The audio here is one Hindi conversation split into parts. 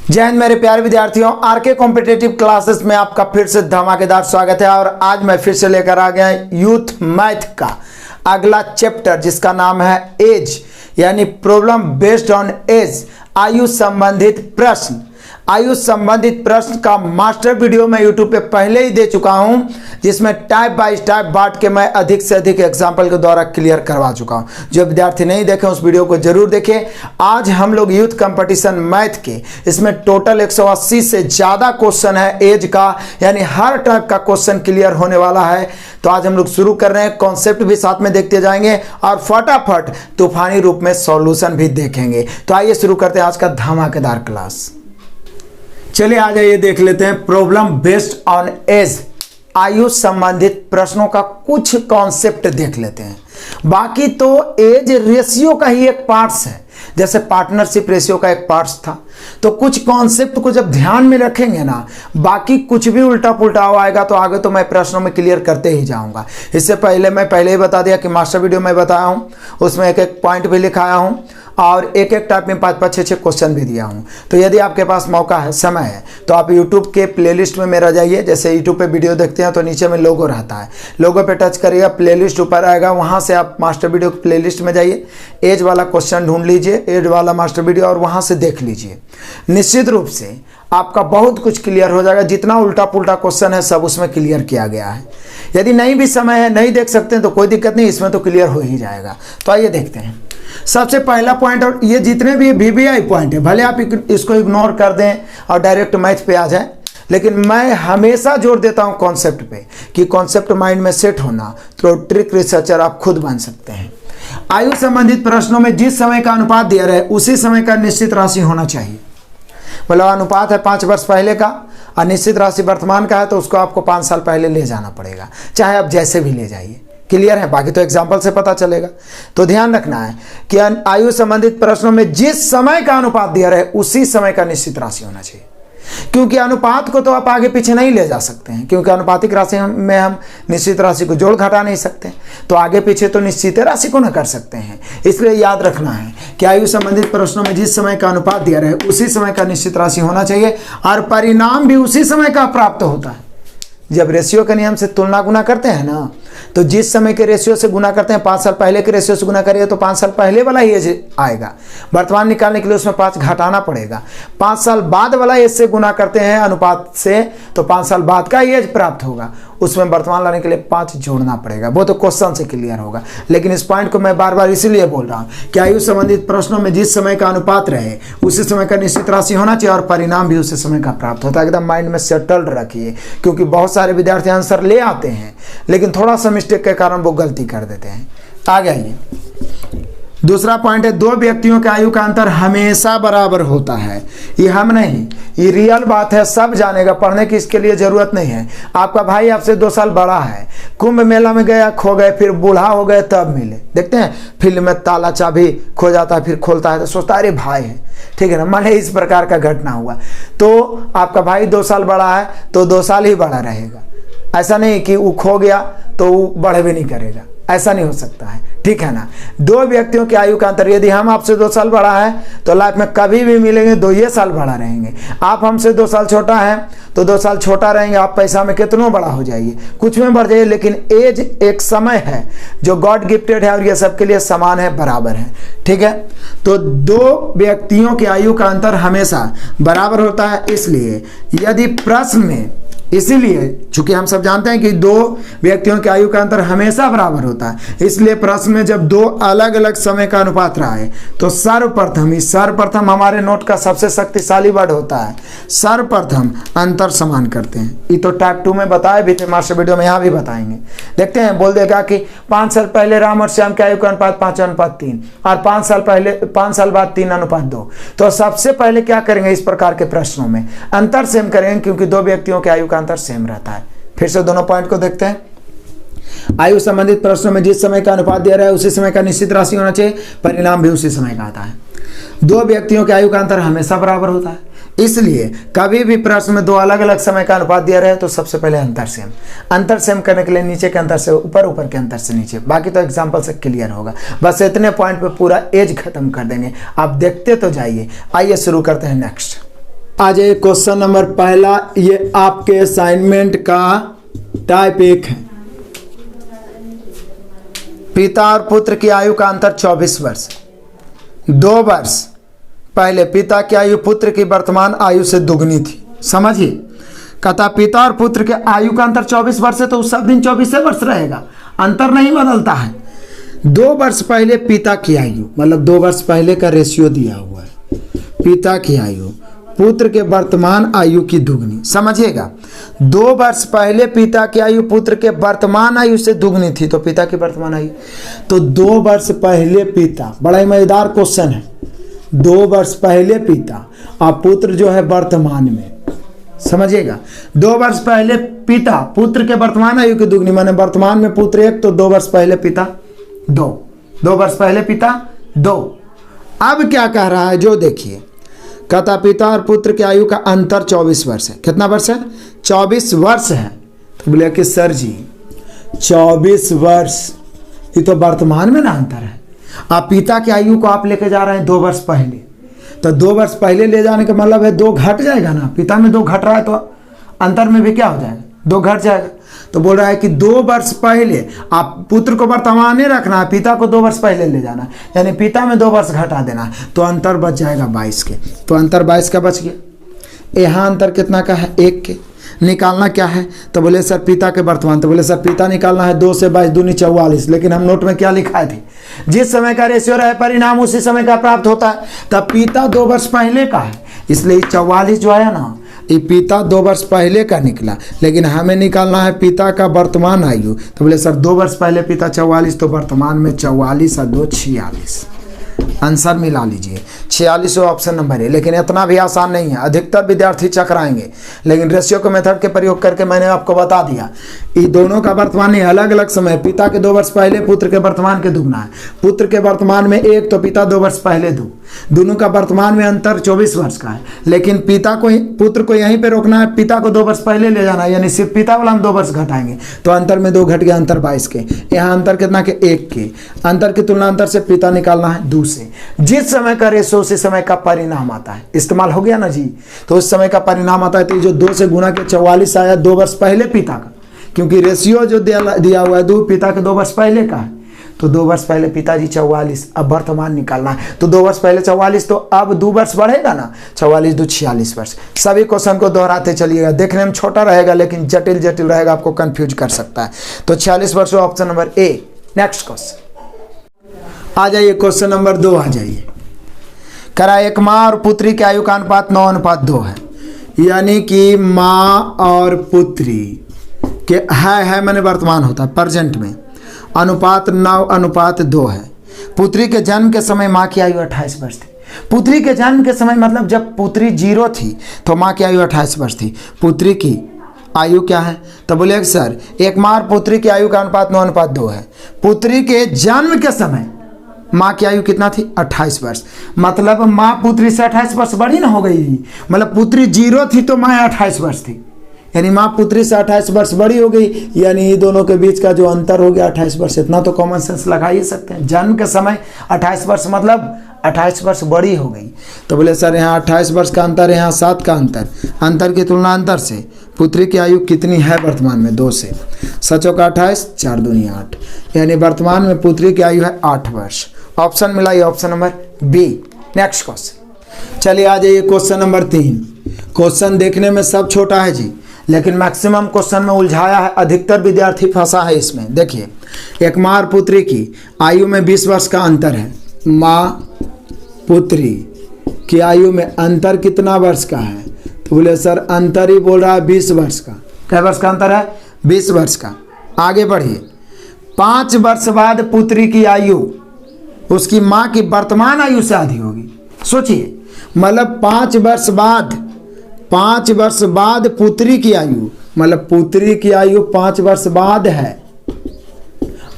जय हिंद मेरे प्यारे विद्यार्थियों, आरके कॉम्पिटिटिव क्लासेस में आपका फिर से धमाकेदार स्वागत है। और आज मैं फिर से लेकर आ गया यूथ मैथ का अगला चैप्टर जिसका नाम है एज, यानी प्रॉब्लम बेस्ड ऑन एज, आयु संबंधित प्रश्न। आयु संबंधित प्रश्न का मास्टर वीडियो मैं यूट्यूब पे पहले ही दे चुका हूं, जिसमें टाइप बाय टाइप बांट के मैं अधिक से अधिक एग्जाम्पल के द्वारा क्लियर करवा चुका हूं। जो विद्यार्थी नहीं देखे उस वीडियो को जरूर देखें। आज हम लोग यूथ कंपटीशन मैथ के इसमें टोटल 180 से ज़्यादा क्वेश्चन है एज का, यानी हर टाइप का क्वेश्चन क्लियर होने वाला है। तो आज हम लोग शुरू कर रहे हैं, कॉन्सेप्ट भी साथ में देखते जाएंगे और फटाफट तूफानी रूप में सॉल्यूशन भी देखेंगे। तो आइए शुरू करते हैं आज का धमाकेदार क्लास। चलिए आ जाइए देख लेते हैं प्रॉब्लम बेस्ड ऑन एज, आयु संबंधित प्रश्नों का कुछ कॉन्सेप्ट देख लेते हैं। बाकी तो एज रेशियो का ही एक पार्ट्स है, जैसे पार्टनरशिप रेशियो का एक पार्ट्स था। तो कुछ कॉन्सेप्ट को जब ध्यान में रखेंगे ना, बाकी कुछ भी उल्टा पुल्टा आएगा तो आगे तो मैं प्रश्नों में क्लियर करते ही जाऊंगा। इससे पहले मैं पहले ही बता दिया कि मास्टर वीडियो में बताया हूं, उसमें एक एक पॉइंट भी लिखाया हूं और एक एक टाइप में 5-5, 6-6 क्वेश्चन भी दिया हूं। तो यदि आपके पास मौका है, समय है, तो आप YouTube के प्लेलिस्ट में मेरा जाइए। जैसे YouTube पे वीडियो देखते हैं तो नीचे में लोगो रहता है, लोगो पे टच करिएगा, प्लेलिस्ट ऊपर आएगा, वहां से आप मास्टर वीडियो प्लेलिस्ट में जाइए, एज वाला क्वेश्चन ढूंढ लीजिए, एज वाला मास्टर वीडियो, और वहां से देख लीजिए। निश्चित रूप से आपका बहुत कुछ क्लियर हो जाएगा। जितना उल्टा पुल्टा क्वेश्चन है सब उसमें क्लियर किया गया है। यदि नहीं भी समय है, नहीं देख सकते हैं तो कोई दिक्कत नहीं, इसमें तो क्लियर हो ही जाएगा। तो आइए देखते हैं। सबसे पहला पॉइंट, और ये जितने भी VBI पॉइंट है भले आप इसको इग्नोर कर दें और डायरेक्ट मैथ पे आ जाएं, लेकिन मैं हमेशा जोर देता हूं कॉन्सेप्ट पे कि कॉन्सेप्ट माइंड में सेट होना, तो ट्रिक रिसर्चर आप खुद बन सकते हैं। आयु संबंधित प्रश्नों में जिस समय का अनुपात दिया रहे उसी समय का निश्चित राशि होना चाहिए। मतलब अनुपात है 5 वर्ष पहले का और निश्चित राशि वर्तमान का है, तो उसको आपको 5 साल पहले ले जाना पड़ेगा, चाहे आप जैसे भी ले जाइए। क्लियर है? बाकी तो एग्जाम्पल से पता चलेगा। तो ध्यान रखना है कि आयु संबंधित प्रश्नों में जिस समय का अनुपात दिया रहे उसी समय का निश्चित राशि होना चाहिए, क्योंकि अनुपात को तो आप आगे पीछे नहीं ले जा सकते हैं, क्योंकि अनुपातिक राशि में हम निश्चित राशि को जोड़ घटा नहीं सकते, तो आगे पीछे तो निश्चित राशि को न कर सकते हैं। इसलिए याद रखना है कि आयु संबंधित प्रश्नों में जिस समय का अनुपात दिया रहे उसी समय का निश्चित राशि होना चाहिए, और परिणाम भी उसी समय का प्राप्त होता है। जब रेशियो के नियम से तुलना गुना करते हैं ना, तो जिस समय के रेशियो से गुना करते हैं, 5 साल पहले के रेशियो से गुना करिए तो 5 साल पहले वाला ही एज आएगा। वर्तमान निकालने के लिए उसमें 5 घटाना पड़ेगा। 5 साल बाद वाला एज से गुना करते हैं अनुपात से, तो 5 साल बाद का एज प्राप्त होगा, उसमें वर्तमान लाने के लिए 5 जोड़ना पड़ेगा। वो तो क्वेश्चन से क्लियर होगा, लेकिन इस पॉइंट को मैं बार बार इसीलिए बोल रहा हूँ कि आयु संबंधित प्रश्नों में जिस समय का अनुपात रहे उसी समय का निश्चित राशि होना चाहिए, और परिणाम भी उसी समय का प्राप्त होता है। एकदम माइंड में सेटल रखिए, क्योंकि बहुत सारे विद्यार्थी आंसर ले आते हैं लेकिन थोड़ा सा मिस्टेक के कारण वो गलती कर देते हैं। आगे आइए, दूसरा पॉइंट है, 2 व्यक्तियों के आयु का अंतर हमेशा बराबर होता है। ये हम नहीं, ये रियल बात है, सब जानेगा, पढ़ने की इसके लिए जरूरत नहीं है। आपका भाई आपसे 2 साल बड़ा है, कुंभ मेला में गया, खो गए, फिर बूढ़ा हो गए तब मिले। देखते हैं फिल्म में ताला चाबी खो जाता है, फिर खोलता है तो सोचता है अरे भाई है, ठीक है ना। माने इस प्रकार का घटना हुआ, तो आपका भाई 2 साल बड़ा है तो 2 साल ही बड़ा रहेगा। ऐसा नहीं कि वो खो गया तो वो बढ़े भी नहीं करेगा, ऐसा नहीं हो सकता है, ठीक है ना। 2 व्यक्तियों की आयु का अंतर, यदि हम आपसे 2 साल बड़ा है तो लाइफ में कभी भी मिलेंगे 2 ही साल बड़ा रहेंगे। आप हमसे 2 साल छोटा है तो 2 साल छोटा रहेंगे, आप पैसा में कितनों बड़ा हो जाइए, कुछ में बढ़ जाइए, लेकिन एज एक समय है जो गॉड गिफ्टेड है और ये सबके लिए समान है, बराबर है, ठीक है। तो 2 व्यक्तियों की आयु का अंतर हमेशा बराबर होता है। इसलिए यदि प्रश्न में, इसीलिए चूंकि हम सब जानते हैं कि 2 व्यक्तियों की आयु का अंतर हमेशा बराबर होता है, इसलिए प्रश्न में जब 2 अलग अलग समय का अनुपात रहा है तो सर्वप्रथम हमारे नोट का सबसे शक्तिशाली वर्ड होता है, सर्वप्रथम अंतर समान करते हैं। ये तो टाइप 2 में बताए भी थे, मास्टर वीडियो में यहाँ भी बताएंगे। देखते हैं, बोल देगा कि 5 साल पहले राम और श्याम के आयु का अनुपात 5:3 और 5 साल बाद 3:2। तो सबसे पहले क्या करेंगे, इस प्रकार के प्रश्नों में अंतर सेम करेंगे, क्योंकि 2 व्यक्तियों के आयु का अंतर सेम रहता है। फिर से दोनों पॉइंट को देखते हैं। आयु संबंधित प्रश्नों में जिस समय का अनुपात दिया रहा है उसी समय का निश्चित राशि होना चाहिए, परिणाम भी उसी समय का आता है। 2 व्यक्तियों के आयु का अंतर हमेशा बराबर होता है, इसलिए कभी भी प्रश्न में 2 अलग अलग समय का अनुपात दिया रहे तो सबसे पहले अंतर सेम करने के लिए नीचे के अंतर से ऊपर, ऊपर के अंतर से नीचे, बाकी तो एग्जाम्पल से क्लियर होगा। बस इतने पॉइंट पे पूरा एज खत्म कर देंगे, आप देखते तो जाइए। आइए शुरू करते हैं नेक्स्ट। आ जाइए क्वेश्चन नंबर पहला, ये आपके असाइनमेंट का टाइप 1 है। पिता और पुत्र की आयु का अंतर 24 वर्ष। 2 वर्ष पहले पिता की आयु पुत्र की वर्तमान आयु से दुगनी थी। समझिए, कहता पिता और पुत्र के आयु का अंतर 24 वर्ष है, तो सब दिन 24 वर्ष रहेगा, अंतर नहीं बदलता है। 2 वर्ष पहले पिता की आयु, मतलब 2 वर्ष पहले का रेशियो दिया हुआ है। पिता की आयु पुत्र के वर्तमान आयु की दुगनी। समझिएगा, 2 वर्ष पहले पिता की आयु पुत्र के वर्तमान आयु से दुगनी थी, तो पिता की वर्तमान आयु, तो 2 वर्ष पहले पिता, बड़ा ही मजेदार क्वेश्चन है। 2 वर्ष पहले पिता और पुत्र जो है वर्तमान में, समझिएगा, 2 वर्ष पहले पिता पुत्र के वर्तमान आयु की दुगनी, माने वर्तमान में पुत्र 1, तो 2 वर्ष पहले पिता 2 वर्ष पहले पिता 2। अब क्या कह रहा है, जो देखिए, कहता पिता और पुत्र की आयु का अंतर 24 वर्ष है। कितना वर्ष है? 24 वर्ष है। तो बोले कि सर जी 24 वर्ष, ये तो वर्तमान में ना अंतर है। आप पिता की आयु को आप लेके जा रहे हैं 2 वर्ष पहले, तो 2 वर्ष पहले ले जाने का मतलब है 2 घट जाएगा ना। पिता में 2 घट रहा है, तो अंतर में भी क्या हो जाएगा, 2 घट जाएगा। तो बोल रहा है कि 2 वर्ष पहले आप पुत्र को वर्तमान में रखना है, पिता को 2 वर्ष पहले ले जाना है, यानी पिता में 2 वर्ष घटा देना है, तो अंतर बच जाएगा 22 के। तो अंतर 22 का बच गया। यहाँ अंतर कितना का है? 1 के। निकालना क्या है? तो बोले सर पिता के वर्तमान, तो बोले सर पिता निकालना है 2 से 22 दूनी 44, लेकिन हम नोट में क्या लिखाए थे, जिस समय का रेशियो रहे परिणाम उसी समय का प्राप्त होता है। तब पिता 2 वर्ष पहले का है, इसलिए 44 जो है ना, ये पिता 2 वर्ष पहले का निकला, लेकिन हमें निकालना है पिता का वर्तमान आयु। तो बोले सर 2 वर्ष पहले पिता 44, तो वर्तमान में 44 और 2 46, आंसर मिला लीजिए। 46 ऑप्शन नंबर है। लेकिन इतना भी आसान नहीं है, अधिकतर विद्यार्थी चकराएंगे, लेकिन रेशियो के मेथड के प्रयोग करके मैंने आपको बता दिया, ये दोनों का वर्तमान नहीं, अलग अलग समय। पिता के 2 वर्ष पहले पुत्र के वर्तमान के दुगना है, पुत्र के वर्तमान में 1, तो पिता 2 वर्ष पहले 2, दोनों का वर्तमान में अंतर 24 वर्ष का है। लेकिन पिता को, पुत्र को यहीं पे रोकना है, पिता को 2 वर्ष पहले ले जाना है, यानी सिर्फ पिता वाला हम 2 वर्ष घटाएंगे, तो अंतर में 2 घट गया, अंतर 22 के। यहाँ अंतर कितना के? 1 के। अंतर की तुलना अंतर से पिता निकालना है 2 से। जिस समय का रेशो उसी समय का परिणाम आता है। इस्तेमाल हो गया ना जी, तो उस समय का परिणाम आता है। तो जो 2 से गुना के 44 आया 2 वर्ष पहले पिता का, क्योंकि रेशियो जो दिया हुआ है 2 पिता के 2 वर्ष पहले का है, तो 2 वर्ष पहले पिताजी 44, अब वर्तमान निकालना है, तो 2 वर्ष पहले 44, तो अब 2 वर्ष बढ़ेगा ना, 44 2 46 वर्ष। सभी क्वेश्चन को दोहराते चलिएगा, देखने में छोटा रहेगा लेकिन जटिल जटिल रहेगा, आपको कंफ्यूज कर सकता है। तो 46 वर्ष option number A. Next question आ जाइए, क्वेश्चन नंबर 2 आ जाइए। करा एक माँ और पुत्री की आयु का अनुपात 9:2 है, यानी कि माँ और पुत्री के है मैंने वर्तमान होता है प्रेजेंट में, अनुपात 9:2 है। पुत्री के जन्म के समय माँ की आयु 28 वर्ष थी। पुत्री के जन्म के समय मतलब जब पुत्री 0 थी तो माँ की आयु 28 वर्ष थी। पुत्री की आयु क्या है? तो बोले सर एक माँ और पुत्री की आयु का अनुपात 9:2 है। पुत्री के जन्म के समय माँ की आयु कितना थी? 28 वर्ष। मतलब माँ पुत्री से 28 वर्ष बड़ी ना हो गई, मतलब पुत्री 0 थी तो माँ 28 वर्ष थी, यानी माँ पुत्री से 28 वर्ष बड़ी हो गई, यानी ये दोनों के बीच का जो अंतर हो गया 28 वर्ष। इतना तो कॉमन सेंस लगा ही सकते हैं। जन्म के समय 28 वर्ष मतलब 28 वर्ष बड़ी हो गई। तो बोले सर यहाँ 28 वर्ष का अंतर है, यहाँ 7 का अंतर, अंतर की तुलना अंतर से पुत्री की आयु कितनी है वर्तमान में? 2 से। सचो का 28, 4 दूनी 8, यानी वर्तमान में पुत्री की आयु है 8 वर्ष। ऑप्शन मिला ये option number B. Next question चलिए आ जाइए, क्वेश्चन नंबर 3। क्वेश्चन देखने में सब छोटा है जी, लेकिन मैक्सिमम क्वेश्चन में उलझाया है, अधिकतर विद्यार्थी फंसा है इसमें। देखिए एक माँ और पुत्री की आयु में 20 वर्ष का अंतर है। माँ पुत्री की आयु में अंतर कितना वर्ष का है? तो बोले सर अंतर ही बोल रहा है 20 वर्ष का। क्या वर्ष का अंतर है? 20 वर्ष का। आगे बढ़िए, 5 वर्ष बाद पुत्री की आयु उसकी माँ की वर्तमान आयु से आधी होगी। सोचिए, मतलब 5 वर्ष बाद पुत्री की आयु, मतलब पुत्री की आयु 5 वर्ष बाद है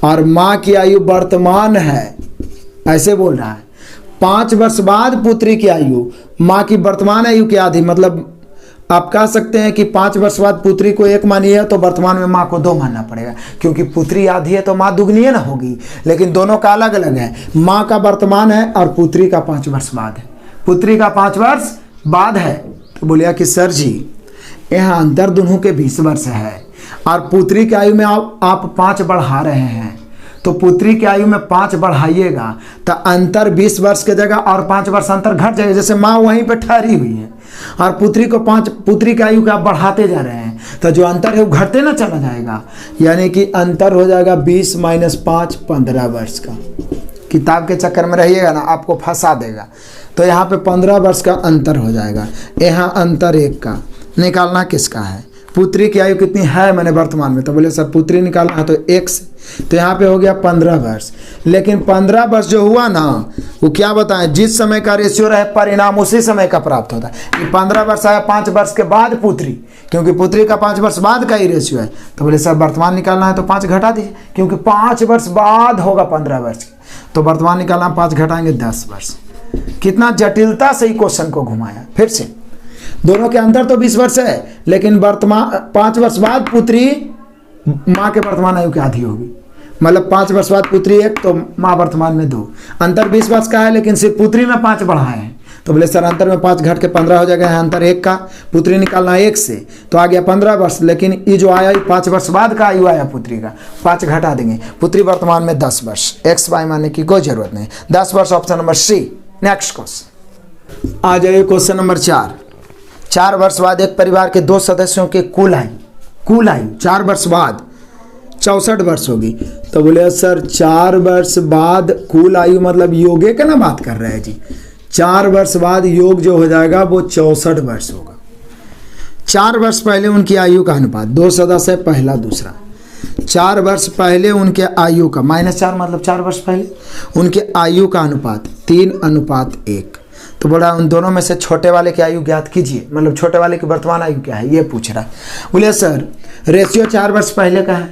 और माँ की आयु वर्तमान है, ऐसे बोल रहा है। 5 वर्ष बाद पुत्री की आयु माँ की वर्तमान आयु की आधी, मतलब आप कह सकते हैं कि 5 वर्ष बाद पुत्री को 1 मानी है तो वर्तमान में माँ को 2 मानना पड़ेगा, क्योंकि पुत्री आधी है तो माँ दुगनी है ना होगी, लेकिन दोनों का अलग अलग है। माँ का वर्तमान है और पुत्री का 5 वर्ष बाद है। पुत्री का 5 वर्ष बाद है, तो बोलिया कि सर जी यहाँ अंतर दोनों के 20 वर्ष है और पुत्री की आयु में आप 5 बढ़ा रहे हैं, तो पुत्री की आयु में 5 बढ़ाइएगा तो अंतर 20 वर्ष की जगह और 5 वर्ष अंतर घट जाएगा। जैसे माँ वहीं पे ठहरी हुई है और पुत्री की आयु को आप बढ़ाते जा रहे हैं तो जो अंतर है वो घटते ना चला जाएगा, यानी कि अंतर हो जाएगा 20 - 5 15 वर्ष का। किताब के चक्कर में रहिएगा ना, आपको फंसा देगा। तो यहाँ पे 15 वर्ष का अंतर हो जाएगा। यहाँ अंतर 1 का निकालना किसका है? पुत्री की आयु कितनी है मैंने वर्तमान में, तो बोले सर पुत्री निकालना है तो 1 से, तो यहाँ पे हो गया 15 वर्ष। लेकिन 15 वर्ष जो हुआ ना वो क्या बताएं, जिस समय का रेशियो रहे परिणाम उसी समय का प्राप्त होता है। 15 वर्ष आया 5 वर्ष के बाद पुत्री, क्योंकि पुत्री का 5 वर्ष बाद का ही रेशियो है। तो बोले सर वर्तमान निकालना है तो 5 घटा दीजिए, क्योंकि 5 वर्ष बाद होगा 15 वर्ष, तो वर्तमान निकालना 5 घटाएंगे 10 वर्ष। कितना जटिलता से ही क्वेश्चन को घुमाया। फिर से दोनों के अंतर तो 20 वर्ष है, लेकिन वर्तमान 5 वर्ष बाद पुत्री माँ के वर्तमान आयु की आधी होगी, मतलब 5 वर्ष बाद पुत्री 1 तो माँ वर्तमान में 2। अंतर 20 वर्ष का है लेकिन सिर्फ पुत्री में 5 बढ़ाए हैं, तो बोले सर अंतर में 5 घट के 15 हो जाएगा। अंतर 1 का, पुत्री निकालना 1 से तो आ गया 15 वर्ष, लेकिन ये जो आया 5 वर्ष बाद का आयु आया पुत्री का, 5 घटा देंगे। पुत्री वर्तमान में 10 वर्ष, एक्स वाई मानने की कोई जरूरत नहीं, 10 वर्ष option number C. Next question आ जाइए क्वेश्चन नंबर 4। 4 वर्ष बाद एक परिवार के 2 सदस्यों के कुल आयु 4 वर्ष बाद 64 वर्ष होगी। तो बोले सर 4 वर्ष बाद कुल आयु मतलब योगे का ना बात कर रहे हैं जी। 4 वर्ष बाद योग जो हो जाएगा वो 64 वर्ष होगा। 4 वर्ष पहले उनकी आयु का अनुपात, 2 सदस्य पहला दूसरा, 4 वर्ष पहले उनके आयु का -4 मतलब 4 वर्ष पहले उनके आयु का अनुपात 3:1। तो बोला उन दोनों में से छोटे वाले की आयु ज्ञात कीजिए, मतलब छोटे वाले की वर्तमान आयु क्या है ये पूछ रहा है। बोले सर रेशियो 4 वर्ष पहले का है,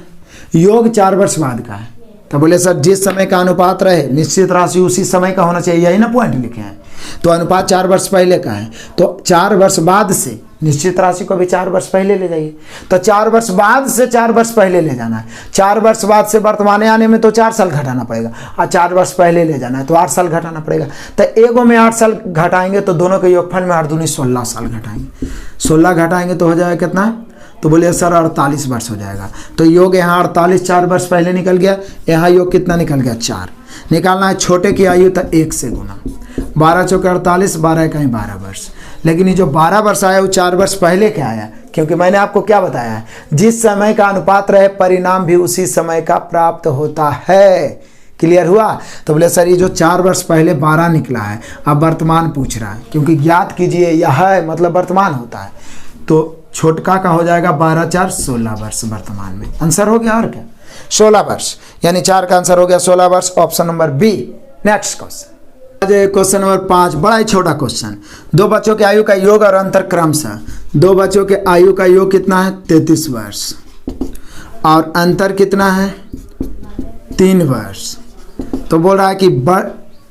योग 4 वर्ष बाद का है। तो बोले सर जिस समय का अनुपात रहे निश्चित राशि उसी समय का होना चाहिए, यही ना पॉइंट लिखे हैं। तो अनुपात 4 वर्ष पहले का है तो 4 वर्ष बाद से निश्चित राशि को भी 4 वर्ष पहले ले जाइए। तो 4 वर्ष बाद से 4 वर्ष पहले ले जाना है। 4 वर्ष बाद से वर्तमान आने में तो 4 साल घटाना पड़ेगा, और 4 वर्ष पहले ले जाना है तो 8 साल घटाना पड़ेगा। तो एगो में 8 साल घटाएंगे तो दोनों के योगफल में 8 दूनी 16 साल घटाएंगे। 16 घटाएंगे तो हो जाएगा कितना? तो बोलिए सर 48 वर्ष हो जाएगा। तो योग यहाँ 48 4 वर्ष पहले निकल गया, यहाँ योग कितना निकल गया? 4। निकालना है छोटे की आयु तो 1 से गुना, 12 चौके 48, 12 कहीं 12 वर्ष। लेकिन ये जो 12 वर्ष आया वो 4 वर्ष पहले क्या आया? क्योंकि मैंने आपको क्या बताया है, जिस समय का अनुपात रहे परिणाम भी उसी समय का प्राप्त होता है। क्लियर हुआ? तो बोले सर ये जो 4 वर्ष पहले 12 निकला है, अब वर्तमान पूछ रहा है, क्योंकि ज्ञात कीजिए यह है मतलब वर्तमान होता है। तो छोटका का हो जाएगा 12 4 16 वर्ष वर्तमान में। आंसर हो गया और क्या? 16 वर्ष, यानी 4 का आंसर हो गया 16 वर्ष, option number B. Next question question number 5, बड़ा ही छोटा क्वेश्चन। 2 बच्चों के आयु का योग और अंतर क्रमशः, 2 बच्चों के आयु का योग कितना है? 33 वर्ष, और अंतर कितना है? 3 वर्ष। तो बोल रहा है कि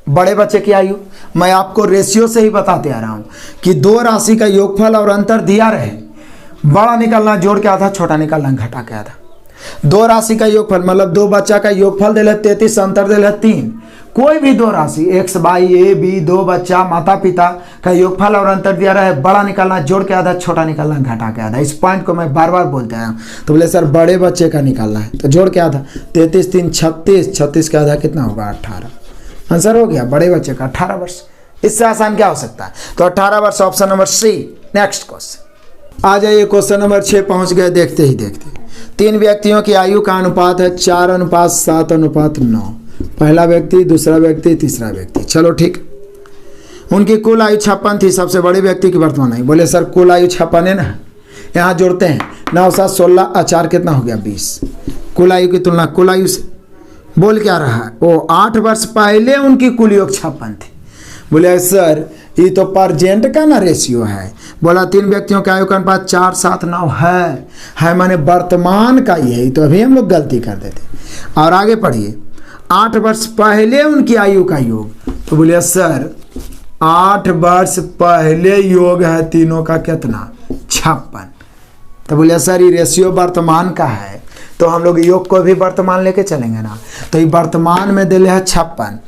बड़े बच्चे की आयु, मैं आपको रेशियो से ही बताते आ रहा हूं कि 2 राशि का योगफल और अंतर दिया रहे, बड़ा निकालना जोड़ के आधा, छोटा निकालना घटा के आधा। 2 राशि का योगफल मतलब 2 बच्चा का योगफल दे 33, अंतर दे 3। कोई भी 2 राशि एक्स वाई ए बी, 2 बच्चा माता पिता का योगफल और अंतर दिया रहा है, बड़ा निकालना जोड़ के आधा, छोटा निकालना घटा के आधा। इस पॉइंट को मैं बार बार बोलते आया हूँ। तो बोले सर बड़े बच्चे का निकालना है तो जोड़ के आधा, 33 3 36, 36 का आधा कितना होगा? 18। आंसर हो गया बड़े बच्चे का 18 वर्ष। इससे आसान क्या हो सकता है? तो 18 वर्ष, option number C. Next question आ जाइए क्वेश्चन नंबर 6 पहुंच गए देखते ही देखते। 3 व्यक्तियों की आयु का अनुपात है 4:7:9। पहला व्यक्ति, दूसरा व्यक्ति, तीसरा व्यक्ति। चलो ठीक, उनकी कुल आयु 56 थी। सबसे बड़े व्यक्ति की वर्तमान आयु, बोले सर कुल आयु 56 है ना, यहाँ जोड़ते हैं 9 7 16 और 4 कितना हो गया? 20। कुल आयु की तुलना कुल आयु से बोल क्या रहा है? वो 8 वर्ष पहले उनकी कुल योग 56 थी। बोले सर ये तो परजेंट का ना रेशियो है। बोला 3 व्यक्तियों का आयु का अनुपात 4:7:9 है माने वर्तमान का ही है, तो अभी हम लोग गलती कर देते। और आगे पढ़िए, 8 वर्ष पहले उनकी आयु का योग। तो बोलिए सर 8 वर्ष पहले योग है तीनों का कितना? 56। तो बोलिए सर ये रेशियो वर्तमान का है, तो हम लोग योग को भी वर्तमान लेके चलेंगे ना। तो ये वर्तमान में दिले है 56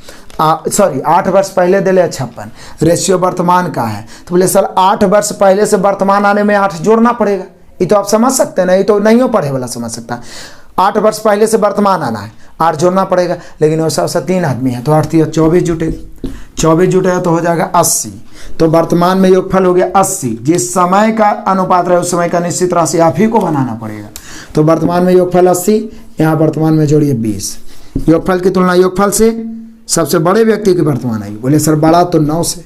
सॉरी 8 वर्ष पहले दिले 56, रेशियो वर्तमान का है। तो बोले सर 8 वर्ष पहले से वर्तमान आने में 8 जोड़ना पड़ेगा। ये तो आप समझ सकते हैं ना, ये तो नहीं हो पढ़े वाला समझ सकता। 8 वर्ष पहले से वर्तमान आना है, 8 जोड़ना पड़ेगा। लेकिन वैसा वैसा 3 आदमी है तो 8 3 24 जुटेगा, 24 जुटेगा तो हो जाएगा 80। तो वर्तमान में योगफल हो गया 80। जिस समय का अनुपात रहे उस समय का निश्चित राशि आप ही को बनाना पड़ेगा। तो वर्तमान में योगफल 80, यहाँ वर्तमान में जोड़िए 20। योगफल की तुलना योगफल से सबसे बड़े व्यक्ति की वर्तमान आयु। बोले सर बड़ा तो 9 से,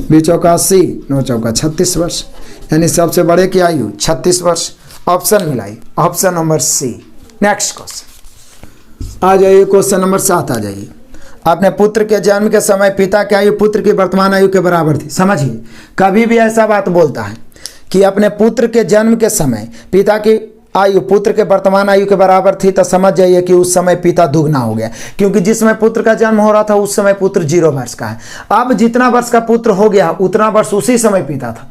20 चौका 80, 9 चौका 36 वर्ष, यानी सबसे बड़े की आयु 36 वर्ष। ऑप्शन मिलाई, option number C. Next question आ जाइए, क्वेश्चन नंबर 7 आ जाइए। अपने पुत्र के जन्म के समय पिता की आयु पुत्र की वर्तमान आयु के बराबर थी। समझिए, कभी भी ऐसा बात बोलता है कि अपने पुत्र के जन्म के समय पिता की आयु पुत्र के वर्तमान आयु के बराबर थी, तो समझ जाइए कि उस समय पिता दुगना हो गया। क्योंकि जिस समय पुत्र का जन्म हो रहा था उस समय पुत्र 0 वर्ष का है। अब जितना वर्ष का पुत्र हो गया उतना वर्ष उसी समय पिता था।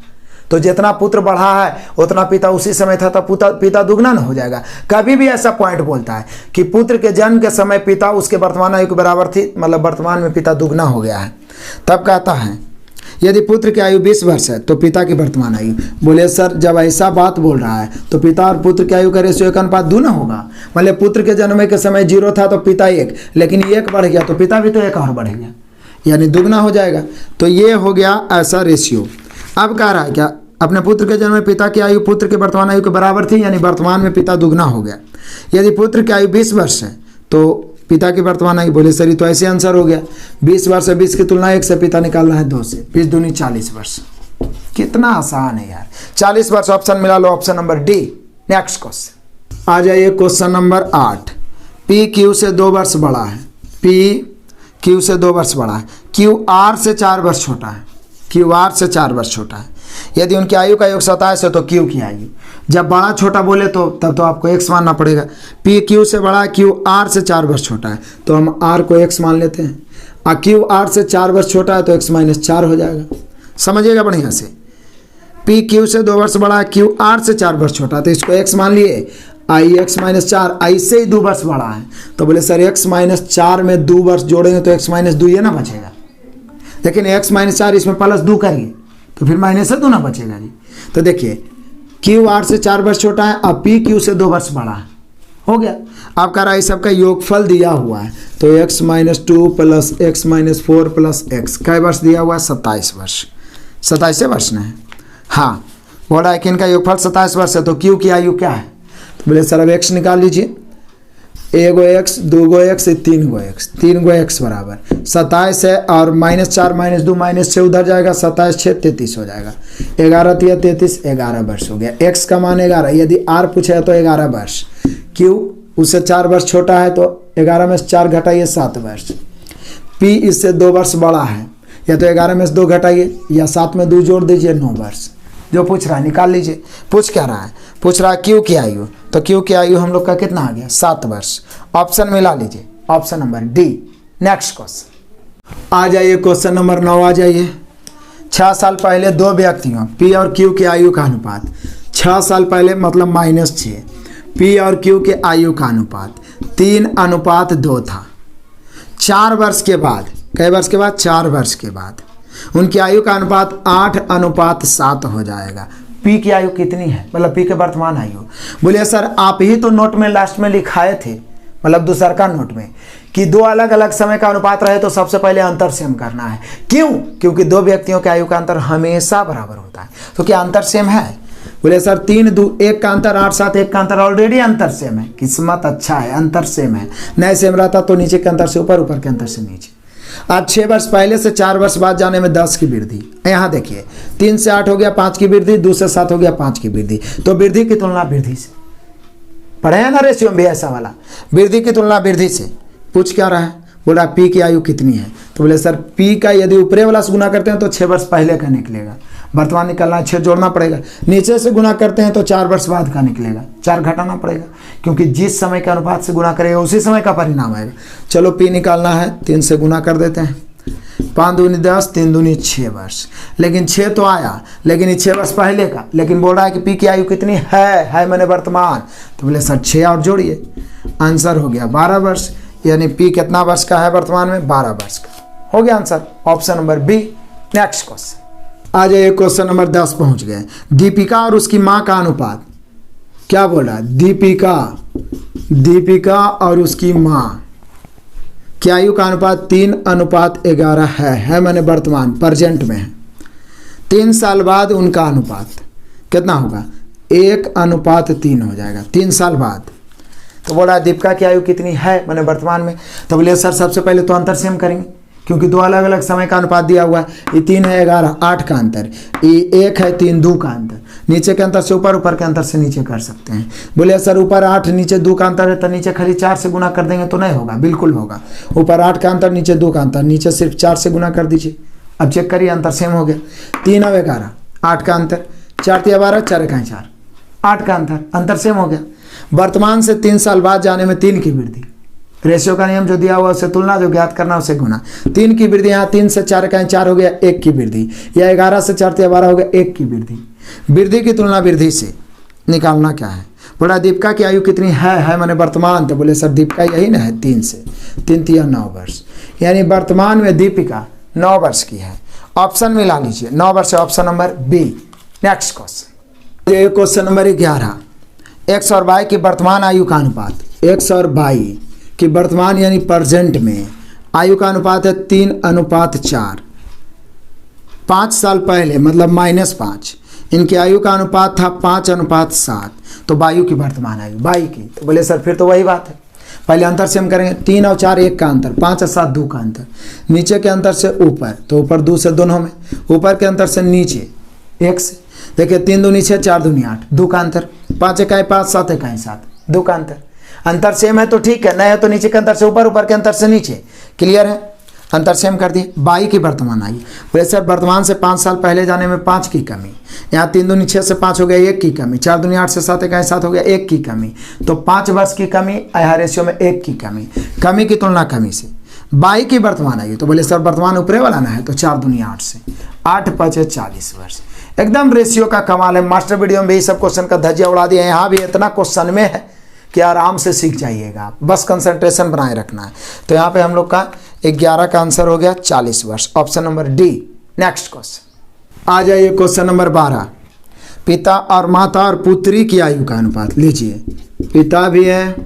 तो जितना पुत्र बढ़ा है उतना पिता उसी समय था, तो पिता दुगना न हो जाएगा। कभी भी ऐसा पॉइंट बोलता है कि पुत्र के जन्म के समय पिता उसके वर्तमान आयु के बराबर थी, मतलब वर्तमान में पिता दुगना हो गया है। तब कहता है यदि पुत्र की आयु 20 वर्ष है तो पिता की वर्तमान आयु। बोले सर जब ऐसा बात बोल रहा है तो पिता और पुत्र की आयु का रेशियो 1 अनुपात 2 ना होगा। मतलब पुत्र के जन्म के समय 0 था तो पिता 1, लेकिन 1 बढ़ गया तो पिता भी तो 1 और बढ़ गया, यानी दुगना हो जाएगा। तो ये हो गया ऐसा रेशियो। अब कह रहा है क्या, अपने पुत्र के जन्म में पिता की आयु पुत्र के वर्तमान आयु के बराबर थी, यानी वर्तमान में पिता दुगना हो गया। यदि पुत्र की आयु 20 वर्ष है तो पिता की वर्तमान आयु। बोले सर ये तो ऐसे आंसर हो गया, 20 वर्ष से 20 की तुलना 1 से पिता निकालना है 2 से, 20 दूनी 40 वर्ष। कितना आसान है यार, 40 वर्ष ऑप्शन मिला लो, option number D. Next question आ जाइए, क्वेश्चन नंबर 8। पी क्यू से 2 वर्ष बड़ा है, पी क्यू से 2 वर्ष बड़ा है, क्यू आर से 4 वर्ष छोटा है, क्यू आर से 4 वर्ष छोटा है। यदि उनकी आयु का योग 27 है तो क्यू की आयु, जब बड़ा छोटा बोले तो तब तो आपको x मानना पड़ेगा। पी क्यू से बड़ा है, क्यू आर से 4 वर्ष छोटा है, तो हम आर को x मान लेते हैं। और क्यू आर से 4 वर्ष छोटा है तो x - 4 हो जाएगा। समझिएगा बढ़िया से, पी क्यू से 2 वर्ष बड़ा है, क्यू आर से 4 वर्ष छोटा है, तो इसको x मान लिए। आई x - 4 ऐसे ही 2 वर्ष बड़ा है, तो बोले सर x - 4 में 2 वर्ष जोड़ेंगे तो x - 2 ये ना बचेगा। लेकिन x - 4 इसमें +2 करिए तो फिर माइनस से 2 ना बचेगा जी। तो देखिए क्यू आर से 4 वर्ष छोटा है और पी क्यू से 2 वर्ष बड़ा है, हो गया। आपका राय सबका योगफल दिया हुआ है, तो x - 2 + x - 4 + x कै वर्ष दिया हुआ है, 27 वर्ष। 27 वर्ष ने, हाँ बोला है कि इनका योगफल 27 वर्ष है। तो क्यू की आयु क्या है, तो बोले सर अब x निकाल लीजिए, 1 गो x 2 गो x 3 गो x, 3 गो x बराबर 27 है, और -4 - 2 -6 उधर जाएगा, 27 6 33 हो जाएगा। 11 3 33, 11 वर्ष हो गया। x का मान 11, यदि r पूछे तो 11 वर्ष। q उससे 4 वर्ष छोटा है तो 11 में से 4 घटाइए 7 वर्ष। p इससे 2 वर्ष बड़ा है, या तो 11 में से 2 घटाइए या 7 में 2 जोड़ दीजिए, 9 वर्ष। जो पूछ रहा है निकाल लीजिए। पूछ क्या रहा है, पूछ रहा है क्यू की आयु, तो क्यू की आयु हम लोग का कितना आ गया, 7 वर्ष। ऑप्शन मिला लीजिए, option number D. Next question आ जाइए, क्वेश्चन नंबर 9 आ जाइए। 6 साल पहले 2 व्यक्तियों पी और क्यू की आयु का अनुपात, 6 साल पहले मतलब -6, पी और क्यू के आयु का अनुपात 3:2 था। 4 वर्ष के बाद, कई वर्ष के बाद, 4 वर्ष के बाद उनकी आयु का अनुपात 8:7 हो जाएगा। पी की आयु कितनी है, मतलब पी के वर्तमान आयु। बोलिए सर आप ही तो नोट में लास्ट में लिखाए थे, मतलब दूसर का नोट में, कि 2 अलग अलग समय का अनुपात रहे तो सबसे पहले अंतर सेम करना है। क्यों, क्योंकि 2 व्यक्तियों के आयु का अंतर हमेशा बराबर होता है। तो क्या अंतर सेम है, बोले सर 3 2 1 का अंतर, 8 7 1 का अंतर, ऑलरेडी अंतर सेम है। किस्मत अच्छा है, अंतर सेम है। नहीं सेम रहता तो नीचे के अंतर से ऊपर, ऊपर के अंतर से नीचे। आज 6 वर्ष पहले से 4 वर्ष बाद जाने में 10 की वृद्धि। यहाँ देखिए 3 से 8 हो गया 5 की वृद्धि, 2 से 7 हो गया 5 की वृद्धि। तो वृद्धि की तुलना वृद्धि से, पढ़े हैं ना रेशियो में भी ऐसा वाला, वृद्धि की तुलना वृद्धि से। पूछ क्या रहा है, बोला पी की आयु कितनी है, तो बोले सर पी का यदि ऊपरे वाला से गुना करते हैं तो 6 वर्ष पहले का निकलेगा, वर्तमान निकालना है 6 जोड़ना पड़ेगा। नीचे से गुना करते हैं तो 4 वर्ष बाद का निकलेगा, 4 घटाना पड़ेगा, क्योंकि जिस समय के अनुपात से गुना करेगा उसी समय का परिणाम आएगा। चलो पी निकालना है, 3 से गुना कर देते हैं, 5 दूनी 10, 3 दूनी 6 वर्ष। लेकिन 6 तो आया, लेकिन ये 6 वर्ष पहले का, लेकिन बोल रहा है कि पी की आयु कितनी है मैंने वर्तमान, तो बोले सर 6 और जोड़िए, आंसर हो गया 12 वर्ष। यानी पी कितना वर्ष का है वर्तमान में, 12 वर्ष का। हो गया answer option number B. Next question आ जाइए, क्वेश्चन नंबर 10 पहुंच गए। दीपिका और उसकी मां का अनुपात, क्या बोला, दीपिका और उसकी मां की आयु का अनुपात 3:11 है मैंने वर्तमान प्रेजेंट में है। 3 साल बाद उनका अनुपात कितना होगा, 1:3 हो जाएगा 3 साल बाद। तो बोला दीपिका की आयु कितनी है मैंने वर्तमान में, तो बोले सर सबसे पहले तो अंतर सेम करेंगे, क्योंकि दो अलग अलग समय का अनुपात दिया हुआ है। ये 3 है 11, 8 का अंतर, ये 1 है 3, 2 का अंतर। नीचे के अंतर से ऊपर, ऊपर के अंतर से नीचे कर सकते हैं। बोले सर ऊपर 8 नीचे 2 का अंतर है, तो नीचे खाली 4 से गुना कर देंगे तो नहीं होगा, बिल्कुल होगा। ऊपर 8 का अंतर, नीचे 2 का अंतर, नीचे सिर्फ 4 से गुना कर दीजिए। अब चेक करिए अंतर सेम हो गया। 3 और 11, 8 का अंतर, 4 3 12, 4 1 4, 8 का अंतर सेम हो गया। वर्तमान से 3 साल बाद जाने में 3 की वृद्धि, रेशियो का नियम जो दिया हुआ उससे तुलना, जो ज्ञात करना उसे गुना। 3 की वृद्धि, यहाँ 3 से 4 का 4 हो गया 1 की वृद्धि, या 11 से 4 3 12 हो गया 1 की वृद्धि। वृद्धि की तुलना वृद्धि से निकालना क्या है। बोला दीपिका की आयु कितनी है मैंने वर्तमान, तो बोले सर दीपिका यही ना है 3 से 3 3 9 वर्ष, यानी वर्तमान में दीपिका 9 वर्ष की है। ऑप्शन में ला लीजिए 9 वर्ष, option number B. Next question, question number 11। X और वाई की वर्तमान आयु का अनुपात, एक्स और वाई की वर्तमान यानी प्रेजेंट में आयु का अनुपात है 3:4। 5 साल पहले मतलब -5 इनकी आयु का अनुपात था 5:7। तो वायु की वर्तमान आयु, वाई की, तो बोले सर फिर तो वही बात है, पहले अंतर से हम करेंगे। 3 और 4 1 का अंतर, 5 और 7 2 का अंतर, नीचे के अंतर से ऊपर, तो ऊपर 2 से दोनों में, ऊपर के अंतर से नीचे 1 से। देखिए 3 दूनी 6, 4 दूनी 8, 2 का अंतर, 5 1 5, 7 1 7, 2 का अंतर सेम है तो ठीक है, नहीं है तो नीचे के अंतर से ऊपर, ऊपर के अंतर से नीचे। क्लियर है, अंतर सेम कर दिए। वाई की वर्तमान आयु, वैसे सर वर्तमान से 5 साल पहले जाने में 5 की कमी, यहाँ 3 दूनी 6 से 5 हो गया 1 की कमी, 4 दूनी 8 से 7 1 7 हो गया 1 की कमी, तो 5 वर्ष की कमी, यहाँ रेशियो में 1 की कमी की तुलना कमी से। वाई की वर्तमान आयु, तो बोले सर वर्तमान ऊपरे वाला ना है, तो 4 दूनी 8 से 8 5 40 वर्ष। एकदम रेशियो का कमाल है। मास्टर वीडियो में भी सब क्वेश्चन का धज्जिया उड़ा दिया है, यहाँ भी इतना क्वेश्चन में है कि आराम से सीख जाइएगा, बस कंसंट्रेशन बनाए रखना है। तो यहाँ पे हम लोग का 11 का आंसर हो गया 40 वर्ष, option number D. Next question आ जाइए, क्वेश्चन नंबर 12। पिता और माता और पुत्री की आयु का अनुपात लीजिए। पिता भी है,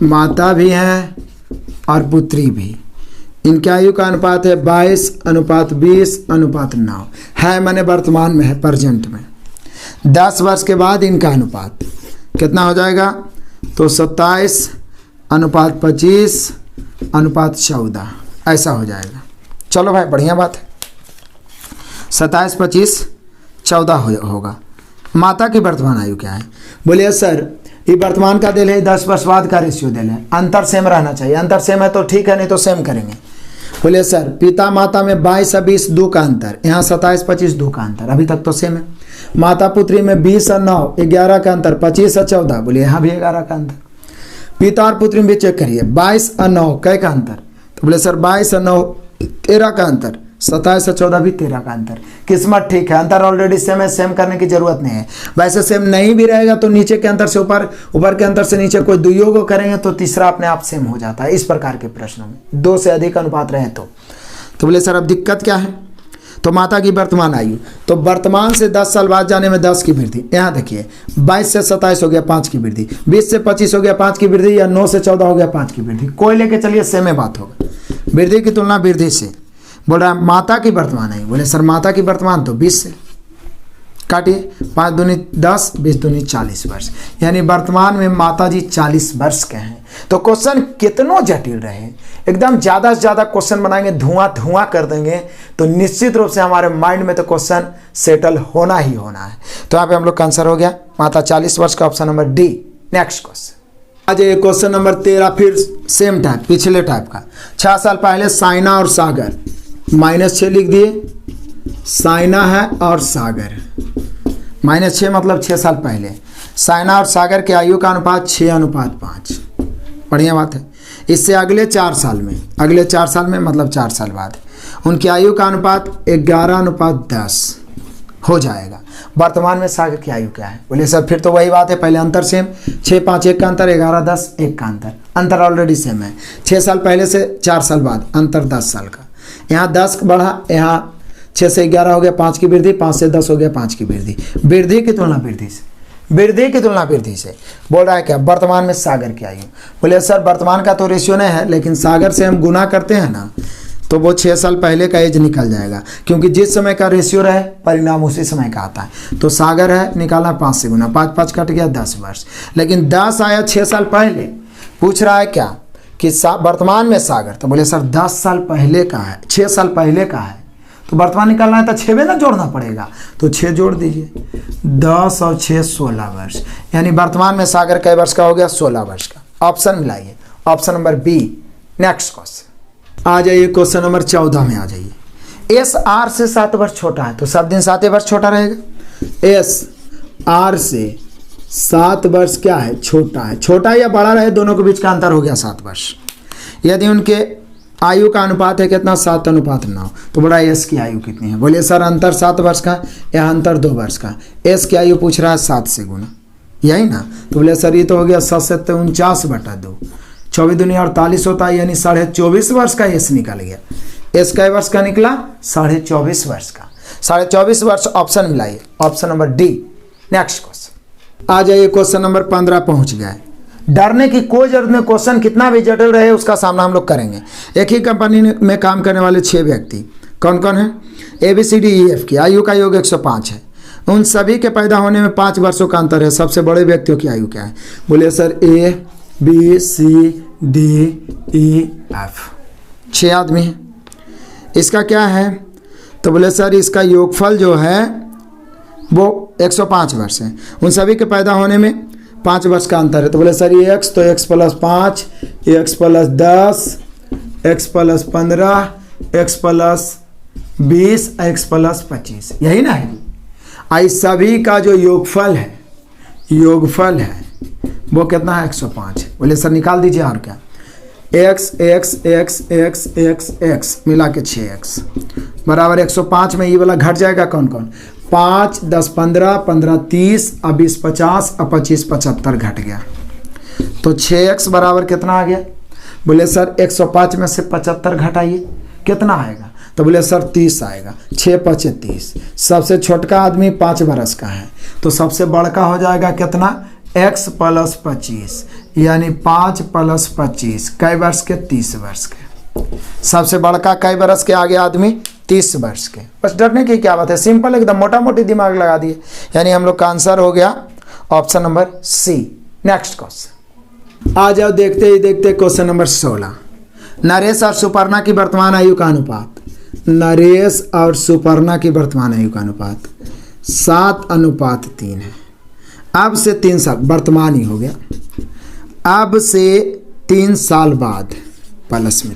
माता भी है और पुत्री भी, इनकी आयु का अनुपात है 22:20:9 है मैंने वर्तमान में है, प्रेजेंट में। 10 वर्ष के बाद इनका अनुपात कितना हो जाएगा, तो 27:25:14 ऐसा हो जाएगा। चलो भाई बढ़िया बात है, 27:25:14 होगा। माता की वर्तमान आयु क्या है, बोलिए सर ये वर्तमान का दिल है, 10 वर्ष बाद का रेशियो दिल है, अंतर सेम रहना चाहिए। अंतर सेम है तो ठीक है, नहीं तो सेम करेंगे। बोलिए सर पिता माता में 22 और 20 2 का अंतर, यहाँ 27 25 2 का अंतर, अभी तक तो सेम है। माता पुत्री में 20 और 9 11 का अंतर, 25 और 14, बोलिए यहाँ भी 11 का अंतर। पिता और पुत्री में भी चेक करिए, 22 और 9 कै का अंतर, तो बोले सर 22 और 9 13 का अंतर, 27 और 14 भी 13 का अंतर। किस्मत ठीक है, अंतर ऑलरेडी सेम है, सेम करने की जरूरत नहीं है। वैसे सेम नहीं भी रहेगा तो नीचे के अंतर से ऊपर, ऊपर के अंतर से नीचे कोई दुइयों को करेंगे तो तीसरा अपने आप सेम हो जाता है। इस प्रकार के प्रश्नों में 2 से अधिक अनुपात रहे तो बोले सर अब दिक्कत क्या है, तो माता की वर्तमान आयु, तो वर्तमान से 10 साल बाद जाने में 10 की वृद्धि। यहाँ देखिए 22 से 27 हो गया 5 की वृद्धि, 20 से 25 हो गया 5 की वृद्धि, या 9 से 14 हो गया 5 की वृद्धि, कोई लेके चलिए सेम बात होगा। वृद्धि की तुलना वृद्धि से। बोल रहा है माता की वर्तमान आयु, बोले सर माता की वर्तमान तो 20 से काटिए, 5 दूनी 10 20 दूनी 40 वर्ष, यानी वर्तमान में माता जी 40 वर्ष के हैं। तो क्वेश्चन कितनों जटिल रहे, एकदम ज़्यादा से ज़्यादा क्वेश्चन बनाएंगे, धुआं कर देंगे, तो निश्चित रूप से हमारे माइंड में तो क्वेश्चन सेटल होना ही होना है। तो यहाँ पे हम लोग का आंसर हो गया माता 40 वर्ष का, option number D. Next question आ जाइए, क्वेश्चन नंबर 13, फिर सेम टाइप पिछले टाइप का। 6 साल पहले साइना और सागर, -6 लिख दिए, साइना है और सागर, -6 मतलब 6 साल पहले। साइना और सागर के आयु का अनुपात 6:5, बढ़िया बात है। इससे अगले 4 साल में, अगले 4 साल में मतलब 4 साल बाद उनकी आयु का अनुपात 11:10 हो जाएगा। वर्तमान में सागर की आयु क्या है, बोले सर फिर तो वही बात है, पहले अंतर सेम, 6 5 1 का अंतर, 11 10 1 का अंतर, अंतर ऑलरेडी सेम है। 6 साल पहले से 4 साल बाद अंतर 10 साल का, यहाँ 10 बढ़ा, यहाँ 6 से 11 हो गया 5 की वृद्धि, 5 से 10 हो गया 5 की वृद्धि। वृद्धि की तुलना वृद्धि से, वृद्धि की तुलना वृद्धि से बोल रहा है क्या, वर्तमान में सागर की आयु। बोले सर वर्तमान का तो रेशियो नहीं है, लेकिन सागर से हम गुना करते हैं ना, तो वो 6 साल पहले का एज निकल जाएगा, क्योंकि जिस समय का रेशियो रहे परिणाम उसी समय का आता है। तो सागर है निकालना 5 से गुना, 5 5 कट गया 10 वर्ष, लेकिन 10 आया 6 साल पहले। पूछ रहा है क्या कि वर्तमान में सागर, तो बोले सर 10 साल पहले का है, 6 साल पहले का है, तो वर्तमान निकालना है तो 6 में ना जोड़ना पड़ेगा, तो 6 जोड़ दीजिए, 10 और 6 16 वर्ष, यानी वर्तमान में सागर कई वर्ष का हो गया, 16 वर्ष का। ऑप्शन मिलाइए, option number B. Next question आ जाइए, क्वेश्चन नंबर 14 में आ जाइए। एस आर से 7 वर्ष छोटा है, तो सब दिन 7 वर्ष छोटा रहेगा। एस आर से 7 वर्ष क्या है, छोटा है। छोटा या बड़ा रहे, दोनों के बीच का अंतर हो गया 7 वर्ष। यदि उनके आयु का अनुपात है कितना, 7:9, तो बड़ा एस की आयु कितनी है। बोलिए सर अंतर 7 वर्ष का या अंतर 2 वर्ष का। एस की आयु पूछ रहा है 7 से गुना, यही ना। तो बोले सर ये तो हो गया 7 से 49/2, 24 दूनी 48 होता है, यानी 24.5 वर्ष का एस निकल गया। एस कै वर्ष का निकला, 24.5 वर्ष का। 24.5 वर्ष ऑप्शन मिलाइए, option number D. Next question आ जाइए, क्वेश्चन नंबर 15 पहुंच गए। डरने की कोई जरूरत नहीं, क्वेश्चन कितना भी जटिल रहे उसका सामना हम लोग करेंगे। एक ही कंपनी में काम करने वाले 6 व्यक्ति कौन कौन है, ABCDEF की आयु का योग 105 है। उन सभी के पैदा होने में 5 वर्षों का अंतर है। सबसे बड़े व्यक्तियों की आयु क्या है। बोलिए सर ABCDEF 6 आदमी हैं। इसका क्या है, तो बोले सर इसका योगफल जो है वो 105 वर्ष है। उन सभी के पैदा होने में 5 वर्ष का अंतर है। तो बोले सर ये x, तो x + 5, x + 10, x + 15, x + 20, x + 25, यही ना है। आई सभी का जो योगफल है, योगफल है वो कितना है, 105 है। बोले सर निकाल दीजिए और क्या, x x x x x x मिला के 6x बराबर 105 में ये वाला घट जाएगा कौन कौन, 5 10 15 15 30 और 20 50 और 25 75 घट गया। तो 6x बराबर कितना आ गया। बोले सर 105 में से 75 घटाइए कितना आएगा। तो बोले सर 30 आएगा। 6 5 30। सबसे छोटका आदमी 5 बरस का है, तो सबसे बड़का हो जाएगा कितना, x + 25, यानी 5 + 25 कै वर्ष के, 30 वर्ष के। सबसे बड़का कै वर्ष के आगे आदमी, 30 वर्ष के। बस डरने की क्या बात है, सिंपल एकदम मोटा मोटी दिमाग लगा दिए, यानी हम लोग का आंसर हो गया option number C. Next question आ जाओ, देखते ही देखते क्वेश्चन नंबर 16। नरेश और सुपर्णा की वर्तमान आयु का अनुपात, नरेश और सुपर्णा की वर्तमान आयु का अनुपात 7:3 है। अब से 3 साल, वर्तमान ही हो गया, अब से 3 साल बाद प्लस में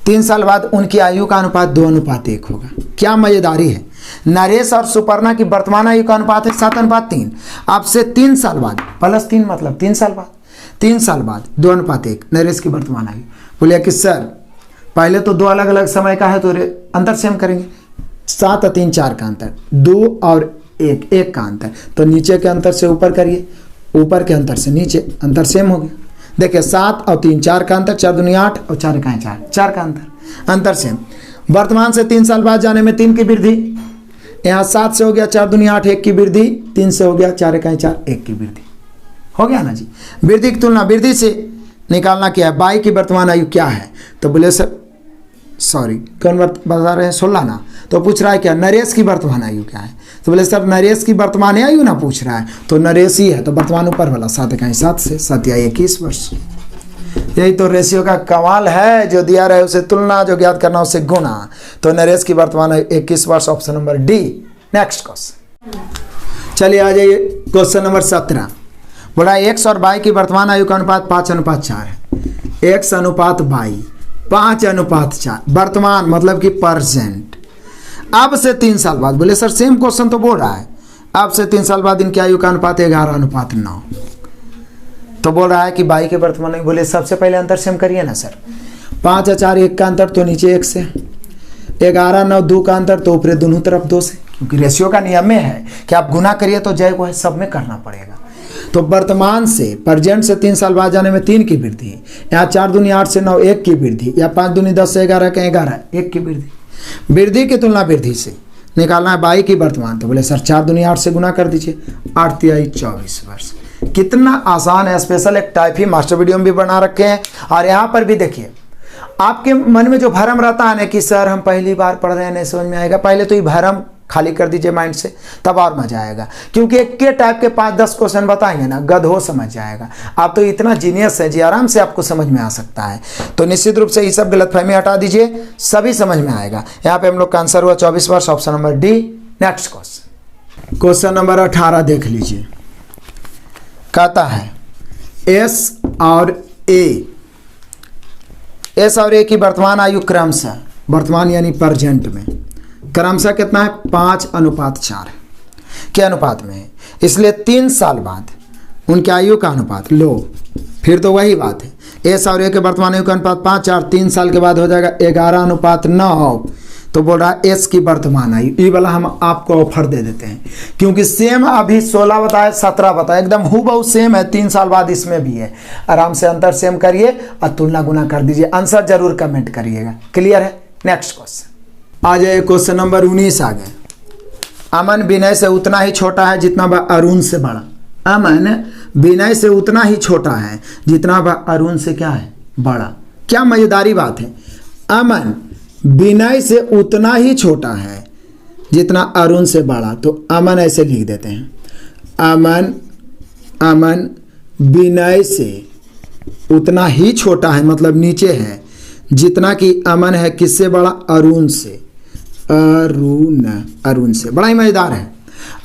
3 साल बाद उनकी आयु का अनुपात 2:1 होगा। क्या मजेदारी है, नरेश और सुपर्णा की वर्तमान आयु का अनुपात है 7:3। अब से 3 साल बाद, +3 मतलब 3 साल बाद, 3 साल बाद 2:1 नरेश की वर्तमान आयु। बोलिए कि सर पहले तो 2 अलग अलग समय का है तो अंतर सेम करेंगे। 7 और 3 4 का अंतर, 2 और 1 का अंतर, तो नीचे के अंतर से ऊपर करिए, ऊपर के अंतर से नीचे, अंतर सेम हो गया। देखिए 7 और 3 4 का अंतर, 4 दूनी 8 और 4 का 4 का अंतर सेम। वर्तमान से 3 साल बाद जाने में 3 की वृद्धि, यहाँ 7 से हो गया 4 दूनी 8 1 की वृद्धि, 3 से हो गया 4 का 4 1 की वृद्धि, हो गया ना जी। वृद्धि की तुलना वृद्धि से निकालना क्या है, बाई की वर्तमान आयु क्या है। तो बोले सर सॉरी कौन बता रहे हैं, 16 ना। तो पूछ रहा है क्या, नरेश की वर्तमान आयु क्या है। तो बोले सर नरेश की वर्तमान आयु ना पूछ रहा है, तो नरेश ही है, तो वर्तमान ऊपर वाला 7 का 7 से 7 या 21 वर्ष। यही तो रेशियो का कमाल है, जो दिया रहे उसे तुलना, जो ज्ञात करना उसे गुना। तो नरेश की वर्तमान आयु 21 वर्ष, option number D. Next question चलिए आ जाइए, क्वेश्चन नंबर 17। बड़ा x और y की वर्तमान आयु का अनुपात 5:4 है। x अनुपात y 5:4, वर्तमान मतलब कि परसेंट। अब से 3 साल बाद, बोले सर सेम क्वेश्चन तो बोल रहा है, अब से 3 साल बाद इनकी आयु का अनुपात 11:9। तो बोल रहा है कि बाई के वर्तमान आयु, बोले सबसे पहले अंतर सेम करिए ना सर। 5 और 4 1 का अंतर, तो नीचे 1 से, 11 9 2 का अंतर, तो ऊपरे दोनों तरफ 2 से, क्योंकि रेशियो का नियम में है कि आप गुना करिए तो जय को है सब में करना पड़ेगा। तो वर्तमान से प्रेजेंट से 3 साल बाद जाने में 3 की वृद्धि, यहाँ 4 दूनी 8 से 9 1 की वृद्धि, या 5 दूनी 10 से 11 के 11 1 की वृद्धि। वृद्धि की तुलना वृद्धि से निकालना है बाई की वर्तमान, तो बोले सर 4 दूनी 8 से गुना कर दीजिए, 8 तिहाई 24 वर्ष। कितना आसान है। स्पेशल एक टाइप ही मास्टर वीडियो में भी बना रखे हैं। और यहाँ पर भी देखिए, आपके मन में जो भरम रहता है ना कि सर हम पहली बार पढ़ रहे हैं, नहीं समझ में आएगा, पहले तो ये भरम खाली कर दीजिए माइंड से, तब और मजा आएगा। क्योंकि एक के टाइप के 5-10 क्वेश्चन बताएंगे ना, गधो समझ जाएगा। आप तो इतना जीनियस है जी, आराम से आपको समझ में आ सकता है। तो निश्चित रूप से ये सब गलतफहमी हटा दीजिए, सभी समझ में आएगा। यहाँ पे हम लोग का आंसर हुआ 24 वर्ष, option number D. Next question number 18 देख लीजिए। कहता है एस और ए की वर्तमान आयु क्रमशः, वर्तमान यानी प्रेजेंट में क्रमशः कितना है, 5:4 है। के अनुपात में है, इसलिए 3 साल बाद उनकी आयु का अनुपात लो, फिर तो वही बात है। एस और ए के वर्तमान आयु का अनुपात 5:4, 3 साल के बाद हो जाएगा 11:9। तो बोल रहा है एस की वर्तमान आयु, ये वाला हम आपको ऑफर दे देते हैं, क्योंकि सेम अभी 16 बताया 17 बताया, एकदम हूबहू सेम है। 3 साल बाद इसमें भी है। आराम से अंतर सेम करिए और तुलना गुना कर दीजिए। आंसर जरूर कमेंट करिएगा। क्लियर है। नेक्स्ट क्वेश्चन आ जाए। क्वेश्चन नंबर 19 आ गए। अमन विनय से उतना ही छोटा है जितना वह अरुण से बड़ा। अमन विनय से उतना ही छोटा है जितना वह अरुण से क्या है, बड़ा। क्या मजेदारी बात है। अमन विनय से उतना ही छोटा है जितना अरुण से बड़ा। तो अमन ऐसे लिख देते हैं, अमन विनय से उतना ही छोटा है, मतलब नीचे है, जितना कि अमन है किससे बड़ा, अरुण से। अरुण से बड़ा ही मजेदार है।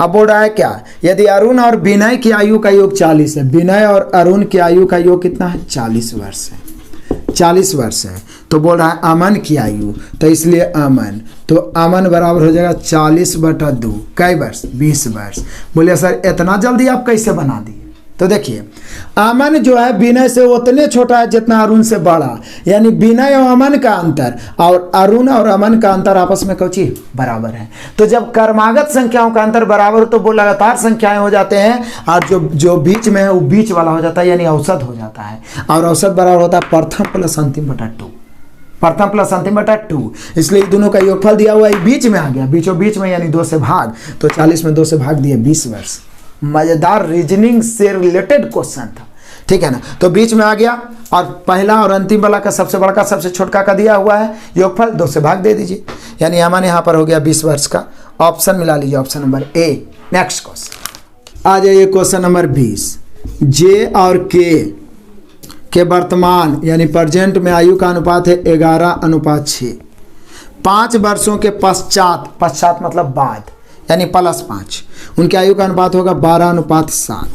अब बोल रहा है क्या, यदि अरुण और विनय की आयु का योग 40 है, विनय और अरुण की आयु का योग कितना है, 40 वर्ष है। 40 वर्ष है। तो बोल रहा है अमन की आयु, तो इसलिए अमन, तो अमन बराबर हो जाएगा 40/2। कई वर्ष, 20 वर्ष। बोले सर इतना जल्दी आप कैसे बना दिए। तो देखिए, अमन जो है विनय से उतने छोटा है जितना अरुण से बड़ा, यानी विनय और अमन का अंतर और अरुण और अमन का अंतर आपस में कौची बराबर है। तो जब क्रमागत संख्याओं का अंतर बराबर हो तो वो लगातार संख्याएं हो जाते हैं, और जो बीच में है वो बीच वाला हो जाता है, यानी औसत हो जाता है। और औसत बराबर होता है प्रथम प्लस अंतिम बटा 2। प्रथम प्लस अंतिम बटा 2, इसलिए दोनों का योगफल दिया हुआ है, बीच में आ गया, बीचों बीच में, यानी 2 से भाग। तो 40 में 2 से भाग दिए, 20 वर्ष। मजेदार रीजनिंग से रिलेटेड क्वेश्चन था, ठीक है ना। तो बीच में आ गया, और पहला और अंतिम वाला का सबसे बड़ा का सबसे छोटका का दिया हुआ है योगफल, 2 से भाग दे दीजिए, यानी हमारे यहाँ पर हो गया 20 वर्ष का। ऑप्शन मिला लीजिए, option number A. Next question आ जाइए। Question number 20। जे और के वर्तमान यानी प्रेजेंट में आयु का अनुपात है 11:6। 5 वर्षों के पश्चात मतलब बाद, यानी +5, उनकी आयु का अनुपात होगा 12:7।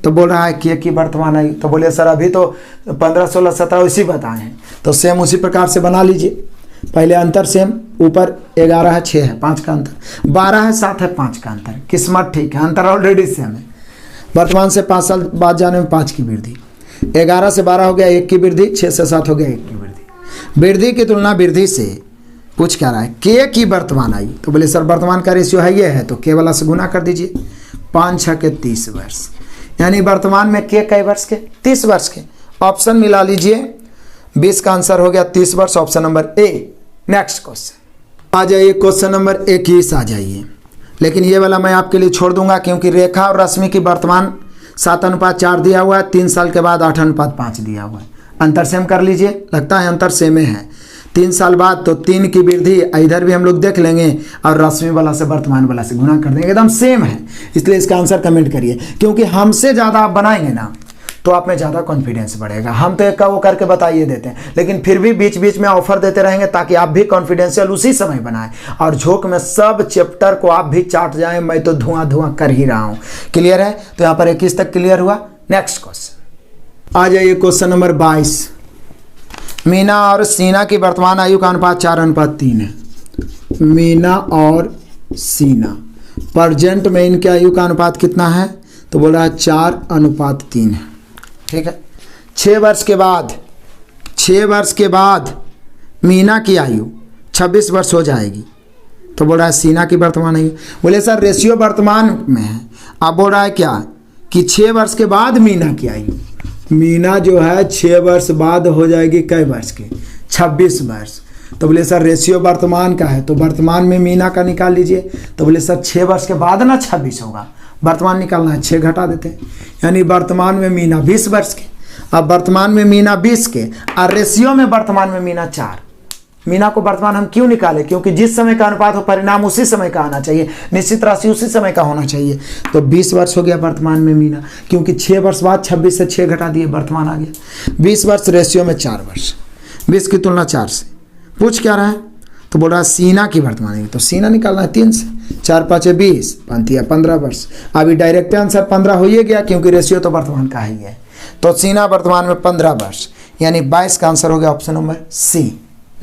तो बोल रहा है के की वर्तमान आयु। तो बोले सर अभी तो 15, 16, 17 उसी बताए हैं, तो सेम उसी प्रकार से बना लीजिए। पहले अंतर सेम, ऊपर 11 है 6 है 5 का अंतर, 12 है 7 है 5 का अंतर। किस्मत ठीक है, अंतर ऑलरेडी सेम है। वर्तमान से 5 साल बाद जाने में 5 की वृद्धि, 11 से 12 हो गया 1 की वृद्धि, 6 से 7 हो गया 1 की वृद्धि। वृद्धि की तुलना वृद्धि से पूछ क्या रहा है, के की वर्तमान आयु। तो बोले सर वर्तमान का रेशियो है ये है, तो के वाला से गुना कर दीजिए, 5 6 के 30 वर्ष, यानी वर्तमान में के कई वर्ष के, 30 वर्ष के। ऑप्शन मिला लीजिए, 20 का आंसर हो गया 30 वर्ष, option number A. Next question आ जाइए। क्वेश्चन नंबर 21 आ जाइए, लेकिन ये वाला मैं आपके लिए छोड़ दूंगा, क्योंकि रेखा और रश्मि की वर्तमान 7:4 दिया हुआ है, 3 साल के बाद 8:5 दिया हुआ है। अंतर सेम कर लीजिए, लगता है अंतर सेम है। 3 साल बाद तो 3 की वृद्धि, इधर भी हम लोग देख लेंगे, और रश्मि वाला से वर्तमान वाला से गुना कर देंगे, एकदम सेम है। इसलिए इसका आंसर कमेंट करिए, क्योंकि हमसे ज़्यादा आप बनाएंगे ना तो आप में ज़्यादा कॉन्फिडेंस बढ़ेगा। हम तो एक का वो करके बताइए देते हैं, लेकिन फिर भी बीच बीच में ऑफर देते रहेंगे ताकि आप भी कॉन्फिडेंशियल उसी समय बनाएं, और झोंक में सब चैप्टर को आप भी चाट जाएं। मैं तो धुआं कर ही रहा हूँ। क्लियर है। तो यहाँ पर 21 तक क्लियर हुआ। नेक्स्ट क्वेश्चन आ जाइए। Question number 22। मीना और सीना की वर्तमान आयु का अनुपात 4:3 है। मीना और सीना प्रेजेंट में इनके आयु का अनुपात कितना है, तो बोल रहा है 4:3 है। ठीक है। 6 वर्ष के बाद मीना की आयु 26 वर्ष हो जाएगी। तो बोल रहा है सीना की वर्तमान आयु। बोले सर रेशियो वर्तमान में है, अब बोल रहा है क्या कि 6 वर्ष के बाद मीना की आयु, मीना जो है 6 वर्ष बाद हो जाएगी कै वर्ष की, 26 वर्ष। तो बोले सर रेशियो वर्तमान का है, तो वर्तमान में मीना का निकाल लीजिए। तो बोले सर 6 वर्ष के बाद ना 26 होगा, वर्तमान निकालना है, 6 घटा देते हैं, यानी वर्तमान में मीना 20 वर्ष के। अब वर्तमान में मीना 20 के और रेशियो में वर्तमान में मीना 4। मीना को वर्तमान हम क्यों निकाले? क्योंकि जिस समय का अनुपात हो परिणाम उसी समय का आना चाहिए, निश्चित राशि उसी समय का होना चाहिए। तो 20 वर्ष हो गया वर्तमान में मीना, क्योंकि 6 वर्ष बाद 26 से 6 घटा दिए, वर्तमान आ गया 20 वर्ष, रेशियो में 4 वर्ष, 20 की तुलना 4 से। पूछ क्या रहा है? तो बोल रहा है सीना की वर्तमान है, तो सीना निकालना है 3 से, 4 5 20, 15 वर्ष। अभी डायरेक्ट आंसर 15 हो ही गया, क्योंकि रेशियो तो वर्तमान का ही है। तो सीना वर्तमान में 15 वर्ष, यानी 22 का आंसर हो गया option number C.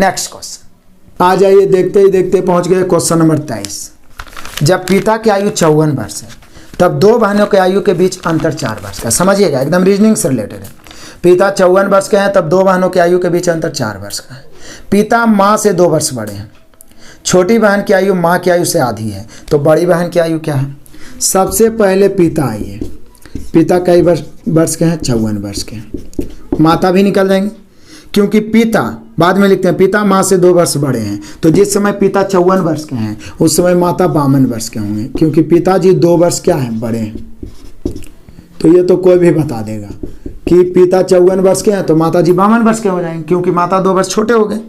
Next question आ जाइए, देखते ही देखते पहुंच गए क्वेश्चन नंबर 23। जब पिता की आयु 54 वर्ष है तब 2 बहनों की आयु के बीच अंतर 4 वर्ष का। समझिएगा, एकदम रीजनिंग से रिलेटेड है। पिता 54 वर्ष के हैं तब 2 बहनों की आयु के बीच अंतर 4 वर्ष का है। पिता माँ से 2 वर्ष बड़े हैं, छोटी बहन की आयु माँ की आयु से आधी है, तो बड़ी बहन की आयु क्या है? सबसे पहले पिता आइए, पिता कई वर्ष के हैं? 54 वर्ष के हैं। माता भी निकल जाएंगे, क्योंकि पिता बाद में लिखते हैं पिता माँ से 2 वर्ष बड़े हैं, तो जिस समय पिता 54 वर्ष के हैं उस समय माता 52 वर्ष के होंगे, क्योंकि पिताजी 2 वर्ष क्या हैं? बड़े हैं। तो ये तो कोई भी बता देगा कि पिता 54 वर्ष के हैं तो माता जी 52 वर्ष के हो जाएंगे, क्योंकि माता 2 वर्ष छोटे हो गए।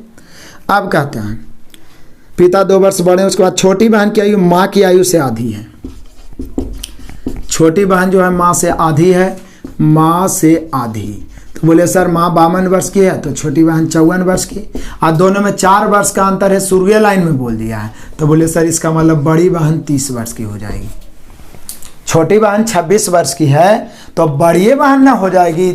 अब कहते हैं पिता 2 वर्ष बड़े हैं, उसके बाद छोटी बहन की आयु माँ की आयु से आधी है। छोटी बहन जो है माँ से आधी है, माँ से आधी। तो बोले सर माँ 52 वर्ष की है तो छोटी बहन 54 वर्ष की, और दोनों में 4 वर्ष का अंतर है, सूर्य लाइन में बोल दिया है। तो बोले सर इसका मतलब बड़ी बहन 30 वर्ष की हो जाएगी। छोटी बहन 26 वर्ष की है तो बड़ी बहन ना हो जाएगी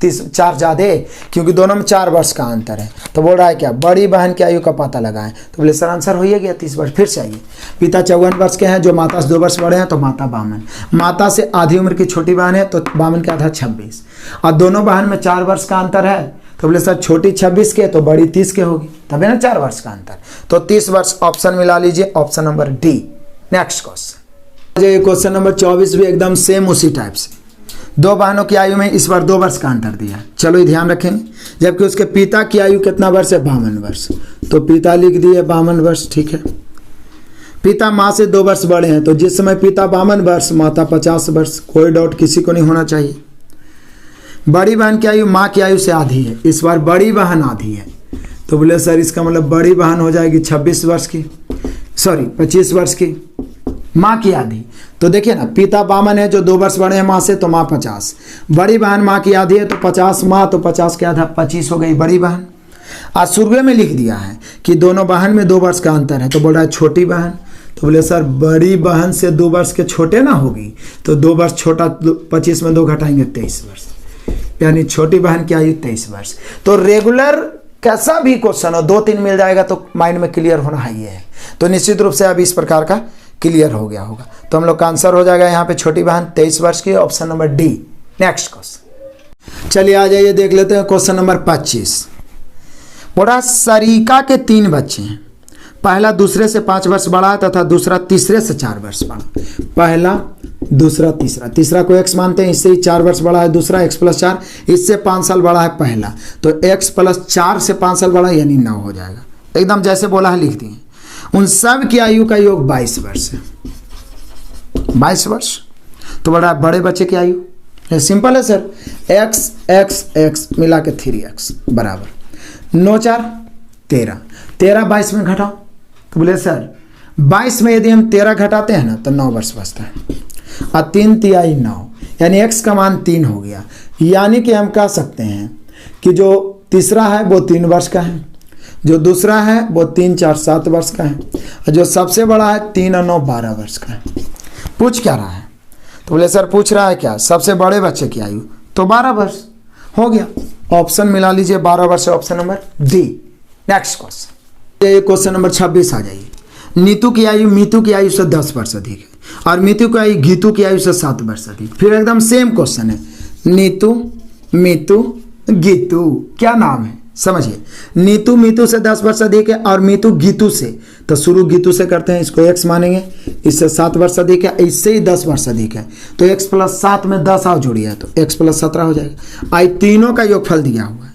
4 ज़्यादा, क्योंकि दोनों में 4 वर्ष का अंतर है। तो बोल रहा है क्या? बड़ी बहन की आयु का पता लगाएं। तो बोले सर आंसर हो ही गया 30 वर्ष। फिर से आइए, पिता 54 वर्ष के हैं, जो माता से 2 वर्ष बड़े हैं, तो माता 52। माता से आधी उम्र की छोटी बहन है तो 52 का आधा 26, और दोनों बहन में 4 वर्ष का अंतर है। तो बोले सर छोटी 26 के तो बड़ी 30 के होगी, तभी ना 4 वर्ष का अंतर। तो 30 वर्ष ऑप्शन मिला लीजिए, option number D. Next question, question number 24 भी एकदम सेम उसी टाइप से। 2 बहनों की आयु में इस बार 2 वर्ष का अंतर दिया, चलो ये ध्यान रखेंगे। जबकि उसके पिता की आयु कितना वर्ष है? 52 वर्ष। तो पिता लिख दिए 52 वर्ष, ठीक है। पिता माँ से 2 वर्ष बड़े हैं, तो जिस समय पिता 52 वर्ष माता 50 वर्ष, कोई डाउट किसी को नहीं होना चाहिए। बड़ी बहन की आयु माँ की आयु से आधी है, इस बार बड़ी बहन आधी है। तो बोले सर इसका मतलब बड़ी बहन हो जाएगी 26 वर्ष की, सॉरी 25 वर्ष की, माँ की आधी। तो देखिए ना, पिता 52 है जो 2 वर्ष बड़े हैं माँ से, तो माँ 50। बड़ी बहन माँ की आधी है तो 50 माँ, तो 50 के आधा 25 हो गई बड़ी बहन। आज सूर्य में लिख दिया है कि दोनों बहन में 2 वर्ष का अंतर है, तो बोल रहा है छोटी बहन। तो बोले सर बड़ी बहन से 2 वर्ष के छोटे ना होगी, तो 2 वर्ष छोटा, 25 में 2 घटाएंगे 23 वर्ष, यानी छोटी बहन की आयु 23 वर्ष। तो रेगुलर कैसा भी क्वेश्चन हो 2-3 मिल जाएगा तो माइंड में क्लियर होना ही है। तो निश्चित रूप से अब इस प्रकार का क्लियर हो गया होगा। तो हम लोग का आंसर हो जाएगा यहाँ पे छोटी बहन 23 वर्ष की, option number D. Next question, चलिए आ जाइए देख लेते हैं क्वेश्चन नंबर 25। बोला सरीका के 3 बच्चे हैं, पहला दूसरे से 5 वर्ष बड़ा है तथा दूसरा तीसरे से 4 वर्ष बड़ा। पहला, दूसरा, तीसरा। तीसरा को x मानते हैं, इससे ही 4 वर्ष बड़ा है दूसरा, x + 4, इससे 5 साल बड़ा है पहला, तो x + 4 से 5 साल बड़ा यानी 9 हो जाएगा। एकदम जैसे बोला है लिख दिए। उन सब की आयु का योग 22 वर्ष है। 22 वर्ष तो बड़े बच्चे की आयु सिंपल है सर, x x x मिला के 3x बराबर 9 4 13। 13 22 में घटाओ, तो बोले सर 22 में यदि हम 13 घटाते हैं ना तो 9 वर्ष बचता है, और 3 तिहाई 9, यानी x का मान 3 हो गया। यानी कि हम कह सकते हैं कि जो तीसरा है वो 3 वर्ष का है, जो दूसरा है वो 3 4 7 वर्ष का है, और जो सबसे बड़ा है 3 और 9 12 वर्ष का है। पूछ क्या रहा है? तो बोले सर पूछ रहा है क्या सबसे बड़े बच्चे की आयु, तो 12 वर्ष हो गया। ऑप्शन मिला लीजिए 12 वर्ष, option number D. Next question, ये क्वेश्चन नंबर 26 आ जाइए। नीतू की आयु मीतू की आयु से 10 वर्ष अधिक है, और मीतू की आयु गीतू की आयु से 7 वर्ष अधिक। फिर एकदम सेम क्वेश्चन है, नीतू मीतू गीतू, क्या नाम है? समझिए, नीतू मीतू से 10 वर्ष अधिक है और मीतू गीतू से, तो शुरू गीतू से करते हैं, इसको x मानेंगे। इससे 7 वर्ष अधिक है, इससे ही 10 वर्ष अधिक है, तो x + 7 में 10 आओ जोड़िए तो x + 17 हो जाएगा। आई तीनों का योगफल दिया हुआ है।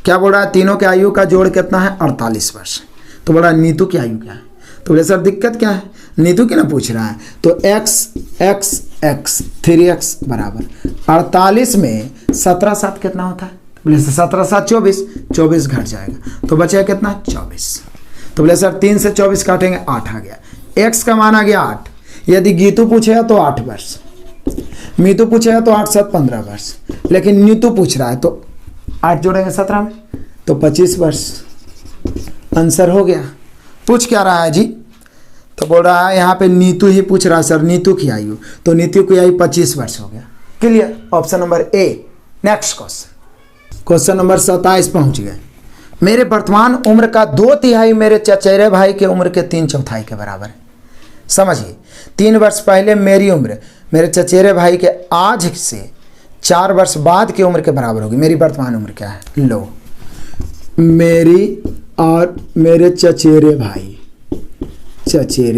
क्या बोल रहा है? तीनों के आयु का जोड़ कितना है? 48 वर्ष। तो बोला नीतू की आयु क्या है? तो बोले सर दिक्कत क्या है, नीतू की ना पूछ रहा है। तो x 3x बराबर 48 में 17 7 कितना होता है? बोले सर 17 7 24, 24 घट जाएगा तो बचेगा कितना? 24। तो बोले सर 3 से 24 काटेंगे, 8 आ गया। x का मान आ गया 8। यदि गीतू पूछेगा तो 8 वर्ष, मीतू पूछेगा तो 8 7 15 वर्ष, लेकिन नीतू पूछ रहा है तो 8 जोड़ेंगे 17 में तो 25 वर्ष। आंसर हो गया। पूछ क्या रहा है जी? तो बोल रहा है यहाँ पे नीतू ही पूछ रहा है सर नीतू की आयु, तो नीतू की आयु 25 वर्ष हो गया। Clear? Option number A. Next question number 27 पहुंच गए। मेरे वर्तमान उम्र का 2/3 मेरे चचेरे भाई के उम्र के 3/4 के बराबर है। समझिए, 3 वर्ष पहले मेरी उम्र मेरे चचेरे भाई के आज से 4 वर्ष बाद की उम्र के बराबर होगी। मेरी वर्तमान उम्र क्या है? लो, मेरी और मेरे चचेरे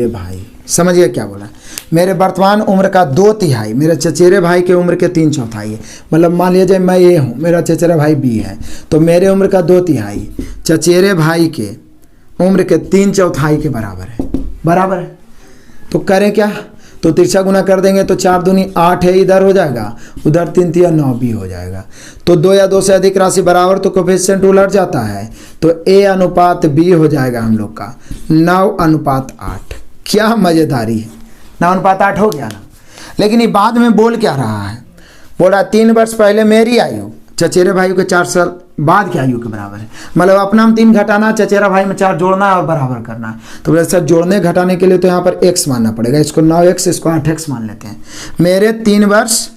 भाई, समझिए क्या बोला? मेरे वर्तमान उम्र का 2/3 मेरे चचेरे भाई के उम्र के 3/4 है। मतलब मान लीजिए मैं ए हूँ, मेरा चचेरा भाई बी है, तो मेरे उम्र का 2/3 चचेरे भाई के उम्र के 3/4 के बराबर है। बराबर है तो करें क्या? तो तिरछा गुना कर देंगे तो 4 दूनी 8 है, इधर हो जाएगा, उधर 3 3 9 भी हो जाएगा। तो 2 या 2 से अधिक राशि बराबर तो कोफिशिएंट उलट जाता है, तो A अनुपात B हो जाएगा हम लोग का 9:8। क्या मजेदारी है, 9:8 हो गया ना। लेकिन ये बाद में बोल क्या रहा है? बोल रहा 3 वर्ष पहले मेरी आयु चचेरे भाई के 4 साल बाद की आयु के बराबर है। मतलब अपना हम 3 घटाना, चचेरा भाई में 4 जोड़ना है और बराबर करना है। तो बोले सर जोड़ने घटाने के लिए तो यहाँ पर x मानना पड़ेगा, इसको 9x इसको 8x मान लेते हैं। मेरे 3 वर्ष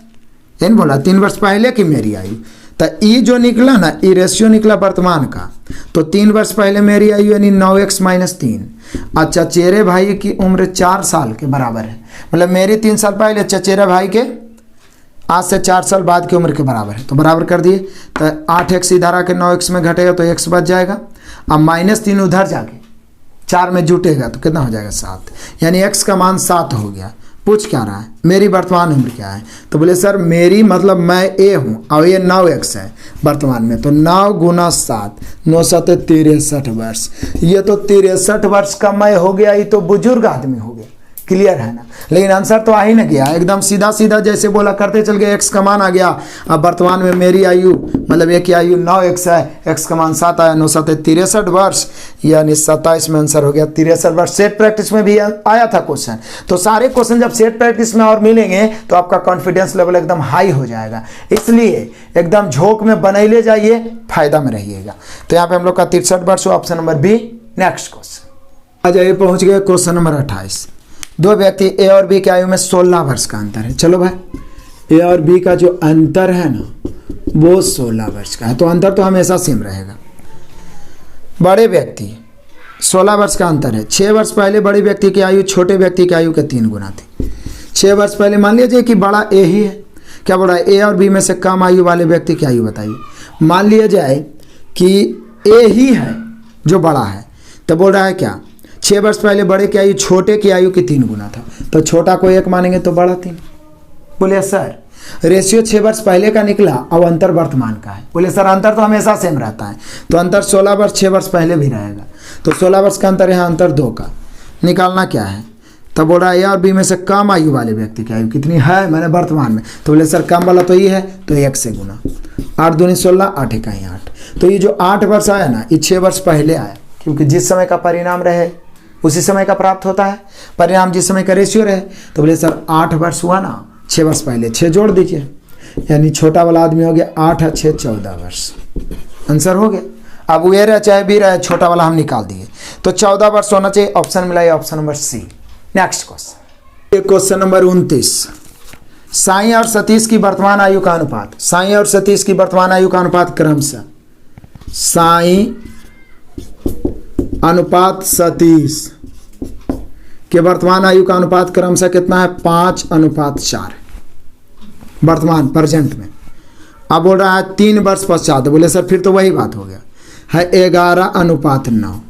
इन बोला 3 वर्ष पहले की मेरी आयु, तो ई जो निकला ना, ई रेशियो निकला वर्तमान का, तो 3 वर्ष पहले मेरी आयु यानी 9x - 3 और चचेरे भाई की उम्र 4 साल के बराबर है। मतलब मेरी 3 साल पहले, चचेरे भाई के आज से 4 साल बाद की उम्र के बराबर है। तो बराबर कर दिए, तो 8x इधर आके 9x में घटेगा तो x बच जाएगा, अब -3 उधर जाके 4 में जुटेगा तो कितना हो जाएगा? 7। यानी x का मान 7 हो गया। पूछ क्या रहा है? मेरी वर्तमान उम्र क्या है? तो बोले सर मेरी मतलब मैं ए हूँ और ये 9x है वर्तमान में, तो 9 × 7 9 7 63 वर्ष। ये तो 63 वर्ष का मैं हो गया, ये तो बुजुर्ग आदमी हो गया। क्लियर है ना? लेकिन आंसर तो आ ही नहीं गया, एकदम सीधा सीधा जैसे बोला करते चल गए। x का मान आ गया। अब वर्तमान में मेरी आयु मतलब एक की आयु 9x है, x का मान 7 आया, 9 7 63 वर्ष, यानी 27 में आंसर हो गया 63 वर्ष। सेट प्रैक्टिस में भी आया था क्वेश्चन। तो सारे क्वेश्चन जब सेट प्रैक्टिस में और मिलेंगे तो आपका कॉन्फिडेंस लेवल एकदम हाई हो जाएगा। इसलिए एकदम झोंक में बने ले जाइए, फायदा में रहिएगा। तो यहाँ पे हम लोग का 63 वर्ष, option number B. Next question आ जाइए, पहुंच गए क्वेश्चन नंबर 28। 2 व्यक्ति ए और बी की आयु में 16 वर्ष का अंतर है। चलो भाई, ए और बी का जो अंतर है ना वो 16 वर्ष का है, तो अंतर तो हमेशा सेम रहेगा। बड़े व्यक्ति 16 वर्ष का अंतर है। 6 वर्ष पहले बड़े व्यक्ति की आयु छोटे व्यक्ति की आयु के 3 गुना थी। 6 वर्ष पहले मान लीजिए कि बड़ा ए ही है। क्या बोल रहा है? ए और बी में से कम आयु वाले व्यक्ति की आयु बताइए। मान लिया जाए कि ए ही है जो बड़ा है, तो बोल रहा है क्या? 6 वर्ष पहले बड़े की आयु छोटे की आयु की 3 गुना था, तो छोटा को 1 मानेंगे तो बड़ा 3। बोले सर रेशियो 6 वर्ष पहले का निकला और अंतर वर्तमान का है। बोले सर अंतर तो हमेशा सेम रहता है, तो अंतर 16 वर्ष 6 वर्ष पहले भी रहेगा, तो 16 वर्ष का अंतर यहाँ अंतर 2 का निकालना क्या है? तब बोल रहा है ए और बी में से कम आयु वाले व्यक्ति की आयु कितनी है? मैंने वर्तमान में, तो बोले सर कम वाला तो ये है, तो 1 से गुना। 8 दूनी 16, 8 इकाई 8। तो ये जो 8 वर्ष आया ना, ये 6 वर्ष पहले आया, क्योंकि जिस समय का परिणाम रहे उसी समय का प्राप्त होता है। परिणाम जिस समय का रेशियो रहे, तो बोले सर 8 वर्ष हुआ ना, 6 वर्ष पहले 6 जोड़ दीजिए, यानी छोटा वाला आदमी हो गया 8 और 6 14 वर्ष। आंसर हो गया। अब ये रहे चाहे बी रहे, छोटा वाला हम निकाल दिए, तो 14 वर्ष होना चाहिए। ऑप्शन मिला है option number C. Next question, question number 29। Sai और सतीश की वर्तमान आयु का अनुपात। साई और सतीश की वर्तमान आयु का अनुपात क्रमशः साई अनुपात सतीश के वर्तमान आयु का अनुपात क्रमशः कितना है? 5:4 वर्तमान प्रेजेंट में। अब बोल रहा है 3 वर्ष पश्चात। बोले सर फिर तो वही बात हो गया, है 11:9।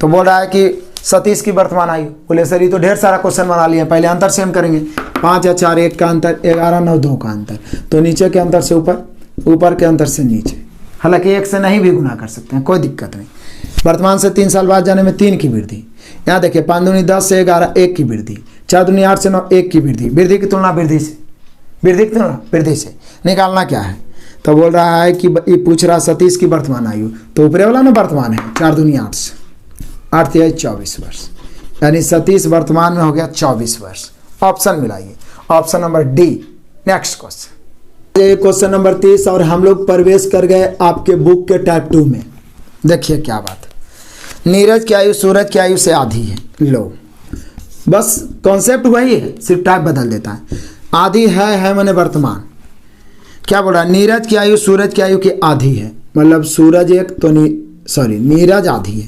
तो बोल रहा है कि सतीश की वर्तमान आयु। बोले सर ये तो ढेर सारा क्वेश्चन बना लिए, पहले अंतर सेम करेंगे। 5 या 4 1 का अंतर, 11 9 2 का अंतर, तो नीचे के अंतर से ऊपर, ऊपर के अंतर से नीचे। हालांकि 1 से नहीं भी गुना कर सकते हैं, कोई दिक्कत नहीं। वर्तमान से 3 साल बाद जाने में 3 की वृद्धि। यहाँ देखिए 5 दूनी 10 से 11 1 की वृद्धि, 4 दूनी 8 से 9 1 की वृद्धि। वृद्धि की तुलना वृद्धि से, वृद्धि की तुलना वृद्धि से निकालना क्या है। तो बोल रहा है कि ये पूछ रहा सतीश की वर्तमान आयु, तो ऊपरे वाला में वर्तमान है 4 दूनी 8 से, 8 तिहाई 24 वर्ष, यानी सतीश वर्तमान में हो गया 24 वर्ष। ऑप्शन मिलाइए, option number D. Next question, ये क्वेश्चन नंबर 30 और हम लोग प्रवेश कर गए आपके बुक के टाइप 2 में। देखिए क्या बात है, नीरज की आयु सूरज की आयु से आधी है। लो बस कॉन्सेप्ट वही है, सिर्फ टाइप बदल देता है। आधी है मैंने वर्तमान। क्या बोल रहा है, नीरज की आयु सूरज की आयु की आधी है, मतलब सूरज एक तो नीरज आधी है।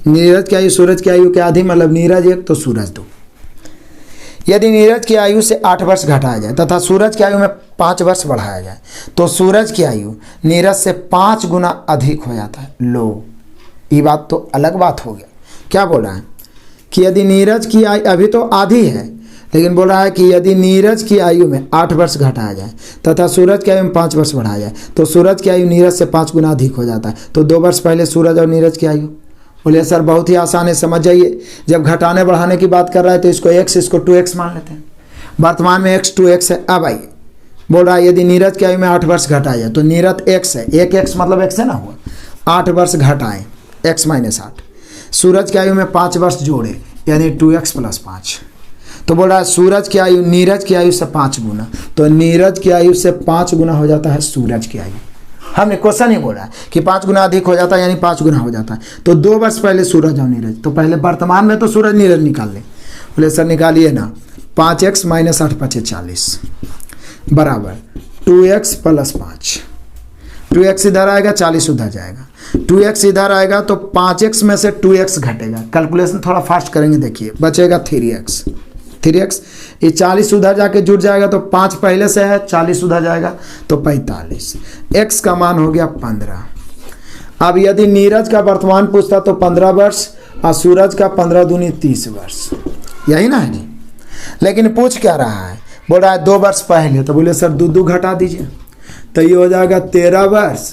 नीरज की आयु सूरज की आयु के आधी, मतलब नीरज 1 तो सूरज 2। यदि नीरज की आयु से 8 वर्ष घटाया जाए तथा सूरज की आयु में 5 वर्ष बढ़ाया जाए तो सूरज की आयु नीरज से 5 गुना अधिक हो जाता है। लो ये बात तो अलग बात हो गया। क्या बोल रहा है कि यदि नीरज की आयु अभी तो आधी है, लेकिन बोल रहा है कि यदि नीरज की आयु में 8 वर्ष घटाया जाए तथा सूरज की आयु में 5 वर्ष बढ़ाया जाए तो सूरज की आयु नीरज से 5 गुना अधिक हो जाता है। तो 2 वर्ष पहले सूरज और नीरज की आयु। बोले सर बहुत ही आसान है, समझ जाइए। जब घटाने बढ़ाने की बात कर रहा है तो इसको x, इसको 2x मान लेते हैं। वर्तमान में x 2x है। अब आइए, बोल रहा है यदि नीरज की आयु में 8 वर्ष घटाया जाए तो नीरज x है, 1x मतलब x है ना हुआ, 8 वर्ष घटाएं x - 8, सूरज की आयु में 5 वर्ष जोड़े यानी 2x + 5। तो बोल रहा है सूरज की आयु नीरज की आयु से 5 गुना, तो नीरज की आयु से 5 गुना हो जाता है सूरज की आयु। हमने क्वेश्चन ही बोला कि 5 गुना अधिक हो जाता है, यानी 5 गुना हो जाता है। तो 2 वर्ष पहले सूरज और नीरज, तो पहले वर्तमान में तो सूरज नीरज निकाल ले। बोले सर निकालिए ना, 5x - 8 × 5 = 40 बराबर 2x + 5। 2x इधर आएगा, 40 उधर जाएगा, 2x इधर आएगा तो 5x में से 2x घटेगा। कैलकुलेशन थोड़ा फास्ट करेंगे, देखिए बचेगा 3x। ये 40 उधर जाके जुड़ जाएगा तो 5 पहले से है, 40 उधर जाएगा तो 45। x का मान हो गया 15। अब यदि नीरज का वर्तमान पूछता तो 15 वर्ष और सूरज का 15 दूनी 30 वर्ष, यही ना है जी। लेकिन पूछ क्या रहा है, बोल रहा है 2 वर्ष पहले, तो बोले सर 2 घटा दीजिए, तो ये हो जाएगा 13 वर्ष,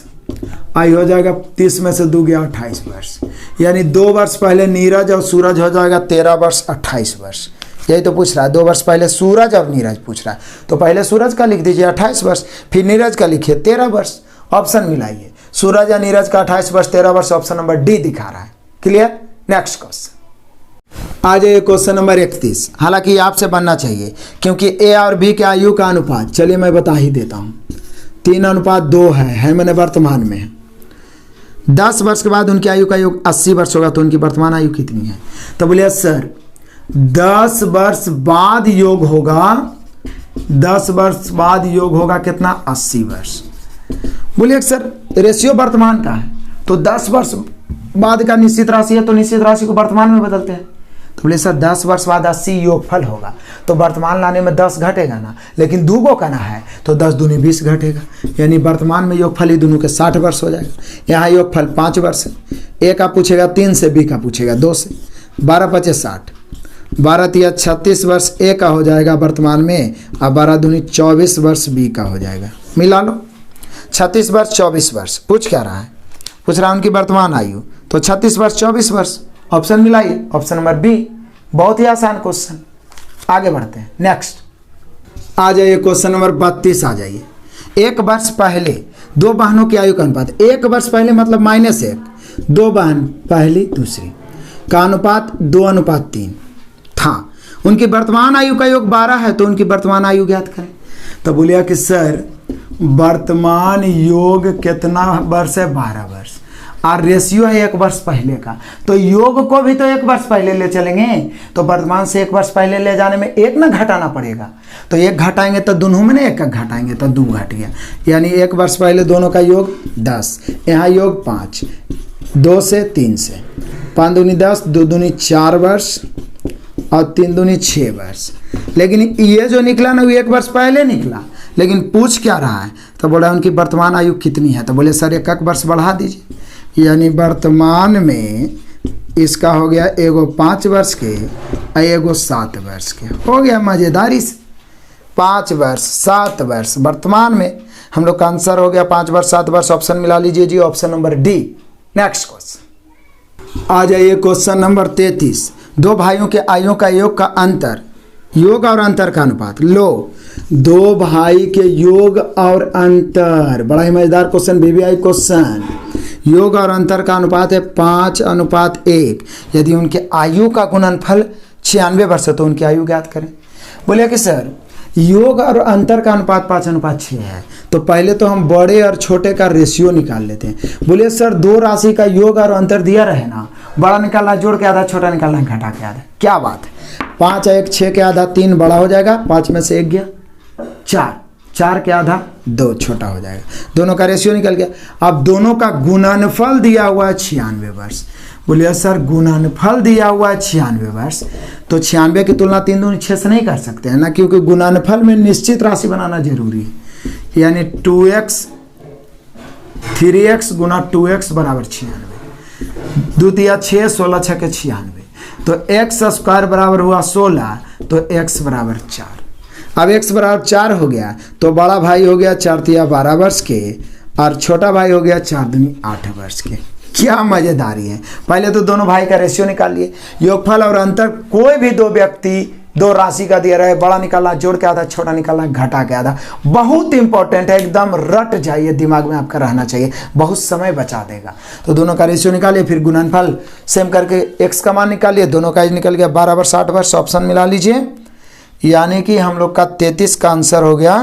आई हो जाएगा 30 में से 2 गया 28 वर्ष, यानी 2 वर्ष पहले नीरज और सूरज हो जाएगा 13 वर्ष 28 वर्ष। यही तो पूछ रहा है, 2 वर्ष पहले सूरज और नीरज पूछ रहा है, तो पहले सूरज का लिख दीजिए 28 वर्ष, फिर नीरज का लिखिए 13 वर्ष। ऑप्शन मिलाइए, सूरज या नीरज का 28 वर्ष 13 वर्ष, ऑप्शन नंबर डी दिखा रहा है। क्लियर। नेक्स्ट क्वेश्चन आ जाइए, क्वेश्चन नंबर 31। हालांकि आपसे बनना चाहिए क्योंकि ए और बी के आयु का अनुपात, चलिए मैं बता ही देता हूँ, 3:2 है मैंने वर्तमान में। 10 वर्ष के बाद उनकी आयु का योग 80 वर्ष होगा, तो उनकी वर्तमान आयु कितनी है। तो बोलिए सर 10 वर्ष बाद योग होगा, 10 वर्ष बाद योग होगा कितना, 80 वर्ष। बोलिए सर रेशियो वर्तमान का है, तो 10 वर्ष बाद का निश्चित राशि है, तो निश्चित राशि को वर्तमान में बदलते हैं। तो बोले सर 10 वर्ष बाद 80 योगफल होगा, तो वर्तमान लाने में 10 घटेगा ना, लेकिन दूगो का ना है तो 10 दूनी 20 घटेगा, यानी वर्तमान में योगफल ही दोनों के 60 वर्ष हो जाएगा। यहाँ योगफल 5 वर्ष है, ए का पूछेगा 3 से, बी का पूछेगा 2 से, 12 × 5 = 60, 12 × 36 वर्ष ए का हो जाएगा वर्तमान में, और 12 दूनी 24 वर्ष बी का हो जाएगा। मिला लो, 36 वर्ष 24 वर्ष। पूछ क्या रहा है, पूछ रहा है उनकी वर्तमान आयु, तो 36 वर्ष 24 वर्ष। ऑप्शन मिलाइए, ऑप्शन नंबर बी। बहुत ही आसान क्वेश्चन, आगे बढ़ते हैं। नेक्स्ट आ जाइए, क्वेश्चन नंबर 32 आ जाइए। 1 वर्ष पहले 2 बहनों की आयु का अनुपात, 1 वर्ष पहले मतलब -1, 2 बहन पहली दूसरी का अनुपात 2:3 था। उनकी वर्तमान आयु का योग 12 है, तो उनकी वर्तमान आयु ज्ञात करें। तो बोलिए कि सर वर्तमान योग कितना वर्ष है, 12 वर्ष, और रेशियो है 1 वर्ष पहले का, तो योग को भी तो 1 वर्ष पहले ले चलेंगे, तो वर्तमान से 1 वर्ष पहले ले जाने में 1 ना घटाना पड़ेगा, तो 1 घटाएंगे तो दोनों में ना 1 घटाएंगे तो 2 घट गया, यानी 1 वर्ष पहले दोनों का योग 10, यहाँ योग 5, 2 से 3 से, 5 दूनी 10, 2 दूनी 4 वर्ष और 3 दूनी 6 वर्ष। लेकिन ये जो निकला ना वो 1 वर्ष पहले निकला, लेकिन पूछ क्या रहा है, तो बोला उनकी वर्तमान आयु कितनी है। तो बोले सर 1 वर्ष बढ़ा दीजिए, यानी वर्तमान में इसका हो गया एगो 5 वर्ष के और एगो 7 वर्ष के। हो गया मज़ेदारी से। 5 वर्ष 7 वर्ष वर्तमान में हम लोग का आंसर हो गया 5 वर्ष 7 वर्ष। ऑप्शन मिला लीजिए जी, option number D. Next question आ जाइए, क्वेश्चन नंबर 33। दो भाइयों के आयु का योग का अंतर, योग और अंतर का अनुपात। लो, दो भाई के योग और अंतर, बड़ा ही मजेदार क्वेश्चन, बीबीआई क्वेश्चन। योग और अंतर का अनुपात है 5:1। यदि उनके आयु का गुणनफल 96 वर्ष है तो उनकी आयु ज्ञात करें। बोलिए कि सर योग और अंतर का अनुपात 5:6 है, तो पहले तो हम बड़े और छोटे का रेशियो निकाल लेते हैं। बोलिए सर दो राशि का योग और अंतर दिया रहे ना, बड़ा निकालना जोड़ के आधा, छोटा निकालना घटा के आधा। क्या बात है, 5 और 1 6 के आधा 3 बड़ा हो जाएगा, 5 में से 1 गया 4, 4 के आधा 2 छोटा हो जाएगा। दोनों का रेशियो निकल गया। अब दोनों का गुणनफल दिया हुआ है 96 वर्ष। बोलिए सर गुणनफल दिया हुआ है 96 वर्ष, तो 96 की तुलना 3 दूनी 6 से नहीं कर सकते हैं ना, क्योंकि गुणनफल में निश्चित राशि बनाना जरूरी है। यानी 2x 3x गुना 2x बराबर 96। द्वितीय 6 16 6 के 96, तो x स्क्वायर बराबर हुआ 16, तो x बराबर 4। अब x बराबर 4 हो गया तो बड़ा भाई हो गया 4 तिया 12 वर्ष के और छोटा भाई हो गया 4 दूनी 8 वर्ष के। क्या मजेदारी है। पहले तो दोनों भाई का रेशियो निकाल लिए। योगफल और अंतर कोई भी दो व्यक्ति दो राशि का दिया रहे, बड़ा निकालना जोड़ के आधा, छोटा निकालना घटा के आधा। बहुत इंपॉर्टेंट है, एकदम रट जाइए, दिमाग में आपका रहना चाहिए, बहुत समय बचा देगा। तो दोनों का रेशियो निकालिए, फिर गुणनफल सेम करके x का मान निकालिए, दोनों का निकल गया 12 वर्ष 8 वर्ष। ऑप्शन मिला लीजिए, यानी कि हम लोग का 33 का आंसर हो गया।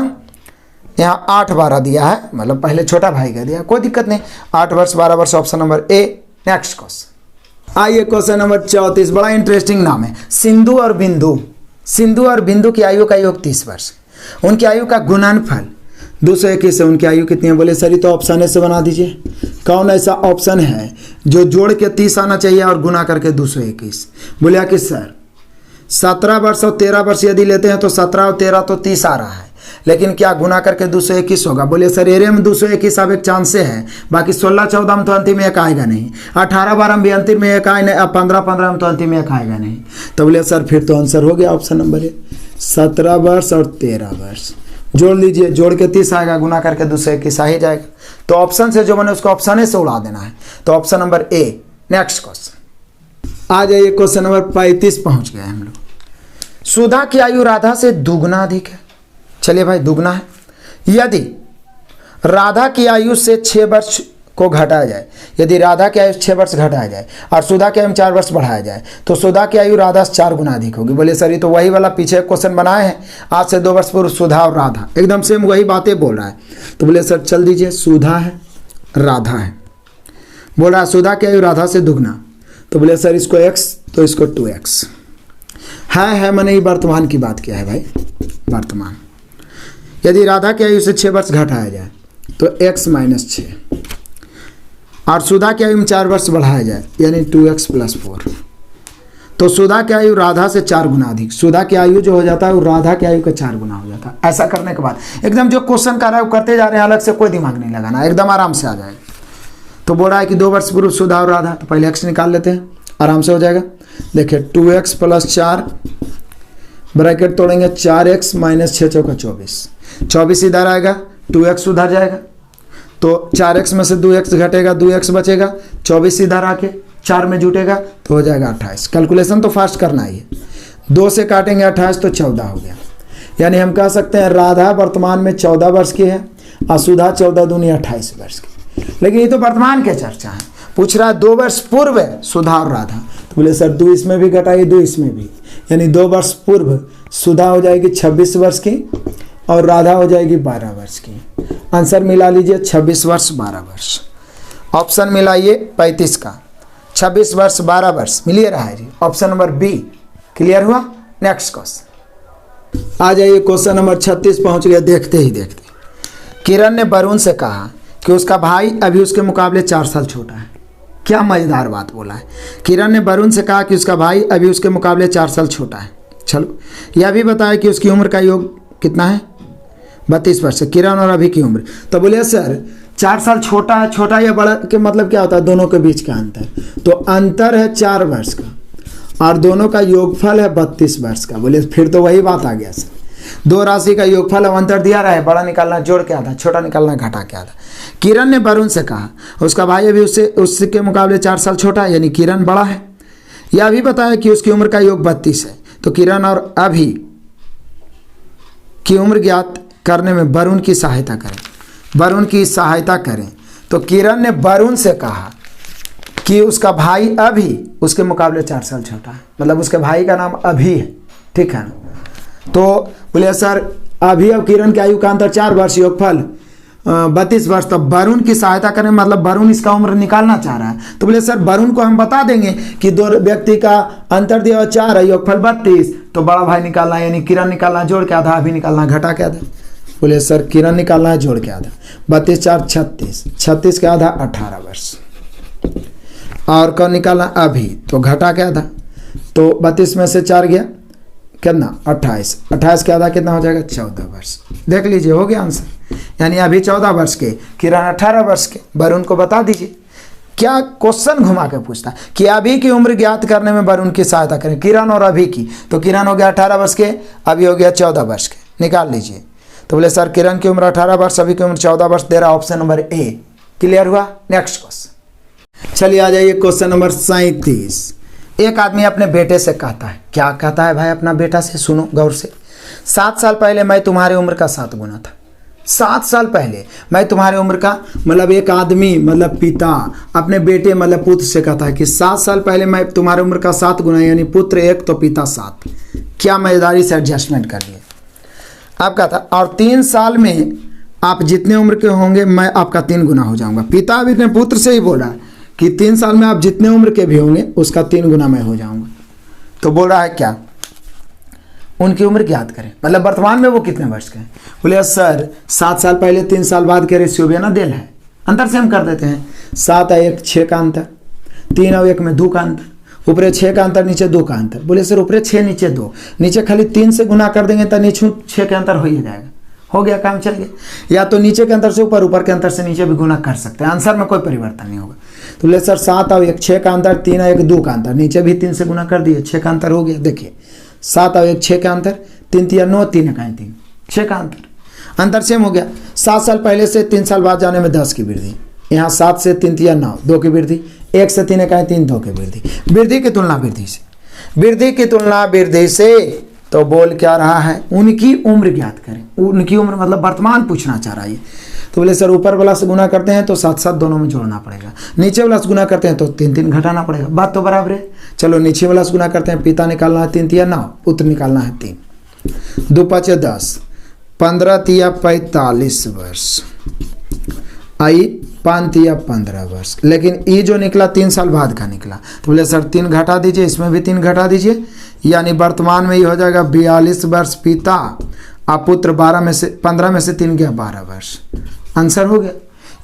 यहाँ 8 12 दिया है, मतलब पहले छोटा भाई का दिया, कोई दिक्कत नहीं, 8 वर्ष 12 वर्ष। Option number A. Next question आइए, क्वेश्चन नंबर 34। बड़ा इंटरेस्टिंग नाम है, सिंधु और बिंदु। सिंधु और बिंदु की आयु का योग 30 वर्ष, उनकी आयु का गुणनफल 221 है। उनकी आयु कितनी है? बोले सर ये तो ऑप्शन ए से बना दीजिए। कौन ऐसा ऑप्शन है जो जोड़ के 30 आना चाहिए और गुना करके 221? बोले कि सर 17 वर्ष और 13 वर्ष यदि लेते हैं तो 17 और 13 तो 30 आ रहा है, लेकिन क्या गुना करके 221 होगा? बोले सर एरिया में 221 अब एक चांस से है, बाकी 16 14 में तो अंतिम में एक आएगा नहीं, 18 12 में भी अंतिम में एक आए नहीं, अब 15 15 में तो अंतिम में एक आएगा नहीं। तो बोले सर फिर तो आंसर हो गया ऑप्शन नंबर ए, 17 वर्ष और 13 वर्ष। जोड़ लीजिए, जोड़ के 30 आएगा, गुना करके 221 आ ही जाएगा। तो ऑप्शन से जो बने उसको ऑप्शन ए से उड़ा देना है। तो option number A. Next question आ जाइए, क्वेश्चन नंबर 35 पहुंच गए हम लोग। सुधा की आयु राधा से दुगना अधिक है। चलिए भाई, दुगना है। यदि राधा की आयु से 6 वर्ष को घटाया जाए, यदि राधा की आयु 6 वर्ष घटाया जाए और सुधा की आयु 4 वर्ष बढ़ाया जाए, तो सुधा की आयु राधा से 4 गुना अधिक होगी। बोले सर ये तो वही वाला पीछे क्वेश्चन बनाए हैं, आज से 2 वर्ष पूर्व सुधा और राधा, एकदम सेम वही बातें बोल रहा है। तो बोले सर चल दीजिए, सुधा है राधा है, बोल रहा है सुधा की आयु राधा से दुगना। तो बोले सर इसको x तो इसको 2x है, मैंने ये वर्तमान की बात किया है भाई, वर्तमान। यदि राधा की आयु से 6 वर्ष घटाया जाए तो x - 6 और सुधा की आयु में 4 वर्ष बढ़ाया जाए यानी 2x + 4, तो सुधा की आयु राधा से 4 गुना अधिक। सुधा की आयु जो हो जाता है वो राधा की आयु का 4 गुना हो जाता है। ऐसा करने के बाद एकदम जो क्वेश्चन कर रहा है वो करते जा रहे हैं, अलग से कोई दिमाग नहीं लगाना, एकदम आराम से आ जाएगा। तो बोल रहा है कि 2 वर्ष पूर्व सुधा और राधा, तो पहले x निकाल लेते हैं, आराम से हो जाएगा। देखिए 2x + 4 ब्रैकेट तोड़ेंगे, 4x - 6 × 24, 24 इधर आएगा, 2x उधर जाएगा, तो 4x में से 2x घटेगा, 2x बचेगा, 24 इधर आके 4 में जुटेगा तो हो जाएगा 28। कैलकुलेशन तो फास्ट करना ही है, 2 से काटेंगे 28 तो 14 हो गया। यानी हम कह सकते हैं राधा वर्तमान में 14 वर्ष की है और सुधा 14 दूनी 28 वर्ष की। लेकिन ये तो वर्तमान के चर्चा है, पूछ रहा है 2 वर्ष पूर्व सुधा और राधा। तो बोले सर 2 इसमें भी घटाइए, 2 इसमें भी, यानी 2 वर्ष पूर्व सुधा हो जाएगी 26 वर्ष की और राधा हो जाएगी 12 वर्ष की। आंसर मिला लीजिए 26 वर्ष 12 वर्ष। ऑप्शन मिलाइए 35 का, 26 वर्ष 12 वर्ष मिलिए रहा है जी, ऑप्शन नंबर बी। क्लियर हुआ? नेक्स्ट क्वेश्चन आ जाइए, क्वेश्चन नंबर 36 पहुंच गया। देखते ही देखते किरण ने वरुण से कहा कि उसका भाई अभी उसके मुकाबले 4 साल छोटा है। क्या मजेदार बात बोला है। किरण ने वरुण से कहा कि उसका भाई अभी उसके मुकाबले 4 साल छोटा है। चलो यह भी बताया कि उसकी उम्र का योग कितना है, 32 वर्ष। किरण और अभी की उम्र, तो बोले सर 4 साल छोटा है, छोटा या बड़ा के मतलब क्या होता है, दोनों के बीच का अंतर। तो अंतर है 4 वर्ष का और दोनों का योगफल है 32 वर्ष का। बोले फिर तो वही बात आ गया सर, दो राशि का योगफल अब अंतर दिया रहा है, बड़ा निकालना जोड़ के आधा, छोटा निकालना घटा के आधा। किरण ने वरुण से कहा, उसका भाई अभी उसके मुकाबले 4 साल छोटा है, यानी किरण बड़ा है। यह भी बताया कि उसकी उम्र का योग 32 है। तो किरण और अभी की उम्र ज्ञात करने में वरुण की सहायता करें, वरुण की सहायता करें। तो किरण ने वरुण से कहा कि उसका भाई अभी उसके मुकाबले 4 साल छोटा है, मतलब उसके भाई का नाम अभी है, ठीक है ना। तो बोले सर अभी और किरण की आयु का अंतर 4 वर्ष, योगफल 32 वर्ष। तो वरुण की सहायता करें मतलब वरुण इसका उम्र निकालना चाह रहा है। तो बोले सर वरुण को हम बता देंगे कि दो व्यक्ति का अंतर दिया 4 है, योगफल 32, तो बड़ा भाई निकालना यानी किरण निकालना जोड़ के आधा, अभी निकालना घटा के आधा। बोले सर किरण निकालना है जोड़ के आधा, 32 4 36, 36 के आधा 18 वर्ष। और कौन निकालना अभी, तो घटा के आधा, तो 32 में से 4 गया कितना 28, 28 के आधा कितना हो जाएगा 14 वर्ष। देख लीजिए हो गया आंसर, यानी अभी 14 वर्ष के, किरण 18 वर्ष के। वरुण को बता दीजिए। क्या क्वेश्चन घुमा के पूछता कि अभी की उम्र ज्ञात करने में वरुण की सहायता करें, किरण और अभी की। तो किरण हो गया 18 वर्ष के, अभी हो गया 14 वर्ष के, निकाल लीजिए। तो बोले सर किरण की उम्र 18 वर्ष, अभी की उम्र 14 वर्ष दे रहा, ऑप्शन नंबर ए। क्लियर हुआ। नेक्स्ट क्वेश्चन, चलिए आ जाइए क्वेश्चन नंबर 37। एक आदमी अपने बेटे से कहता है, क्या कहता है भाई अपना बेटा से, सुनो गौर से। 7 साल पहले मैं तुम्हारी उम्र का 7 गुना था। 7 साल पहले मैं तुम्हारी उम्र का, मतलब एक आदमी मतलब पिता अपने बेटे मतलब पुत्र से कहता है कि 7 साल पहले मैं तुम्हारी उम्र का 7 गुना, यानी पुत्र 1 तो पिता 7। क्या मजेदारी से एडजस्टमेंट कर लिए। आप कहता और 3 साल में आप जितने उम्र के होंगे मैं आपका 3 गुना हो जाऊंगा। पिता अभी अपने पुत्र से ही बोला कि 3 साल में आप जितने उम्र के भी होंगे उसका 3 गुना मैं हो जाऊंगा। तो बोल रहा है क्या, उनकी उम्र ज्ञात करें, मतलब वर्तमान में वो कितने वर्ष के हैं। बोले सर 7 साल पहले 3 साल बाद के रेशियो भी ना देल है, अंतर से हम कर देते हैं। 7 और 1 6 का अंतर, 3 और 1 में 2 का अंतर, ऊपरे 6 का अंतर नीचे 2 का अंतर। बोले सर ऊपरे 6 नीचे 2, नीचे खाली 3 से गुना कर देंगे तो नीचे 6 के अंतर हो ही जाएगा, हो गया काम चल गया। या तो नीचे के अंतर से ऊपर, ऊपर के अंतर से नीचे भी गुना कर सकते हैं, आंसर में कोई परिवर्तन नहीं होगा। तो बोले सर 7 और 1 6 का अंतर, 3 और 1 2 का अंतर, नीचे भी 3 से गुना कर दिए, 6 का अंतर हो गया। देखिए 7 और 1 6 का अंतर, 3 3 9, 3 का 3, 6 का अंतर सेम हो गया। 7 साल पहले से 3 साल बाद जाने में 10 की वृद्धि, यहाँ 7 से 3 3 9 2 की वृद्धि, 1 से 3 का 3 2 की वृद्धि। वृद्धि की तुलना वृद्धि से, वृद्धि की तुलना वृद्धि से। तो बोल क्या रहा है, उनकी उम्र ज्ञात करें। उनकी उम्र मतलब वर्तमान पूछना चाह रहा है। तो बोले सर ऊपर वाला से गुना करते हैं तो 7 7 दोनों में जोड़ना पड़ेगा, नीचे वाला से गुना करते हैं तो 3 3 घटाना पड़ेगा, बात तो बराबर है। चलो नीचे वाला से गुना करते हैं, पिता निकालना है 3 3 9, पुत्र निकालना है 3, 2 5 10, 15 3 45 वर्ष, आई 5 3 15 वर्ष। लेकिन ये जो निकला 3 साल बाद का निकला। तो बोले सर 3 घटा दीजिए, इसमें भी 3 घटा दीजिए, यानी वर्तमान में ये हो जाएगा 42 वर्ष पिता, आप पुत्र 15 में से 3 गया 12 वर्ष। आंसर हो गया।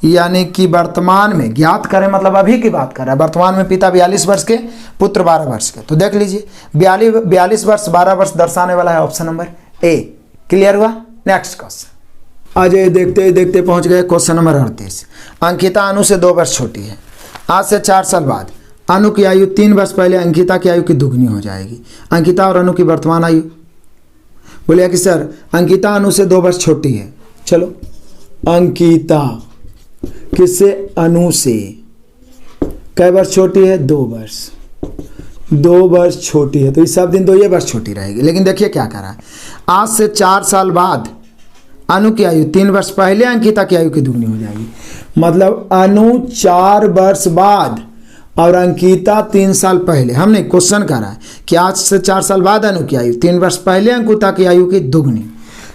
यानी कि वर्तमान में ज्ञात करें मतलब अभी की बात कर रहा है। वर्तमान में पिता 42 वर्ष के, पुत्र 12 वर्ष के। तो देख लीजिए 42 वर्ष 12 वर्ष दर्शाने वाला है ऑप्शन नंबर ए। क्लियर हुआ। नेक्स्ट क्वेश्चन आज देखते देखते पहुंच गए क्वेश्चन नंबर 38। अंकिता अनु से 2 वर्ष छोटी है। आज से 4 साल बाद अनु की आयु 3 वर्ष पहले अंकिता की आयु की दुगनी हो जाएगी। अंकिता और अनु की वर्तमान आयु। बोलिए कि सर अंकिता अनु से 2 वर्ष छोटी है। चलो अंकिता किससे, अनु से। कै वर्ष छोटी है, 2 वर्ष। 2 वर्ष छोटी है तो इस सब दिन तो ये वर्ष छोटी रहेगी। लेकिन देखिए क्या कर रहा है, आज से 4 साल बाद अनु की आयु 3 वर्ष पहले अंकिता की आयु की दुगनी हो जाएगी। मतलब अनु 4 वर्ष बाद और अंकिता 3 साल पहले। हमने क्वेश्चन करा है कि आज से 4 साल बाद अनु की आयु 3 वर्ष पहले अंकिता की आयु की दुगनी,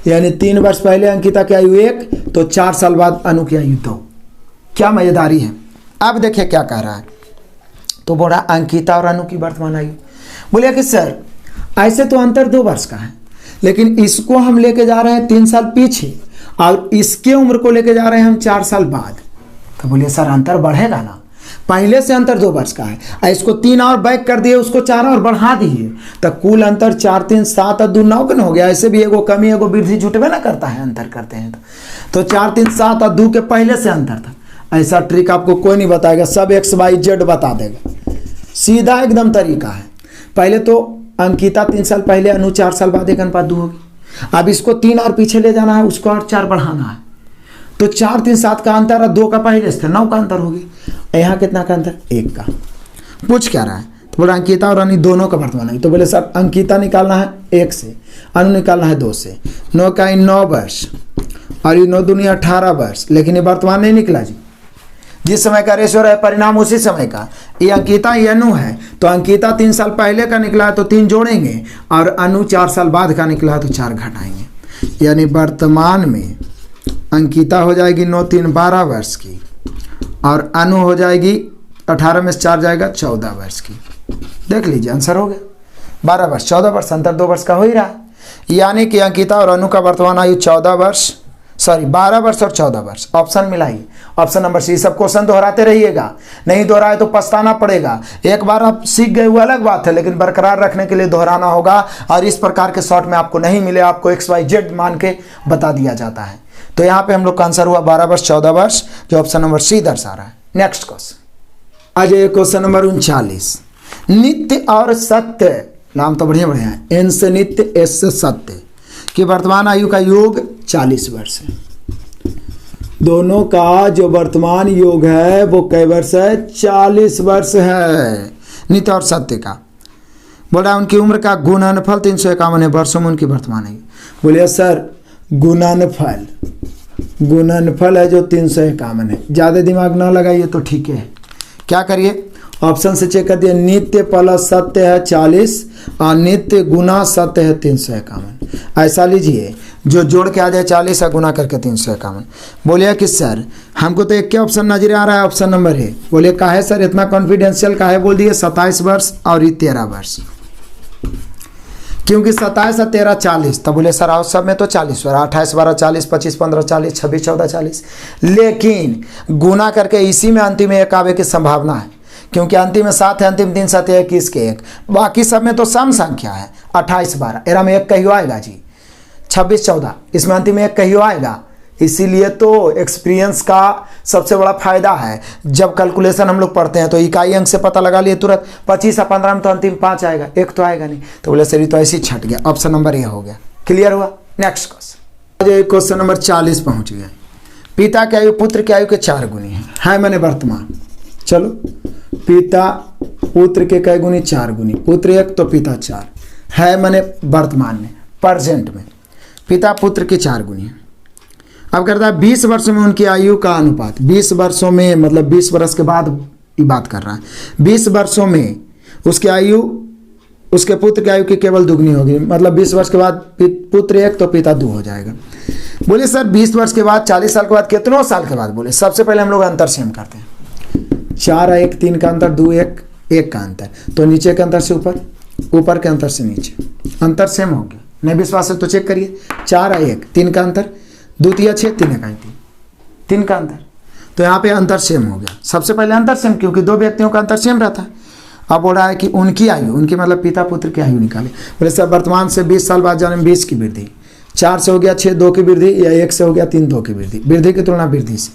यानी 3 वर्ष पहले अंकिता की आयु 1 तो 4 साल बाद अनु की आयु 2। क्या मजेदारी है। अब देखिए क्या कह रहा है, तो बोला अंकिता और अनु की वर्तमान आयु। बोलिए कि सर ऐसे तो अंतर 2 वर्ष का है, लेकिन इसको हम लेके जा रहे हैं 3 साल पीछे और इसके उम्र को लेके जा रहे हैं हम 4 साल बाद। तो बोलिए सर अंतर बढ़ेगा ना, पहले से अंतर 2 वर्ष का है, इसको 3 और बैक कर दिए, उसको 4 और बढ़ा दिए तो कुल अंतर 4 3 7 और 2 9 हो गया। ऐसे भी एगो कमी एगो वृद्धि जुटबे ना करता है अंतर करते हैं तो 4 3 7 और 2 के पहले से अंतर था। ऐसा ट्रिक आपको कोई नहीं बताएगा, सब XYZ बता देगा। सीधा एकदम तरीका है। पहले तो अंकिता 3 साल पहले, अनु 4 साल बाद 1 अनुपात 2 होगी। अब इसको 3 और पीछे ले जाना है, उसको और 4 बढ़ाना है। तो 4 3 7 का अंतर और 2 का पहले से 9 का अंतर होगी। यहाँ कितना का अंतर? 1 का। पूछ क्या रहा है? तो बोला अंकिता और अनु दोनों का वर्तमान है। तो बोले सर अंकिता निकालना है 1 से, अनु निकालना है 2 से। 9 का 9 वर्ष और ये 9 दूनी 18 वर्ष, लेकिन ये वर्तमान नहीं निकला जी। जिस समय का रेशो है परिणाम उसी समय का। ये अंकिता ये अनु है, तो अंकिता 3 साल पहले का निकला है तो 3 जोड़ेंगे, और अनु 4 साल बाद का निकला है तो 4 घटाएंगे। यानी वर्तमान में अंकिता हो जाएगी 9 3 12 वर्ष की, और अनु हो जाएगी 18 में से 4 जाएगा 14 वर्ष की। देख लीजिए आंसर हो गया। 12 वर्ष 14 वर्ष, अंतर 2 वर्ष का हो ही रहा है। यानी कि अंकिता और अनु का वर्तमान आयु 12 वर्ष और 14 वर्ष। ऑप्शन मिलाइए, ऑप्शन नंबर सी। सब क्वेश्चन दोहराते रहिएगा, नहीं दोहराए तो पछताना पड़ेगा। एक बार आप सीख गए वो अलग बात है, लेकिन बरकरार रखने के लिए दोहराना होगा। और इस प्रकार के शॉर्ट में आपको नहीं मिले, आपको XYZ मान के बता दिया जाता है। तो यहाँ पे हम लोग का आंसर हुआ 12 वर्ष 14 वर्ष, जो ऑप्शन नंबर सी दर्शा रहा है। नेक्स्ट क्वेश्चन आ जाइए, क्वेश्चन नंबर 39। नित्य और सत्य, नाम तो बढ़िया बढ़िया है। एन से नित्य, एस से सत्य कि वर्तमान आयु का योग 40 वर्ष है। दोनों का जो वर्तमान योग है वो कै वर्ष है? 40 वर्ष है। नित्य और सत्य का बोला उनकी उम्र का गुणनफल 351 है वर्षों में उनकी वर्तमान आयु। बोलिए सर गुणनफल है जो 351 है। ज़्यादा दिमाग ना लगाइए तो ठीक है। क्या करिए, ऑप्शन से चेक कर दिए। नित्य प्लस सत्य है 40 और नित्य गुना सत्य है 351। ऐसा लीजिए जो जोड़ के आ जाए 40 और गुना करके 351। बोलिए कि सर हमको तो एक क्या ऑप्शन नजर आ रहा है, ऑप्शन नंबर है। बोलिए का है सर इतना कॉन्फिडेंशियल का है? बोल दिए 27 वर्ष और ये 13 वर्ष, क्योंकि 27 और 13 40। तब बोले सर आओ सब में तो 40 वर्ष, 28 12 40, 25 15 40, 26 14 40। लेकिन गुना करके इसी में अंतिम एक आवे की संभावना है, क्योंकि अंतिम में 7 है, अंतिम 3 7 21 के 1। बाकी सब में तो सम संख्या है। 28 12 एरा में 1 कहियो आएगा जी। 26 14 इसमें अंतिम में 1 कहियो आएगा। इसीलिए तो एक्सपीरियंस का सबसे बड़ा फायदा है। जब कैलकुलेशन हम लोग पढ़ते हैं तो इकाई अंक से पता लगा लिए तुरंत। 25 और 15 में तो अंतिम 5 आएगा, 1 तो आएगा नहीं। तो बोले सर ये तो ऐसे ही छट गया। ऑप्शन नंबर ए हो गया। क्लियर हुआ? नेक्स्ट क्वेश्चन, क्वेश्चन नंबर 40 पहुंच गए। पिता की आयु पुत्र की आयु के 4 गुनी है मैंने वर्तमान। चलो पिता पुत्र के कई गुनी? 4 गुनी। पुत्र 1 तो पिता 4 है मैंने वर्तमान में, प्रेजेंट में पिता पुत्र के 4 गुनी। अब करता है 20 वर्षों में उनकी आयु का अनुपात। 20 वर्षों में मतलब 20 वर्ष के बाद ये बात कर रहा है। 20 वर्षों में उसकी आयु उसके पुत्र की आयु की केवल दुगनी होगी। मतलब 20 वर्ष के बाद पुत्र 1 तो पिता 2 हो जाएगा। बोले सर 20 वर्ष के बाद 40 साल के बाद कितनों साल के बाद? बोले सबसे पहले हम लोग अंतर सेम करते हैं। 4 1 3 का अंतर, 2 1 1 का अंतर। तो नीचे के अंतर से ऊपर, ऊपर के अंतर से नीचे, अंतर सेम हो गया। नहीं विश्वास है तो चेक करिए। 4 1 3 का अंतर, 2 3 6 3 1 3 का अंतर। तो यहाँ पे अंतर सेम हो गया। सबसे पहले अंतर सेम, क्योंकि 2 व्यक्तियों का अंतर सेम रहता है। अब बोल रहा है कि उनकी आयु, उनकी मतलब पिता पुत्र की आयु निकाले। बोले सर वर्तमान से 20 साल बाद जाने में 20 की वृद्धि, 4 से हो गया 6 2 की वृद्धि, या 1 से हो गया 3 2 की वृद्धि। वृद्धि की तुलना वृद्धि से।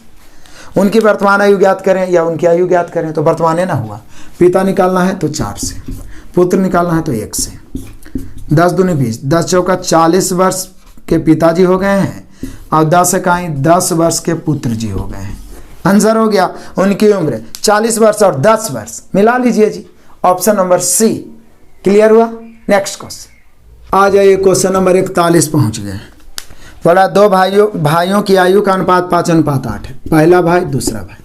उनकी वर्तमान आयु ज्ञात करें या उनकी आयु ज्ञात करें, तो वर्तमान है ना हुआ। पिता निकालना है तो 4 से, पुत्र निकालना है तो 1 से। 10 दूनी 20, 10 चौका 40 वर्ष के पिताजी हो गए हैं और 10 इकाई 10 वर्ष के पुत्र जी हो गए हैं। आंसर हो गया उनकी उम्र 40 वर्ष और 10 वर्ष। मिला लीजिए जी, ऑप्शन नंबर सी। क्लियर हुआ? नेक्स्ट क्वेश्चन आ जाइए। क्वेश्चन नंबर 41 पहुंच गए। बोला 2 भाइयों की आयु का अनुपात 5:8 है। पहला भाई दूसरा भाई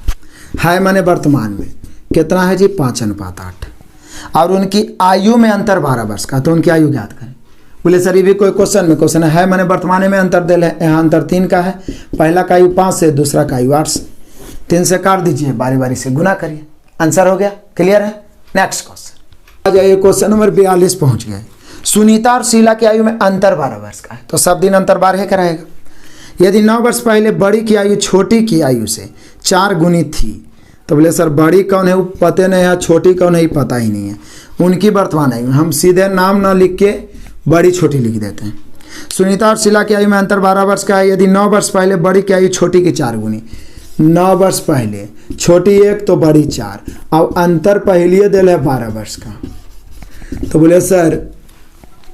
है मैंने वर्तमान में कितना है जी? 5:8। और उनकी आयु में अंतर 12 वर्ष का। तो उनकी आयु ज्ञात करें। बोले सर ये भी कोई क्वेश्चन है मैंने वर्तमान में अंतर दे लें। यहाँ अंतर 3 का है। पहला का आयु 5 से, दूसरा का आयु 8 से। 3 से काट दीजिए, बारी बारी से गुना करिए। आंसर हो गया। क्लियर है? नेक्स्ट क्वेश्चन आ जाइए। क्वेश्चन नंबर 42 पहुंच गए। सुनीता और शीला की आयु में अंतर 12 वर्ष का है। तो सब दिन अंतर 12 कराएगा। यदि 9 वर्ष पहले बड़ी की आयु छोटी की आयु से 4 गुनी थी, तो बोले सर बड़ी कौन है वो पता नहीं है, छोटी कौन है पता ही नहीं है। उनकी वर्तमान आयु हम सीधे नाम ना लिख के बड़ी छोटी लिख देते हैं। सुनीता और शीला की आयु में अंतर 12 वर्ष का है। यदि 9 वर्ष पहले बड़ी की आयु छोटी की 4 गुनी, 9 वर्ष पहले छोटी 1 तो बड़ी 4, अब अंतर पहले दिल है 12 वर्ष का। तो बोले सर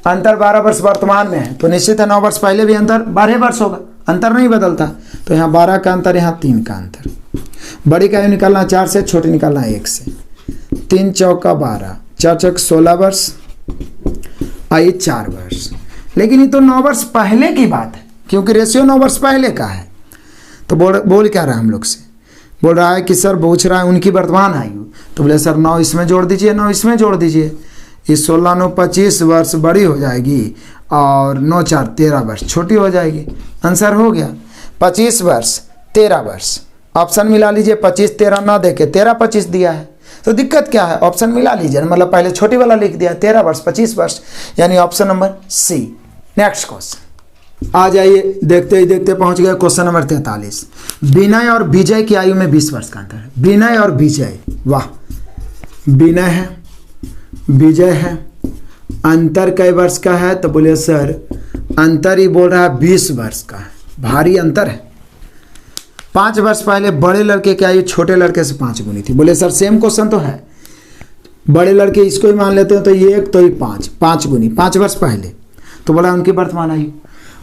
अंतर 12 वर्ष वर्तमान में है तो निश्चित है 9 वर्ष पहले भी अंतर 12 वर्ष होगा, अंतर नहीं बदलता। तो यहाँ 12 का अंतर, यहाँ 3 का अंतर। बड़ी का आयु निकालना 4 से, छोटी निकालना 1 से। 3 चौका 12, 4 चौक 16 वर्ष, आई 4 वर्ष। लेकिन ये तो 9 वर्ष पहले की बात है, क्योंकि रेशियो 9 वर्ष पहले का है। तो बोल क्या रहा है हम लोग से, बोल रहा है कि सर पूछ रहा है उनकी वर्तमान आयु। तो बोले सर 9 इसमें जोड़ दीजिए, 9 इसमें जोड़ दीजिए। इस 16 9 25 वर्ष बड़ी हो जाएगी और 9 4 13 वर्ष छोटी हो जाएगी। आंसर हो गया 25 वर्ष 13 वर्ष। ऑप्शन मिला लीजिए, 25 13 ना देके 13 25 दिया है, तो दिक्कत क्या है, ऑप्शन मिला लीजिए। मतलब पहले छोटी वाला लिख दिया 13 वर्ष 25 वर्ष, यानी option number C. Next question आ जाइए, देखते ही देखते पहुंच गए क्वेश्चन नंबर 43। विनय और विजय की आयु में 20 वर्ष का अंतर है। विनय और विजय, वाह, विनय है विजय है, अंतर कई वर्ष का है। तो बोले सर अंतर ही बोल रहा है 20 वर्ष का है, भारी अंतर है। 5 वर्ष पहले बड़े लड़के की आयु छोटे लड़के से 5 गुनी थी। बोले सर सेम क्वेश्चन तो है, बड़े लड़के इसको ही मान लेते हैं तो ये 1 तो ही 5 गुनी 5 वर्ष पहले। तो बोला उनकी वर्तमान आयु।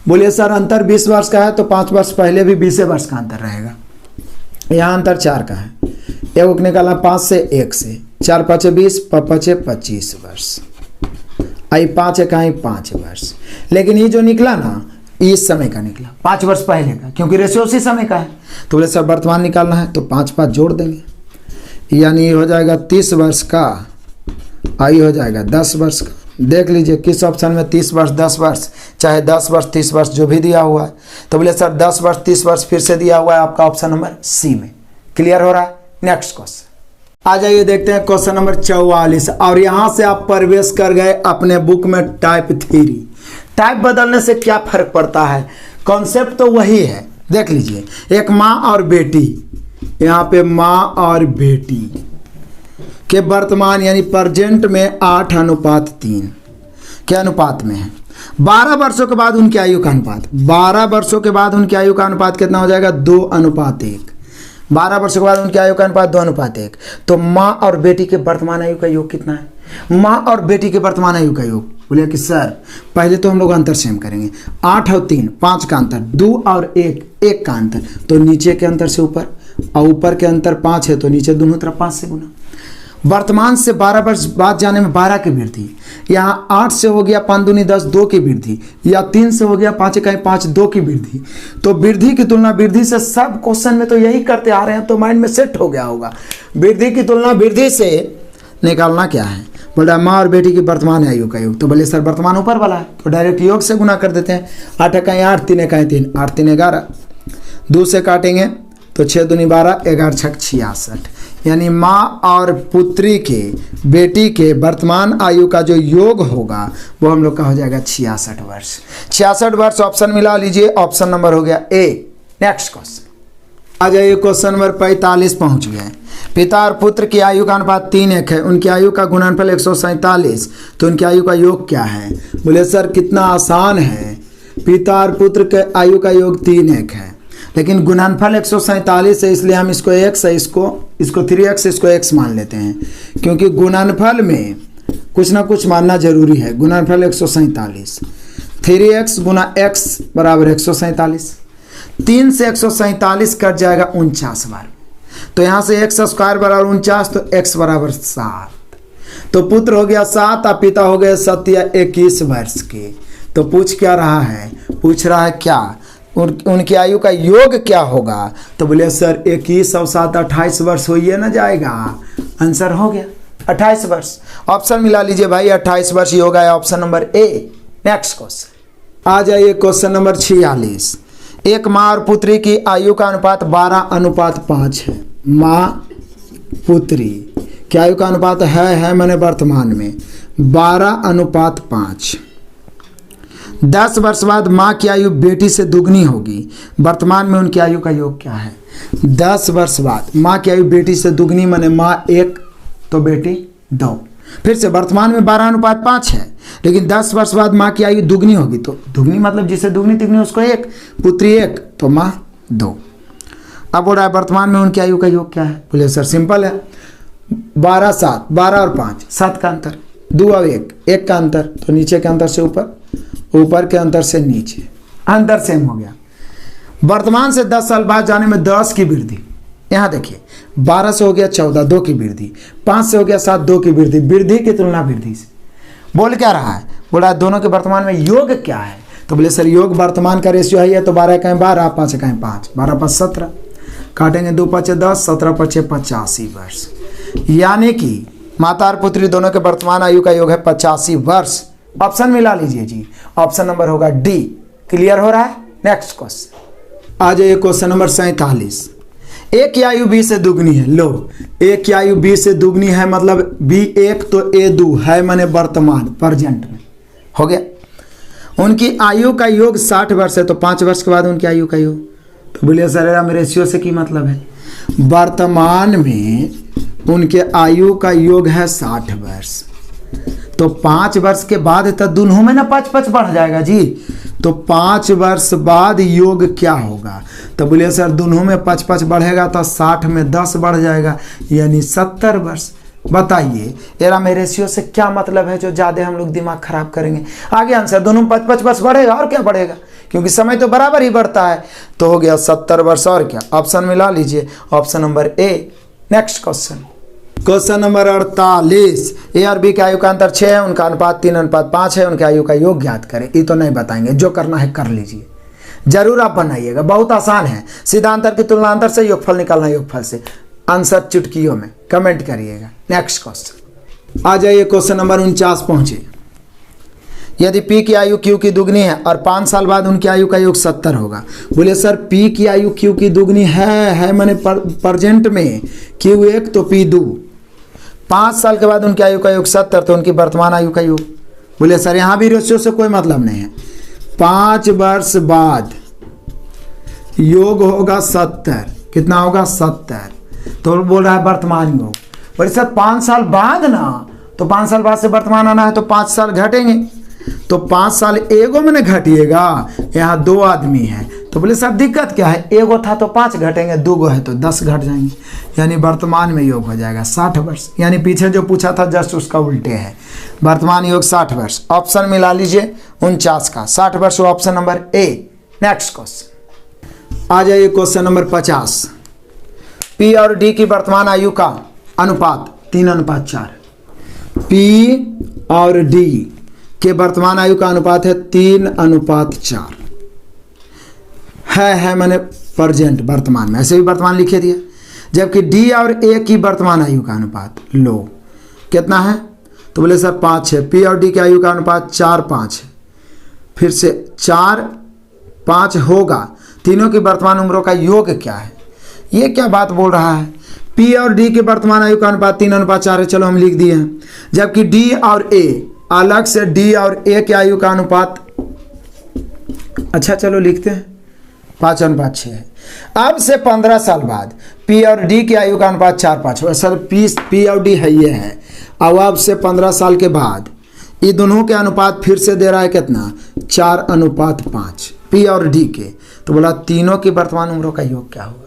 बोलिए सर अंतर 20 वर्ष का है तो 5 वर्ष पहले भी 20 वर्ष का अंतर रहेगा। यहाँ अंतर 4 का है, एक निकाला 5 से 1 से, 4 5 20, 5 25 वर्ष, आई 5 1 5 वर्ष। लेकिन ये जो निकला ना इस समय का निकला, 5 वर्ष पहले का, क्योंकि रेशियो उसी समय का है। तो बोले सर वर्तमान निकालना है तो 5 5 जोड़ देंगे, यानी हो जाएगा 30 वर्ष का, आयु हो जाएगा 10 वर्ष का। देख लीजिए किस ऑप्शन में 30 वर्ष 10 वर्ष, चाहे 10 वर्ष 30 वर्ष जो भी दिया हुआ है। तो बोले सर 10 वर्ष 30 वर्ष फिर से दिया हुआ है आपका ऑप्शन नंबर सी में। क्लियर हो रहा है। नेक्स्ट क्वेश्चन आ जाइए, देखते हैं क्वेश्चन नंबर 44। और यहां से आप प्रवेश कर गए अपने बुक में टाइप थ्योरी। टाइप बदलने से क्या फर्क पड़ता है, कॉन्सेप्ट तो वही है। देख लीजिए, एक माँ और बेटी, यहाँ पे माँ और बेटी के वर्तमान यानी प्रेजेंट में 8:3 के अनुपात में है। 12 वर्षों के बाद उनकी आयु का अनुपात, 12 वर्षों के बाद उनकी आयु का अनुपात कितना हो जाएगा, 2:1। 12 वर्षों के बाद उनकी आयु का अनुपात 2:1। तो माँ और बेटी के वर्तमान आयु का योग कितना है, माँ और बेटी के वर्तमान आयु का योग। बोले कि सर पहले तो हम लोग अंतर सेम करेंगे, 8 और 3 5 का अंतर, 2 और 1 1 का अंतर, तो नीचे के अंतर से ऊपर, और ऊपर के अंतर 5 है तो नीचे दोनों तरफ 5 से गुना। वर्तमान से 12 वर्ष बाद जाने में 12 की वृद्धि, यहाँ 8 से हो गया 5 दूनी 10 2 की वृद्धि, या 3 से हो गया 5 1 5 2 की वृद्धि। तो वृद्धि की तुलना वृद्धि से, सब क्वेश्चन में तो यही करते आ रहे हैं, तो माइंड में सेट हो गया होगा। वृद्धि की तुलना वृद्धि से निकालना क्या है, बोला माँ और बेटी की वर्तमान आयु का योग। तो बोले सर वर्तमान ऊपर वाला है तो डायरेक्ट योग से गुना कर देते हैं। 8 1 8 3 1 3, 8 3 11, 2 से काटेंगे तो 6 दूनी 12, 11 6 66, यानी माँ और पुत्री के बेटी के वर्तमान आयु का जो योग होगा वो हम लोग का हो जाएगा 66 वर्ष। 66 वर्ष ऑप्शन मिला लीजिए, ऑप्शन नंबर हो गया ए। नेक्स्ट क्वेश्चन आ जाइए, क्वेश्चन नंबर 45 पहुंच गए। पिता और पुत्र की आयु का अनुपात 3:1 है, उनकी आयु का गुणनफल 147, तो उनकी आयु का योग क्या है। बोले सर कितना आसान है, पिता और पुत्र के आयु का योग 3:1 है, लेकिन गुणनफल 147 है, इसलिए हम इसको x है, इसको 3x, इसको x मान लेते हैं, क्योंकि गुणनफल में कुछ ना कुछ मानना जरूरी है। गुणनफल 147, 3x गुना x बराबर 147, 3 से 147 कट जाएगा 49 बार, तो यहाँ से x स्क्वायर बराबर 49, तो x बराबर 7, तो पुत्र हो गया 7 और पिता हो गए 21 वर्ष के। तो पूछ क्या रहा है, पूछ रहा है क्या उनकी आयु का योग क्या होगा। तो बोले सर 21 और 7 28 वर्ष हो ही ना जाएगा, आंसर हो गया 28 वर्ष। ऑप्शन मिला लीजिए भाई, 28 वर्ष योग है option number A. Next question आ जाइए, क्वेश्चन नंबर 46। एक माँ और पुत्री की आयु का अनुपात 12:5 है। माँ पुत्री की आयु का अनुपात है मैंने वर्तमान में 12:5। 10 वर्ष बाद माँ की आयु बेटी से दुगनी होगी, वर्तमान में उनकी आयु का योग क्या है। 10 वर्ष बाद माँ की आयु बेटी से दुगनी, माने माँ 1 तो बेटी 2। फिर से वर्तमान में 12:5 है, लेकिन 10 वर्ष बाद माँ की आयु दुगनी होगी, तो दुगनी मतलब जिसे दुगनी तिगनी उसको 1, पुत्री 1 तो माँ 2। अब बोल रहा है वर्तमान में उनकी आयु का योग क्या है। बोले सर सिंपल है, 12 7, 12 और 5 7 का अंतर, 2 और 1 का अंतर, तो नीचे के अंतर से ऊपर, ऊपर के अंतर से नीचे, अंतर सेम हो गया। वर्तमान से 10 साल बाद जाने में 10 की वृद्धि, यहाँ देखिए 12 से हो गया 14, 2 की वृद्धि, 5 से हो गया 7, 2 की वृद्धि, वृद्धि की तुलना वृद्धि से। बोल क्या रहा है, बोला दोनों के वर्तमान में योग क्या है। तो बोले सर योग वर्तमान का रेशियो है, तो 12 कहें 12, 5 कहें 5, 12 5 17, काटेंगे 2 5 10, 17 5 85 वर्ष। यानी कि माता और पुत्री दोनों के वर्तमान आयु का योग है 85 वर्ष। ऑप्शन मिला लीजिए जी, ऑप्शन नंबर होगा डी। क्लियर हो रहा है। नेक्स्ट क्वेश्चन आ जाइए, क्वेश्चन नंबर 47। ए की आयु बी से दुगनी है। लो, ए की आयु बी से दुगनी है मतलब B1 तो A2 है, माने वर्तमान प्रेजेंट में हो गया। उनकी आयु का योग 60 वर्ष है, तो 5 वर्ष के बाद उनकी आयु का योग। तो बोलिए सर हम रेशियो से की मतलब है, वर्तमान में उनके आयु का योग है 60 वर्ष, तो 5 वर्ष के बाद तो दोनों में ना 5 बढ़ जाएगा जी। तो 5 वर्ष बाद योग क्या होगा। तो बोलिए सर दोनों में 5 बढ़ेगा तो 60 में 10 बढ़ जाएगा, यानी 70 वर्ष। बताइए एरा में रेशियो से क्या मतलब है, जो ज़्यादा हम लोग दिमाग खराब करेंगे। आगे आंसर दोनों में 5 वर्ष बढ़ेगा, और क्या बढ़ेगा, क्योंकि समय तो बराबर ही बढ़ता है। तो हो गया 70 वर्ष, और क्या। ऑप्शन मिला लीजिए, option number A. Next question, question number 48। ए और बी के आयु का अंतर 6 है, उनका अनुपात 3:5 है, उनके आयु का योग ज्ञात करें। ये तो नहीं बताएंगे, जो करना है कर लीजिए, जरूर आप बनाइएगा, बहुत आसान है। सीधा अंतर की तुलना अंतर से, योगफल निकालना योगफल से। आंसर चुटकियों में कमेंट करिएगा। नेक्स्ट क्वेश्चन आ जाइए, क्वेश्चन नंबर 49 पहुंचे। यदि P की आयु Q की दुगनी है और 5 साल बाद उनकी आयु का योग 70 होगा। बोले सर P की आयु Q की दुगनी है मैंने प्रेजेंट में Q1 तो P2, 5 साल के बाद उनकी आयु का योग 70, तो उनकी वर्तमान आयु का योग। बोले सर यहाँ भी रेशियो से कोई मतलब नहीं है, 5 वर्ष बाद योग होगा 70, कितना होगा 70, तो बोल रहा है वर्तमान योग। बोले सर 5 साल बाद ना, तो 5 साल बाद से वर्तमान आना है तो 5 साल घटेंगे, तो 5 साल एगो में न घटिएगा, यहाँ 2 आदमी है। तो बोले सर दिक्कत क्या है, एगो था तो 5 घटेंगे, 2 है तो 10 घट जाएंगे, यानी वर्तमान में योग हो जाएगा 60 वर्ष। यानी पीछे जो पूछा था जस्ट उसका उल्टे है, वर्तमान योग 60 वर्ष। ऑप्शन मिला लीजिए 49 का 60 वर्ष, option number A. Next question आ जाइए, क्वेश्चन नंबर 50। P और D की वर्तमान आयु का अनुपात 3:4। P और D के वर्तमान आयु का अनुपात है 3:4 है मैंने प्रेजेंट वर्तमान में, ऐसे भी वर्तमान लिखे दिया। जबकि D और A की वर्तमान आयु का अनुपात लो कितना है, तो बोले सर 5 है। P और D की आयु का अनुपात 4:5 है, फिर से 4:5 होगा। तीनों की वर्तमान उम्रों का योग क्या है, ये क्या बात बोल रहा है। P और D के वर्तमान आयु का अनुपात 3:4 है, चलो हम लिख दिए हैं। जबकि D और A अलग से, D और A के आयु का अनुपात, अच्छा चलो लिखते हैं 5:6 है। अब से 15 साल बाद P और D की आयु का अनुपात 4:5 हो। सर P और D है ये है। अब से 15 साल के बाद ये दोनों के अनुपात फिर से दे रहा है कितना, 4:5 P और D के। तो बोला तीनों की वर्तमान उम्रों का योग क्या होगा।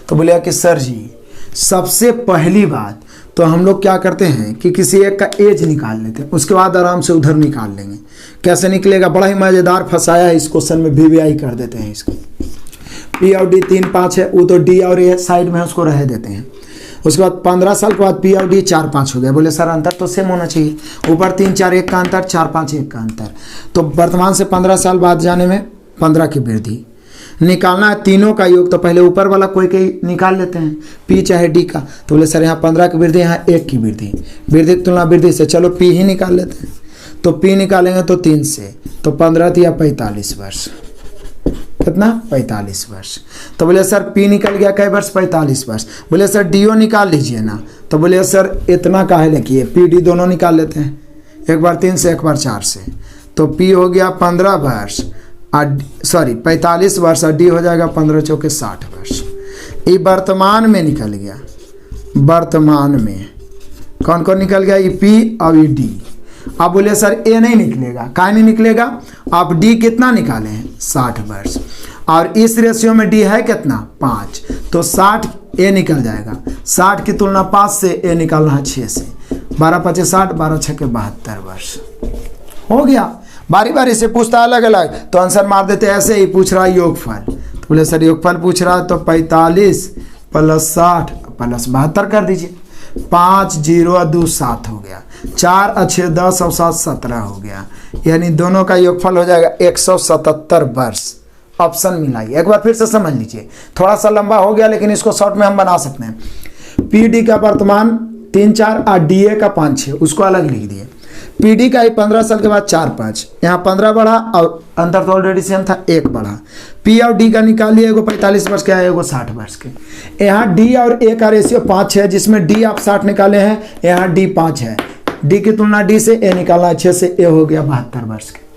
तो बोले कि सर जी सबसे पहली बात तो हम लोग क्या करते हैं कि किसी एक का एज निकाल लेते हैं, उसके बाद आराम से उधर निकाल लेंगे। कैसे निकलेगा, बड़ा ही मज़ेदार फंसाया है इस क्वेश्चन में, VVI कर देते हैं इसको। P और D 3:5 है, वो तो D और A साइड में उसको रह देते हैं। उसके बाद 15 साल के बाद P और D 4:5 हो गया। बोले सर अंतर तो सेम होना चाहिए, ऊपर 3 4 1 का अंतर, 4 5 1 का अंतर। तो वर्तमान से 15 साल बाद जाने में 15 की वृद्धि निकालना है, तीनों का योग। तो पहले ऊपर वाला कोई निकाल लेते हैं, P चाहे D का। तो बोले सर यहाँ 15 की वृद्धि, यहाँ 1 की वृद्धि, वृद्धि की तुलना वृद्धि से, चलो P ही निकाल लेते हैं। तो P निकालेंगे तो 3 से, तो 15 या 45 वर्ष, कितना 45 वर्ष। तो बोले सर P निकल गया कई वर्ष, 45 वर्ष। बोले सर DO निकाल लीजिए ना। तो बोले सर इतना काहे लिखिए, PD दोनों निकाल लेते हैं, एक बार 3 से एक बार 4 से। तो P हो गया 15 वर्ष, 45 वर्ष, और D हो जाएगा 15 चौके 60 वर्ष। ये वर्तमान में निकल गया, वर्तमान में कौन कौन निकल गया, ये P और ये D। अब बोले सर ए नहीं निकलेगा, काहे नहीं निकलेगा? आप डी कितना निकाले हैं? 60 वर्ष, और इस रेशियो में डी है कितना? 5, तो 60 ए निकल जाएगा। 60 की तुलना 5 से ए निकालना है 6 से। 12 5 60, 12 6 72 वर्ष हो गया। बारी बारी से पूछता अलग अलग, तो आंसर मार देते। ऐसे ही पूछ रहा है योगफल, तो बोले सर योगफल पूछ रहा है तो 45 + 60 + 72 कर दीजिए। 5 0 2 7 हो गया, 4 अच्छे 10 और 7 17 हो गया, यानी दोनों का योगफल हो जाएगा 177 वर्ष। ऑप्शन मिलाइए। एक बार फिर से समझ लीजिए, थोड़ा सा लंबा हो गया लेकिन इसको शॉर्ट में हम बना सकते हैं। पीडी का वर्तमान 3 4 और डीए का 5 6, उसको अलग लिख दिए। पीडी का ही 15 साल के बाद 4 5, यहाँ 15 बढ़ा और अंतर तो ऑलरेडी सेम था, 1 बढ़ा। पी और डी का निकालिए, एगो 45 वर्ष के है, एगो 60 वर्ष के। यहाँ डी और ए का रेशियो 5 है, जिसमें डी आप 60 निकाले हैं, यहाँ डी 5 है। डी की तुलना डी से ए निकालना अच्छे से, ए हो गया 72 वर्ष के।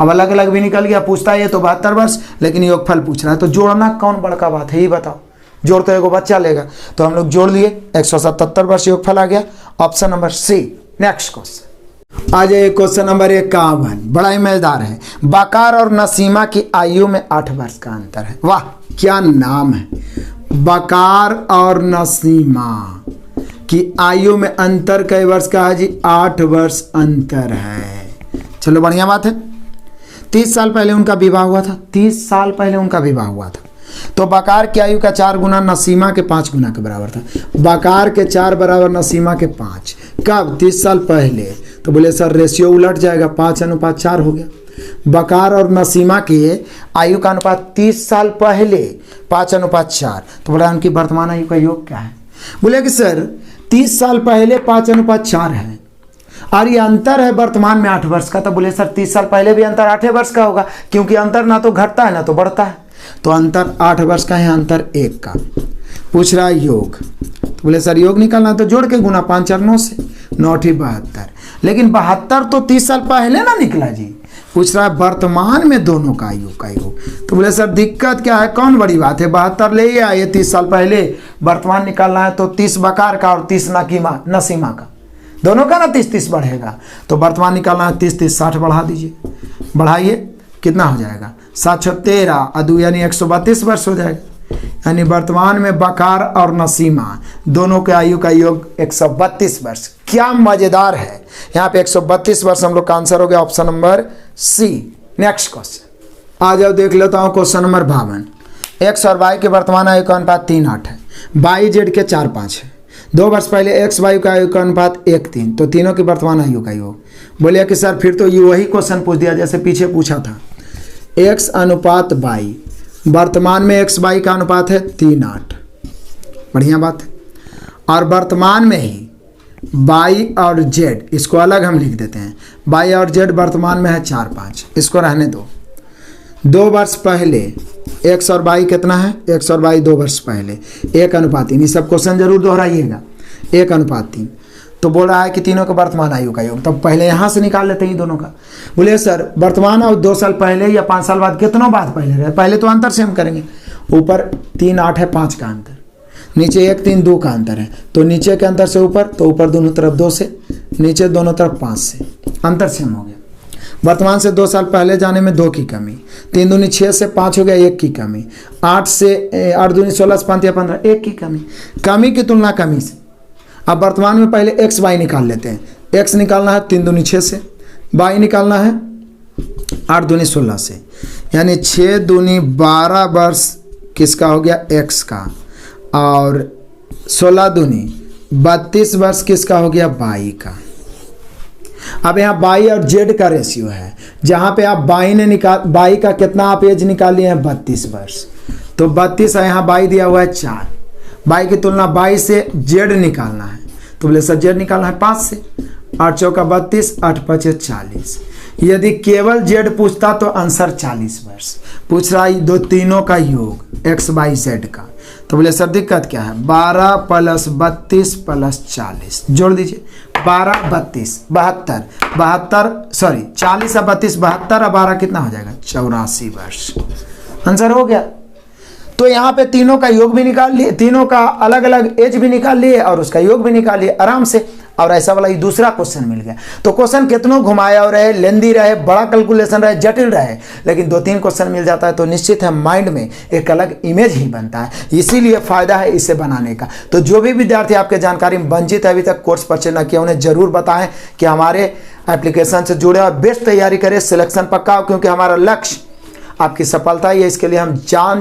अब अलग अलग भी निकल गया, पूछता है ये तो 72 वर्ष, लेकिन योगफल पूछ रहा है, तो जोड़ना कौन बड़का बात है, ये बताओ। जोड़ तो एगो बच्चा लेगा, तो हम लोग जोड़ लिए, 177 वर्ष योगफल आ गया। Option number C. Next question आ जाए, क्वेश्चन नंबर 51, बड़ा ही मजेदार है। बकार और नसीमा की आयु में 8 वर्ष का अंतर है। वाह क्या नाम है, बकार और नसीमा की आयु में अंतर कई वर्ष का है जी? 8 वर्ष अंतर है। चलो बढ़िया बात है। 30 साल पहले उनका विवाह हुआ था, 30 साल पहले उनका विवाह हुआ था, तो बकार की आयु का 4 गुना नसीमा के 5 गुना के बराबर था। बकार के 4 बराबर नसीमा के 5, कब? 30 साल पहले। तो बोले सर रेशियो उलट जाएगा, 5:4 हो गया। बकार और नसीमा की आयु का अनुपात 30 साल पहले 5:4, तो बोला उनकी वर्तमान आयु का योग क्या है? बोले कि सर 30 साल पहले 5:4 है और ये अंतर है वर्तमान में 8 वर्ष का। तो बोले सर 30 साल पहले भी अंतर 8 वर्ष का होगा, क्योंकि अंतर ना तो घटता है ना तो बढ़ता है, तो अंतर 8 वर्ष का है, अंतर 1 का। पूछ रहा है योग, तो बोले सर योग निकालना तो जोड़ के गुना 5 4 9 से, 9 8 72, लेकिन 72 तो 30 साल पहले ना निकला जी। पूछ रहा है वर्तमान में दोनों का योग का योग, तो बोले सर दिक्कत क्या है, कौन बड़ी बात है, 72 ले आए 30 साल पहले, वर्तमान निकालना है तो 30 बकार का और 30 नसीमा का, दोनों का ना 30 बढ़ेगा, तो वर्तमान निकालना है 30 60 बढ़ा दीजिए। बढ़ाइए, कितना हो जाएगा? 7 6 13 अदू यानी 132 वर्ष हो जाएगा। यानी वर्तमान में बकार और नसीमा दोनों के आयु का योग 132 वर्ष। क्या मजेदार है, यहाँ पे 132 वर्ष हम लोग का आंसर हो गया, option number C. Next question आ जाओ, देख लेता हूँ क्वेश्चन नंबर 52। एक्स और वाई के वर्तमान आयु का अनुपात 3 8 है, वाई जेड के 4 5 है। 2 वर्ष पहले एक्स वाई का आयु का अनुपात 1 3, तो तीनों की वर्तमान आयु का योग। बोलिए कि सर फिर तो ये वही क्वेश्चन पूछ दिया जैसे पीछे पूछा था। एक्स अनुपात वाई, वर्तमान में एक्स वाई का अनुपात है 3 8, बढ़िया बात है। और वर्तमान में ही वाई और जेड, इसको अलग हम लिख देते हैं, वाई और जेड वर्तमान में है 4 5, इसको रहने दो। 2 वर्ष पहले एक्स और वाई कितना है? एक्स और वाई 2 वर्ष पहले 1:3, ये सब क्वेश्चन जरूर दोहराइएगा, 1:3। तो बोल रहा है कि तीनों का वर्तमान आयु का योग, तब पहले यहाँ से निकाल लेते हैं दोनों का। बोले सर वर्तमान और 2 साल पहले या 5 साल बाद कितनों बाद पहले रहे, पहले तो अंतर से हम करेंगे। ऊपर 3 8 है, 5 का अंतर, नीचे 1 3 2 का अंतर है, तो नीचे के अंतर से ऊपर, तो ऊपर दोनों तरफ 2 से, नीचे दोनों तरफ 5 से, अंतर से हम हो गया। वर्तमान से 2 साल पहले जाने में 2 की कमी, 3 दूनी 6 से 5 हो गया, 1 की कमी, 8 से 8 दूनी 16 से 5 या 15, 1 की कमी, कमी की तुलना कमी से। अब वर्तमान में पहले एक्स वाई निकाल लेते हैं। एक्स निकालना है 3 दूनी 6 से, वाई निकालना है 8 दूनी 16 से, यानी 6 दूनी 12 वर्ष किसका हो गया? एक्स का, और 16 दूनी 32 वर्ष किसका हो गया? वाई का। अब यहाँ वाई और जेड का रेशियो है, जहाँ पे आप वाई का कितना आप एज निकाल लिए हैं? 32 वर्ष, तो 32 है, यहाँ वाई दिया हुआ है 4, वाई की तुलना वाई से जेड निकालना है, तो बोले सर जेड निकालना है 5 से, 8 चौका 32, 8 5 40। यदि केवल जेड पूछता तो आंसर 40 वर्ष। पूछ रहा है दो तीनों का योग एक्स वाई जेड का, तो बोले सर दिक्कत क्या है? 12 + 32 + 40 जोड़ दीजिए, 12 32 72 72 सॉरी 40 और 32 72 और 12 कितना हो जाएगा? 84 वर्ष। आंसर हो गया। तो यहाँ पे तीनों का योग भी निकाल लिए, तीनों का अलग अलग एज भी निकाल लिए और उसका योग भी निकाल लिए आराम से। और ऐसा वाला ये दूसरा क्वेश्चन मिल गया। तो क्वेश्चन कितनों घुमाया और रहे, लेंदी रहे, बड़ा कैलकुलेशन रहे, जटिल रहे, लेकिन 2-3 क्वेश्चन मिल जाता है तो निश्चित है माइंड में एक अलग इमेज ही बनता है। इसीलिए फायदा है इसे बनाने का। तो जो भी विद्यार्थी आपके जानकारी में वंचित है, अभी तक कोर्स परचेज न किया, उन्हें जरूर बताएं कि हमारे एप्लीकेशन से जुड़े और बेस्ट तैयारी करें, सिलेक्शन पक्का हो, क्योंकि हमारा लक्ष्य आपकी सफलता ही है। इसके लिए हम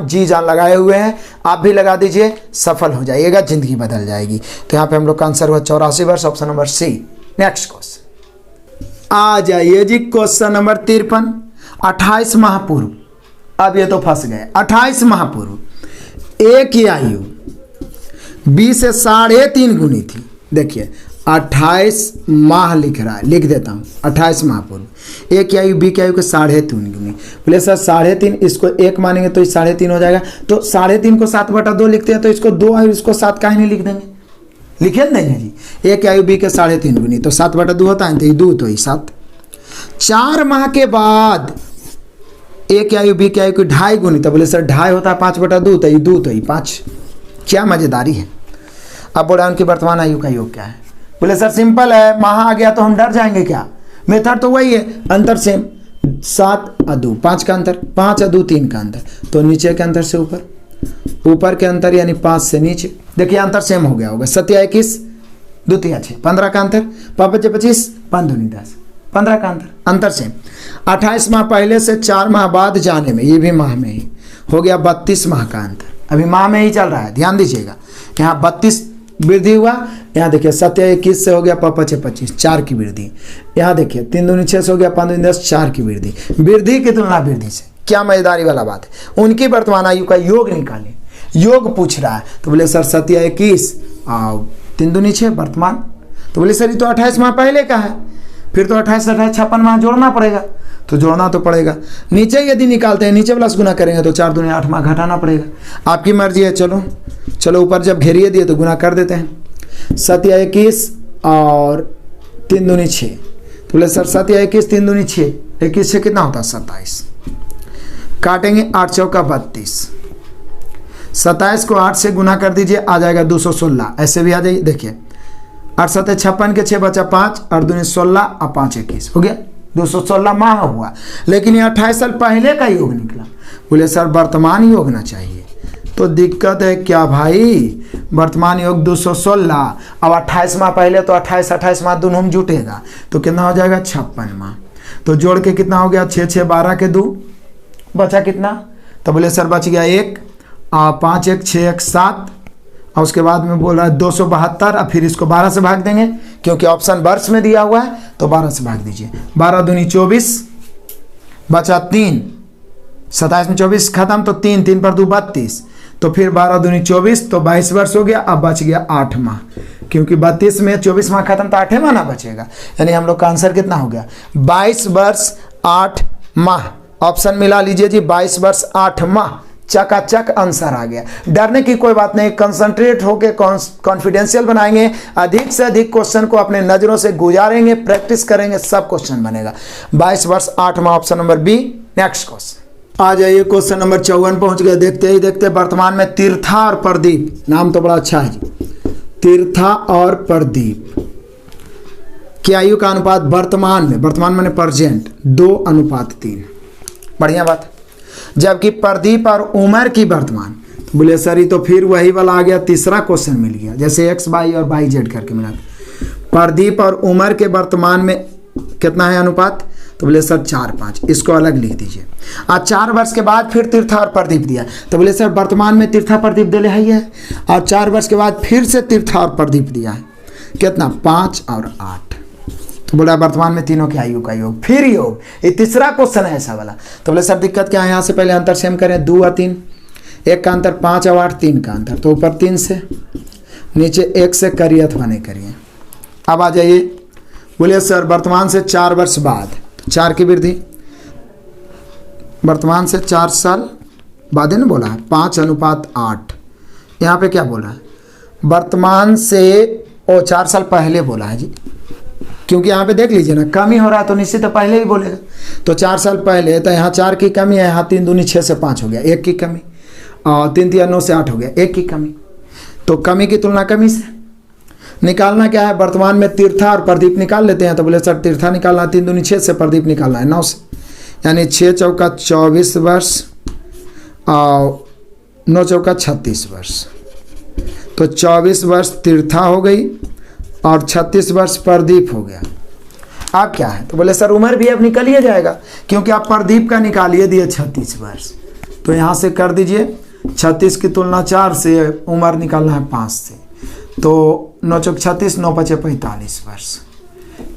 जी जान लगाए हुए हैं। आप भी लगा दीजिए, सफल हो जाइएगा, जिंदगी बदल जाएगी। तो यहाँ पे हम लोग का आंसर हुआ 84 वर्ष, option number C. Next question आ जाइए जी, क्वेश्चन नंबर 53। 28 माह पूर्व, अब ये तो फंस गए। 28 माह पूर्व ए की आयु बी से 3.5 गुनी थी। देखिए 28 माह लिख रहा है, लिख देता हूँ 28 माह पूर्व। ए की आयु बी की आयु के 3.5 गुनी। बोले सर 3.5, इसको 1 मानेंगे तो 3.5 हो जाएगा। तो 3.5 को 7/2 लिखते हैं, तो इसको 2 आयु, इसको 7 काहे नहीं लिख देंगे? लिखे देंगे जी। ए की आयु बी के 3.5 गुनी, तो 7/2 होता है, तो ये 2 तो ये 7। 4 माह के बाद ए की आयु बी की आयु की 2.5 गुनी, तो बोले सर 2.5 होता है 5/2, तो ये 2 तो ये 5। क्या मजेदारी है। अब बोला उनकी वर्तमान आयु का योग क्या है? बोले सर सिंपल है, माह आ गया तो हम डर जाएंगे क्या? मेथड तो वही है, अंतर सेम। 7 और 2, 5 का अंतर, 5 और 2 3 का अंतर, तो नीचे के अंतर से ऊपर, ऊपर के अंतर यानी 5 से नीचे। देखिए अंतर सेम हो गया होगा। 7 या 21, 2 3 6, 15 का अंतर, 5 5 25, 5 2 10, 15 का अंतर, अंतर सेम। 28 माह पहले से 4 माह बाद जाने में, ये भी माह में ही हो गया 32 माह का अंतर। अभी माह में ही चल रहा है, ध्यान दीजिएगा। यहाँ 32 वृद्धि हुआ, यहाँ देखिए 7 या 21 से हो गया 5 5 25, 4 की वृद्धि। यहाँ देखिए 3 दूनी 6 से हो गया 5 दूनी 10, 4 की वृद्धि। वृद्धि की तुलना वृद्धि से, क्या मजेदारी वाला बात है। उनकी वर्तमान आयु का योग निकालें, योग पूछ रहा है। तो बोले सर 7 या 21 और 3 दूनी 6 वर्तमान, तो बोले सर ये तो 28 माह पहले का है, फिर तो 28 से 28 56 माह जोड़ना पड़ेगा। तो जोड़ना तो पड़ेगा, नीचे यदि निकालते हैं, नीचे वाला से गुना करेंगे तो 4 दूनी 8 माह घटाना पड़ेगा। आपकी मर्जी है, चलो चलो ऊपर जब घेरिए दिए तो गुना कर देते हैं। 7 या 21 और 3 दूनी 6, तो बोले सर 7 या 21 3 दूनी 6, 21 से कितना होता है 27। काटेंगे 8 चौका 32, 27 को 8 से गुना कर दीजिए, आ जाएगा 216। ऐसे भी आ जाइए, देखिए 8 7 56 के 6 बचा 5 और 2 16 और 5 21, हो गया 216 माह हुआ। लेकिन ये 28 साल पहले का योग निकला। बोले सर वर्तमान योग ना चाहिए, तो दिक्कत है क्या भाई? वर्तमान योग 216, अब 28 माह पहले, तो 28 माह दोनों में जुटेगा, तो कितना हो जाएगा 56 माह। तो जोड़ के कितना हो गया 6 6 12 के 2, बचा कितना? तो बोले सर बच गया 1 और 5 1 6 1 7, और उसके बाद में बोल रहा है 272, और फिर इसको 12 से भाग देंगे, क्योंकि ऑप्शन वर्ष में दिया हुआ है, तो 12 से भाग दीजिए। 12 दूनी 24, बचा 3, 27 में 24 खत्म, तो 3 3 पर 2 32, तो फिर 12 दूनी 24, तो 22 वर्ष हो गया। अब बच गया 8 माह, क्योंकि 32 में 24 माह खत्म, तो 8 माह ना बचेगा। यानी हम लोग का आंसर कितना हो गया 22 वर्ष 8 माह। ऑप्शन मिला लीजिए जी, 22 वर्ष 8 माह, चकाचक आंसर आ गया। डरने की कोई बात नहीं, कंसंट्रेट होकर कॉन्फिडेंशियल बनाएंगे, अधिक से अधिक क्वेश्चन को अपने नजरों से गुजारेंगे, प्रैक्टिस करेंगे, सब क्वेश्चन बनेगा। 22 वर्ष 8 माह, option number B. Next question आ जाइए, क्वेश्चन नंबर 54 पहुंच गए। देखते ही देखते वर्तमान में तीर्था और प्रदीप, नाम तो बड़ा अच्छा है जी, तीर्था और प्रदीप की आयु का अनुपात वर्तमान में, वर्तमान माने प्रेजेंट, 2:3। बढ़िया बात। जबकि प्रदीप और उमर की वर्तमान, तो बोले सर ये तो फिर वही वाला आ गया, तीसरा क्वेश्चन मिल गया, जैसे एक्स वाई और वाई जेड करके मिला। प्रदीप और उमर के वर्तमान में कितना है अनुपात? तो बोले सर 4 5, इसको अलग लिख दीजिए। आज 4 वर्ष के बाद फिर तीर्था और प्रदीप दिया, तो बोले सर वर्तमान में तीर्था प्रदीप दिले है, और 4 वर्ष के बाद फिर से तीर्था और प्रदीप दिया है, कितना 5 और 8। तो बोला वर्तमान में तीनों की आयु का योग, फिर योग, ये तीसरा क्वेश्चन है ऐसा वाला। तो बोले सर दिक्कत क्या है, यहाँ से पहले अंतर सेम करें, 2 और 3, 1 का अंतर 5 और 8, 3 का अंतर, तो ऊपर 3 से, नीचे 1 से करिए अथवा नहीं करिए। अब आ जाइए, बोले सर वर्तमान से 4 वर्ष बाद, 4 की वृद्धि, वर्तमान से 4 साल बाद है ना, बोला है 5:8। यहाँ पे क्या बोला है, वर्तमान से 4 साल पहले बोला है जी, क्योंकि यहाँ पे देख लीजिए ना कमी हो रहा है, तो निश्चित तो पहले ही बोलेगा। तो 4 साल पहले, तो यहाँ 4 की कमी है, यहाँ 3 दूनी 6 से 5 हो गया, 1 की कमी, और 3 3 9 से 8 हो गया, 1 की कमी। तो कमी की तुलना कमी से, निकालना क्या है, वर्तमान में तीर्था और प्रदीप निकाल लेते हैं। तो बोले सर तीर्था निकालना 3 दूनी 6 से, प्रदीप निकालना है 9 से, यानी 6 चौका 24 वर्ष और 9 चौका 36 वर्ष। तो 24 वर्ष तीर्था हो गई और 36 वर्ष प्रदीप हो गया। अब क्या है, तो बोले सर उम्र भी अब निकल ही जाएगा, क्योंकि आप प्रदीप का निकालिए दिए 36 वर्ष। तो यहाँ से कर दीजिए 36 की तुलना 4 से, उम्र निकालना है 5 से। तो 9 चौक 36, 9 पचे 45 वर्ष,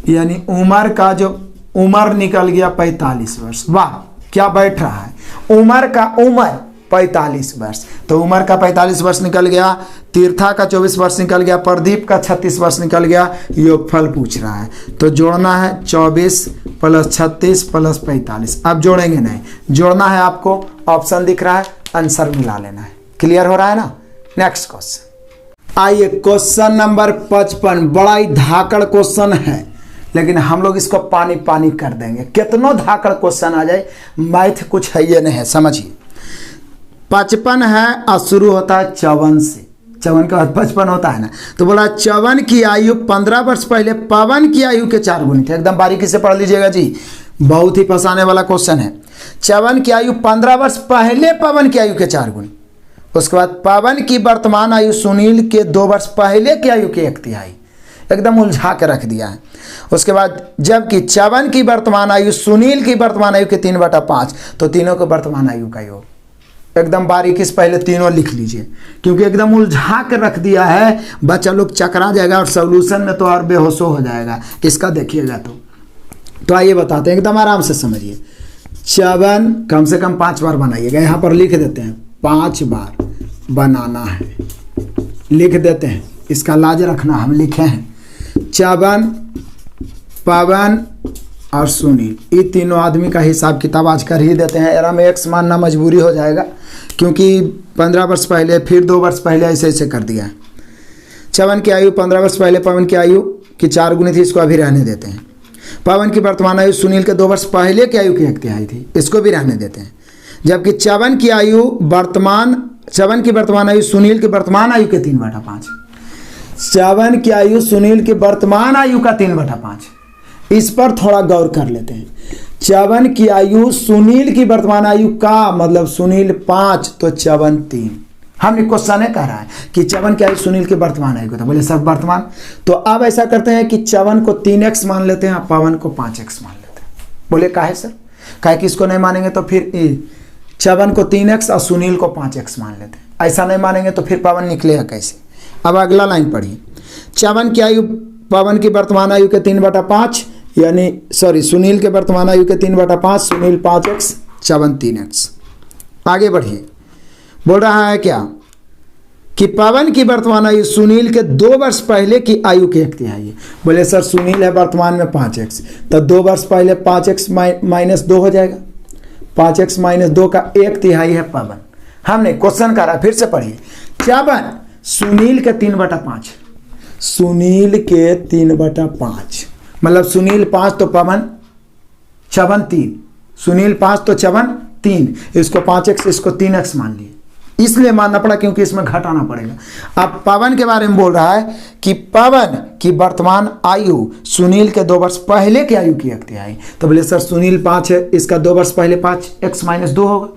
यानी उम्र का जो उम्र निकल गया 45 वर्ष। वाह क्या बैठ रहा है, उम्र का उम्र 45 वर्ष। तो उम्र का 45 वर्ष निकल गया, तीर्था का 24 वर्ष निकल गया, प्रदीप का 36 वर्ष निकल गया। योगफल पूछ रहा है तो जोड़ना है 24 प्लस 36 प्लस 45। अब जोड़ेंगे नहीं, जोड़ना है आपको, ऑप्शन दिख रहा है, आंसर मिला लेना है। क्लियर हो रहा है ना। नेक्स्ट क्वेश्चन आइए, क्वेश्चन नंबर 55 बड़ा ही धाकड़ क्वेश्चन है, लेकिन हम लोग इसको पानी पानी कर देंगे। कितनों धाकड़ क्वेश्चन आ जाए, मैथ कुछ है ये नहीं है, समझिए। 55 है और शुरू होता है 54 से, 54 के बाद 55 होता है ना। तो बोला 54 की आयु 15 वर्ष पहले पवन की आयु के 4 गुनी थे। एकदम बारीकी से पढ़ लीजिएगा जी, बहुत ही फंसाने वाला क्वेश्चन है। 54 की आयु 15 वर्ष पहले पवन की आयु के 4 गुनी। उसके बाद पवन की वर्तमान आयु सुनील के 2 वर्ष पहले की आयु के 1/3। एकदम उलझा के रख दिया है। उसके बाद जबकि 54 की वर्तमान आयु सुनील की वर्तमान आयु के 3/5, तो तीनों के वर्तमान आयु का योग। एकदम बारीकी से पहले तीनों लिख लीजिए, क्योंकि एकदम उलझा कर रख दिया है, बच्चा लोग चकरा जाएगा और सॉल्यूशन में तो और बेहोशो हो जाएगा। इसका देखिएगा तो आइए बताते हैं, एकदम आराम से समझिए। 54 कम से कम 5 बार बनाइएगा, यहाँ पर लिख देते हैं 5 बार बनाना है, लिख देते हैं, इसका लाज रखना। हम लिखे हैं 54 पवन और सुनील, ये तीनों आदमी का हिसाब किताब आज कर ही देते हैं। एरा में एक्स मानना मजबूरी हो जाएगा, क्योंकि 15 वर्ष पहले फिर 2 वर्ष पहले ऐसे ऐसे कर दिया है। 54 की आयु 15 वर्ष पहले पवन की आयु की 4 गुनी थी, इसको अभी रहने देते हैं। पवन की वर्तमान आयु सुनील के 2 वर्ष पहले की आयु की 1/3 थी, इसको भी रहने देते हैं। जबकि 54 की वर्तमान आयु सुनील की वर्तमान आयु के 3/5। 54 की आयु सुनील की वर्तमान आयु का 3/5। इस पर थोड़ा गौर कर लेते हैं। 54 की आयु सुनील की वर्तमान आयु का मतलब सुनील 5 तो 54 3। हमने क्वेश्चन कह रहा है कि 54 की आयु सुनील की वर्तमान आयु को, तो बोले सब वर्तमान। तो अब ऐसा करते हैं कि 54 को 3x मान लेते हैं, पवन को 5x मान लेते हैं। बोले काहे सर, काहे कि इसको नहीं मानेंगे तो फिर 54 को 3x और सुनील को 5x मान लेते हैं। ऐसा नहीं मानेंगे तो फिर पवन निकलेगा कैसे। अब अगला लाइन पढ़िए। 54 की आयु पवन की वर्तमान आयु के 3/5, यानी सुनील के वर्तमान आयु के 3/5, सुनील 5x 54 3x। आगे बढ़िए, बोल रहा है क्या कि पवन की वर्तमान आयु सुनील के 2 वर्ष पहले की आयु के 1/3 है। बोले सर सुनील है वर्तमान में 5x, तो 2 वर्ष पहले 5x - 2 हो जाएगा। 5x - 2 का 1/3 है पवन। हमने क्वेश्चन करा, फिर से पढ़िए। 54 सुनील के 3/5, सुनील के 3/5 मतलब सुनील 5 तो पवन 54 3, सुनील 5 तो 54 3, इसको 5x इसको 3x मान लिए, इसलिए मानना पड़ा क्योंकि इसमें घटाना पड़ेगा। अब पवन के बारे में बोल रहा है कि पवन की वर्तमान आयु सुनील के 2 वर्ष पहले की आयु की 1/3। तो बोले सर सुनील 5 है, इसका 2 वर्ष पहले 5x - 2 होगा,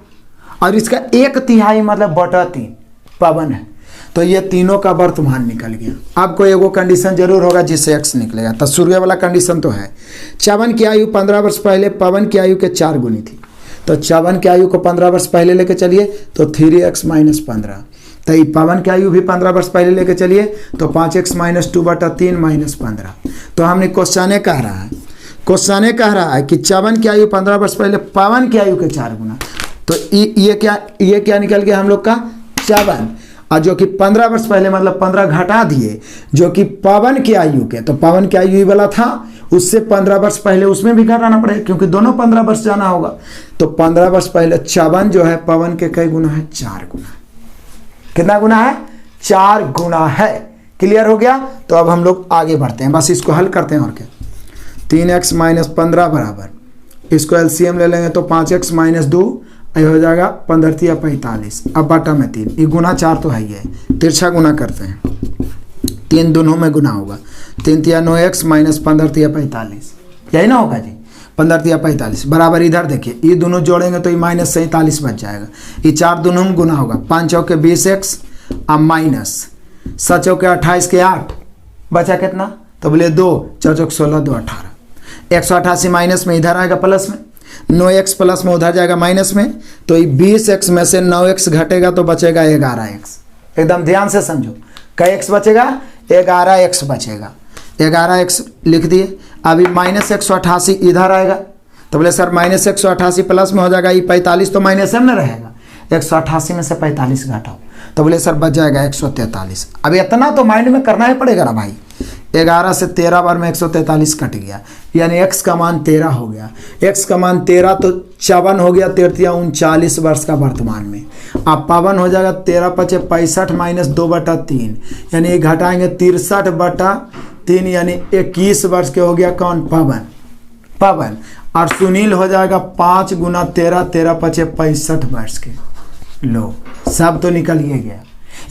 और इसका 1/3 मतलब बटा 3 पवन है। तो ये तीनों का वर्तमान निकल गया। अब कोई एगो कंडीशन जरूर होगा जिससे x निकलेगा, तो शुरू वाला कंडीशन तो है। 54 की आयु 15 वर्ष पहले पवन की आयु के 4 गुनी थी, तो 54 की आयु को 15 वर्ष पहले लेके चलिए तो 3x - 15। तो ये पवन की आयु भी 15 वर्ष पहले लेके चलिए तो 5x - 2/3 - 15। तो हमने क्वेश्चन कह रहा है, क्वेश्चन कह रहा है कि 54 की आयु 15 वर्ष पहले पवन की आयु के 4 गुना। तो ये क्या निकल गया हम लोग का 54, और जो कि 15 वर्ष पहले मतलब 15 घटा दिए जो कि पवन की आयु के, तो पवन की आयु वाला था, उससे 15 वर्ष पहले उसमें भी घटाना पड़ेगा क्योंकि दोनों 15 वर्ष जाना होगा। तो 15 वर्ष पहले 54 जो है पवन के कई गुना है, 4 गुना। कितना गुना है? 4 गुना है। क्लियर हो गया। तो अब हम लोग आगे बढ़ते हैं, बस इसको हल करते हैं। और क्या 3x - 15 बराबर, इसको एलसीएम ले लेंगे तो 5x - 2 ये हो जाएगा 15 45। अब बटा में 3, ये गुना 4 तो है ही है, तिरछा गुना करते हैं। 3 दोनों में गुना होगा, 3 तिया 9x माइनस 15 तिया 45, यही ना होगा जी। 15 तिया 45 बराबर इधर देखिए, ये दोनों जोड़ेंगे तो ये माइनस 47 बच जाएगा। ये 4 दोनों में गुना होगा, 5 चौके 20x अब माइनस 7 चौके 28 के 8 बचा कितना, तो बोले 2 4 चौक 16 2 18, 188 माइनस में इधर आएगा प्लस में, 9x प्लस में उधर जाएगा माइनस में, तो ये 20x में से 9x घटेगा तो बचेगा 11x। एकदम ध्यान से समझो, क्या x बचेगा, 11x बचेगा, 11x लिख दिए। अभी माइनस 188 इधर आएगा, तो बोले सर माइनस 188 प्लस में हो जाएगा, ये 45 तो माइनस में रहेगा, 188 में से 45 घटाओ, तो बोले सर बच जाएगा 143। अब इतना तो माइंड में करना ही पड़ेगा ना भाई, 11 से 13 बार में 143 कट गया, यानी x का मान 13 हो गया। x का मान 13 तो 54 हो गया, 13 39 वर्ष का वर्तमान में। अब 52 हो जाएगा, 13 पचे 65 माइनस 2/3, यानी ये घटाएंगे 63/3, यानी 21 वर्ष के हो गया कौन, पवन। और सुनील हो जाएगा 5 गुना 13, 13 पचे 65 वर्ष के। लो सब तो निकल ही गया।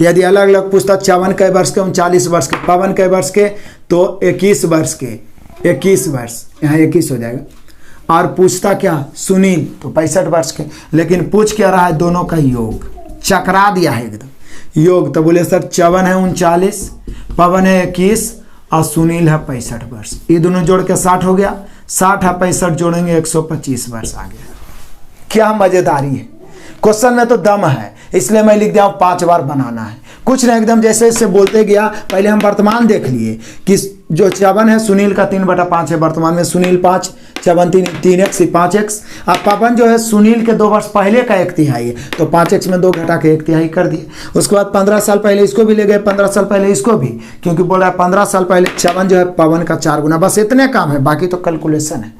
यदि अलग अलग पूछता 54 कै वर्ष के, 39 वर्ष के, पवन कै वर्ष के, तो 21 वर्ष के, 21 वर्ष, यहाँ 21 हो जाएगा। और पूछता क्या सुनील, तो 65 वर्ष के, लेकिन पूछ क्या रहा है, दोनों का योग, चकरा दिया है एकदम योग। तो बोले सर 54 है 39, पवन है 21 और सुनील है 65 वर्ष, ये दोनों जोड़ के 60 हो गया, 60 है 65 जोड़ेंगे 125 वर्ष आ गया। क्या मजेदारी है, क्वेश्चन में तो दम है, इसलिए मैं लिख दिया 5 बार बनाना है, कुछ नहीं, एकदम जैसे जैसे बोलते गया। पहले हम वर्तमान देख लिए कि जो 54 है सुनील का 3/5 है, वर्तमान में सुनील 5, 54 3x 5x। अब पवन जो है सुनील के 2 वर्ष पहले का 1/3 है, तो 5x में 2 घटा के 1/3 कर दिए। उसके बाद 15 साल पहले इसको भी ले गए, 15 साल पहले इसको भी, क्योंकि बोल रहा है 15 साल पहले 54 जो है पवन का 4 गुना। बस इतने काम है, बाकी तो कैलकुलेशन है,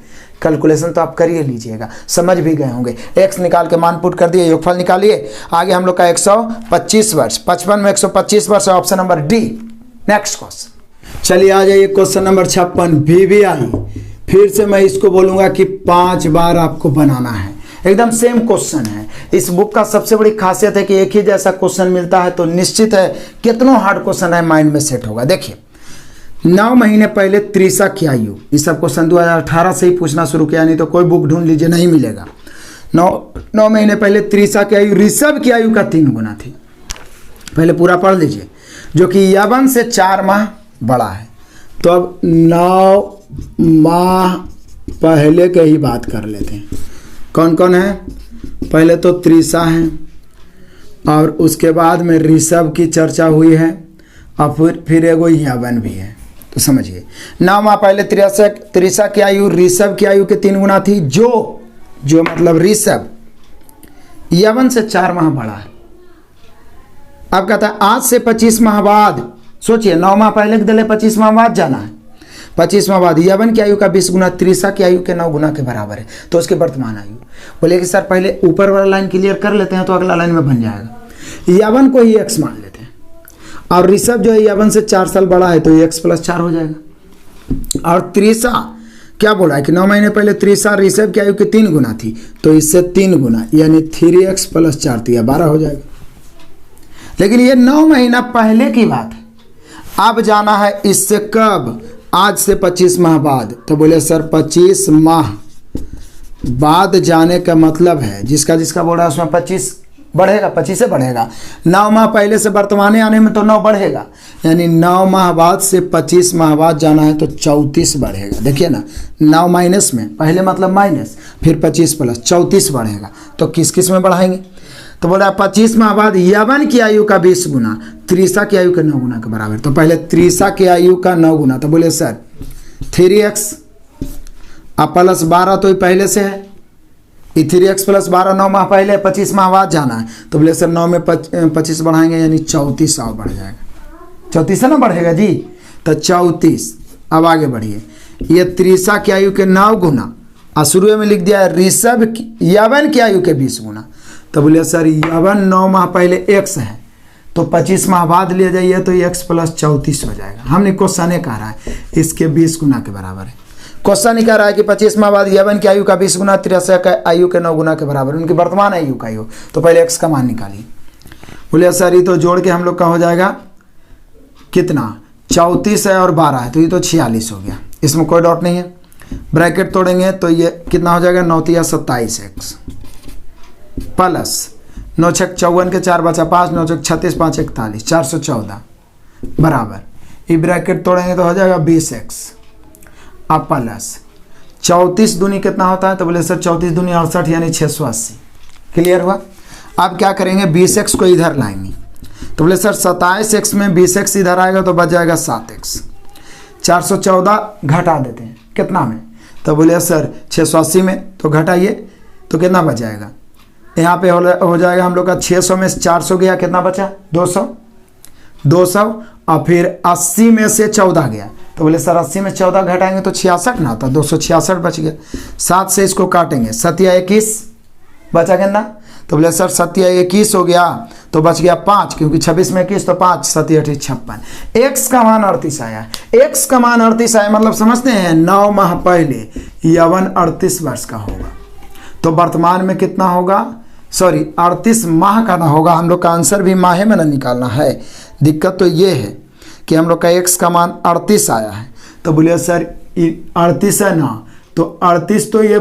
कैलकुलेशन तो आप करिए लीजिएगा, समझ भी गए होंगे। x निकाल के मान पुट कर दिए, योगफल निकालिए। आगे हम लोग का 125 वर्ष, 55 में 125 वर्ष, option number D. Next question, चलिए आ जाइए क्वेश्चन नंबर 56 VVI। फिर से मैं इसको बोलूंगा कि 5 बार आपको बनाना है, एकदम सेम क्वेश्चन है। इस बुक का सबसे बड़ी खासियत है कि एक ही जैसा क्वेश्चन मिलता है, तो निश्चित है कितना हार्ड क्वेश्चन है माइंड में सेट होगा। देखिए 9 महीने पहले त्रिशा की आयु, इस सब क्वेश्चन 2018 से ही पूछना शुरू किया, नहीं तो कोई बुक ढूंढ लीजिए नहीं मिलेगा। 9 महीने पहले त्रिशा की आयु ऋषभ की आयु का 3 गुना थी। पहले पूरा पढ़ लीजिए, जो कि यवन से 4 माह बड़ा है। तो अब 9 माह पहले के ही बात कर लेते हैं, कौन कौन है। पहले तो त्रिशा है, और उसके बाद में ऋषभ की चर्चा हुई है, और फिर एगो यवन भी है। तो समझिए 9 माह पहले त्रिशा की आयु ऋषभ की आयु के 3 गुना थी, जो मतलब ऋषभ यवन से 4 माह बड़ा है। अब कहता है आज से 25 माह बाद, सोचिए 9 माह पहले के दिले 25 माह बाद जाना है, 25 माह बाद यवन की आयु का 20 गुना त्रिशा की आयु के 9 गुना के बराबर है, तो उसके वर्तमान आयु। बोले कि सर पहले ऊपर वाला लाइन क्लियर कर लेते हैं, तो अगला लाइन में बन जाएगा। यवन को ही x मान लेते हैं, और ऋषभ जो है यवन से 4 साल बड़ा है, तो x + 4 हो जाएगा। और त्रिशा क्या बोला है कि 9 महीने पहले त्रिशा ऋषभ की आयु के 3 गुना थी, तो इससे 3 गुना यानी 3x + 4 12 हो जाएगा। लेकिन ये 9 महीना पहले की बात है, अब जाना है इससे कब, आज से 25 माह बाद। तो बोले सर 25 माह बाद जाने का मतलब है, जिसका जिसका बोल रहा है उसमें 25 बढ़ेगा, 25 से बढ़ेगा। 9 माह पहले से वर्तमान आने में तो 9 बढ़ेगा, यानी 9 माह बाद से 25 माह बाद जाना है तो 34 बढ़ेगा। देखिए ना, 9 माइनस में पहले मतलब माइनस, फिर 25 प्लस 34 बढ़ेगा। तो किस किस में बढ़ाएंगे, तो बोला 25 माह बाद यवन की आयु का 20 गुना त्रिशा की आयु के 9 गुना के बराबर। तो पहले त्रिशा की आयु का 9 गुना, तो बोले सर 3x अब प्लस 12, तो ये पहले से है, 3x + 12 9 माह पहले, 25 माह बाद जाना है। तो बोले सर 9 में 25 बढ़ाएंगे, यानी 34 और बढ़ जाएगा। 34 से ना बढ़ेगा जी, तो 34। अब आगे बढ़िए, ये त्रिशा की आयु के 9 गुना, और शुरू में लिख दिया है ऋषभ यवन की आयु के 20 गुना। तो बोले सर यवन 9 माह पहले x है, तो 25 माह बाद ले जाइए तो x + 34 हो जाएगा। हमने क्वेश्चन ने कहा है इसके 20 गुना के बराबर है। क्वेश्चन ही कह रहा है कि 25 माह बाद यवन की आयु का 20 गुना त्रिशा का आयु के 9 गुना के बराबर, उनकी वर्तमान आयु का आयु। तो पहले x का मान निकालिए। बोले सर ये तो जोड़ के हम लोग का हो जाएगा कितना, 34 है और 12 है, तो ये तो 46 हो गया, इसमें कोई डाउट नहीं है। ब्रैकेट तोड़ेंगे तो ये कितना हो जाएगा, 9 तिया 27x प्लस 9 छक 54 के 4 बचा 5, 9 छक 36, 5 41, 414 बराबर, ये ब्रैकेट तोड़ेंगे तो हो जाएगा 20x अब प्लस 34 दूनी कितना होता है, तो बोले सर 34 दूनी 68 यानी 680। क्लियर हुआ। अब क्या करेंगे, 20x को इधर लाएंगे, तो बोले सर 27x में 20x इधर आएगा तो बच जाएगा 7x। 414 घटा देते हैं कितना में, तो बोले सर 680 में, तो घटाइए तो कितना बच जाएगा, यहाँ पे हो जाएगा हम लोग का 600 में 400 गया, कितना बचा 200 और फिर 80 में से 14 गया, तो बोले सर 80 में 14 घटाएंगे तो 66 ना होता, 266 बच गया। 7 से इसको काटेंगे, 7 या 21 बचा कितना, तो बोले सर 7 या 21 हो गया तो बच गया 5, क्योंकि 26 में 21 तो 5, 7 या 56। एक्स का मान 38 आया, एक्स का मान 38 आया मतलब समझते हैं 9 माह पहले यवन 38 वर्ष का होगा, तो वर्तमान में कितना होगा, सॉरी 38 माह का ना होगा, हम लोग का आंसर भी माहे में ना निकालना है। दिक्कत तो ये है कि हम लोग का एक्स का मान 38 आया है, तो बोलिए सर 38 है ना, तो 38 तो ये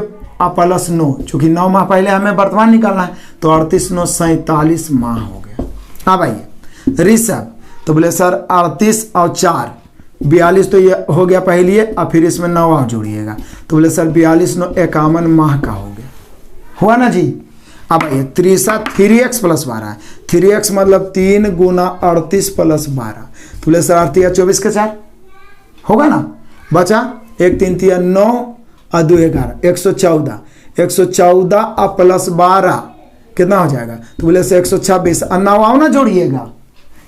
प्लस 9, चूँकि 9 माह पहले हमें वर्तमान निकालना है, तो 38 9 47 माह हो गया। अब आइए ऋषभ, तो बोले सर 38 और 4 42, तो ये हो गया पहले, और फिर इसमें 9 और जोड़िएगा, तो बोले सर 42 9 51 माह का हो गया, हुआ ना जी। अब आइए 3x प्लस 12 है, 3x मतलब 3 गुना 38 प्लस 12, तो बोले सर 8 या 24 के 4 होगा ना, बचा 1 3 3 9 और 2 11, 114 114 और प्लस 12 कितना हो जाएगा, तो बोले सर 126 और 9 आओ ना जोड़िएगा,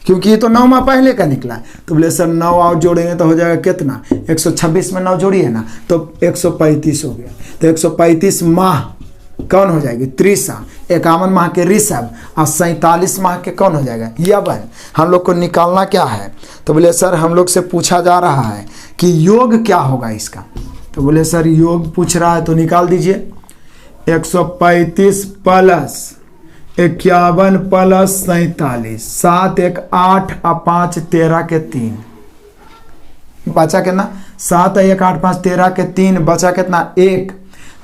क्योंकि ये तो 9 माह पहले का निकला है, तो बोले सर 9 आओ जोड़ेंगे तो हो जाएगा कितना, 126 में 9 जोड़िए ना तो 135 हो गया, तो 135 माह कौन हो जाएगी, 51 माह के ऋषभ और 47 माह के कौन हो जाएगा यवन। हम लोग को निकालना क्या है, तो बोले सर हम लोग से पूछा जा रहा है कि योग क्या होगा इसका, तो बोले सर योग पूछ रहा है तो निकाल दीजिए, 135 प्लस 51 प्लस 47, 7 1 8 और 5 13 के 3 बचा कितना, 7 1 8 5 13 के 3 बचा कितना 1,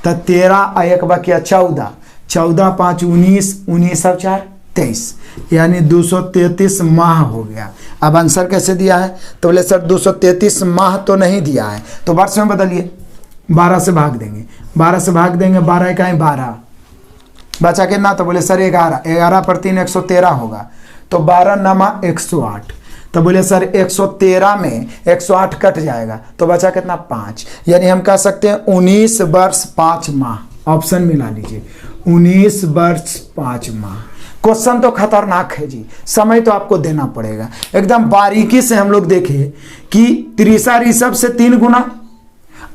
तो 13 और 1 बचा 14, 14 5 19, 19 और 4 23, यानी 233 माह हो गया। अब आंसर कैसे दिया है, तो बोले सर 233 माह तो नहीं दिया है, तो वर्ष में बदलिए, 12 से भाग देंगे, 12 से भाग देंगे, 12 इकाई 12 बचा कितना, तो बोले सर 11, 11 पर 3 113 होगा, तो 12 नमा 108, तो बोले सर 113 में 108 कट जाएगा तो बचा कितना 5, यानी हम कह सकते हैं 19 वर्ष 5 माह, ऑप्शन मिला लीजिए 19 वर्ष 5 माह। क्वेश्चन तो खतरनाक है जी, समय तो आपको देना पड़ेगा, एकदम बारीकी से हम लोग देखें कि त्रिशा ऋषभ से 3 गुना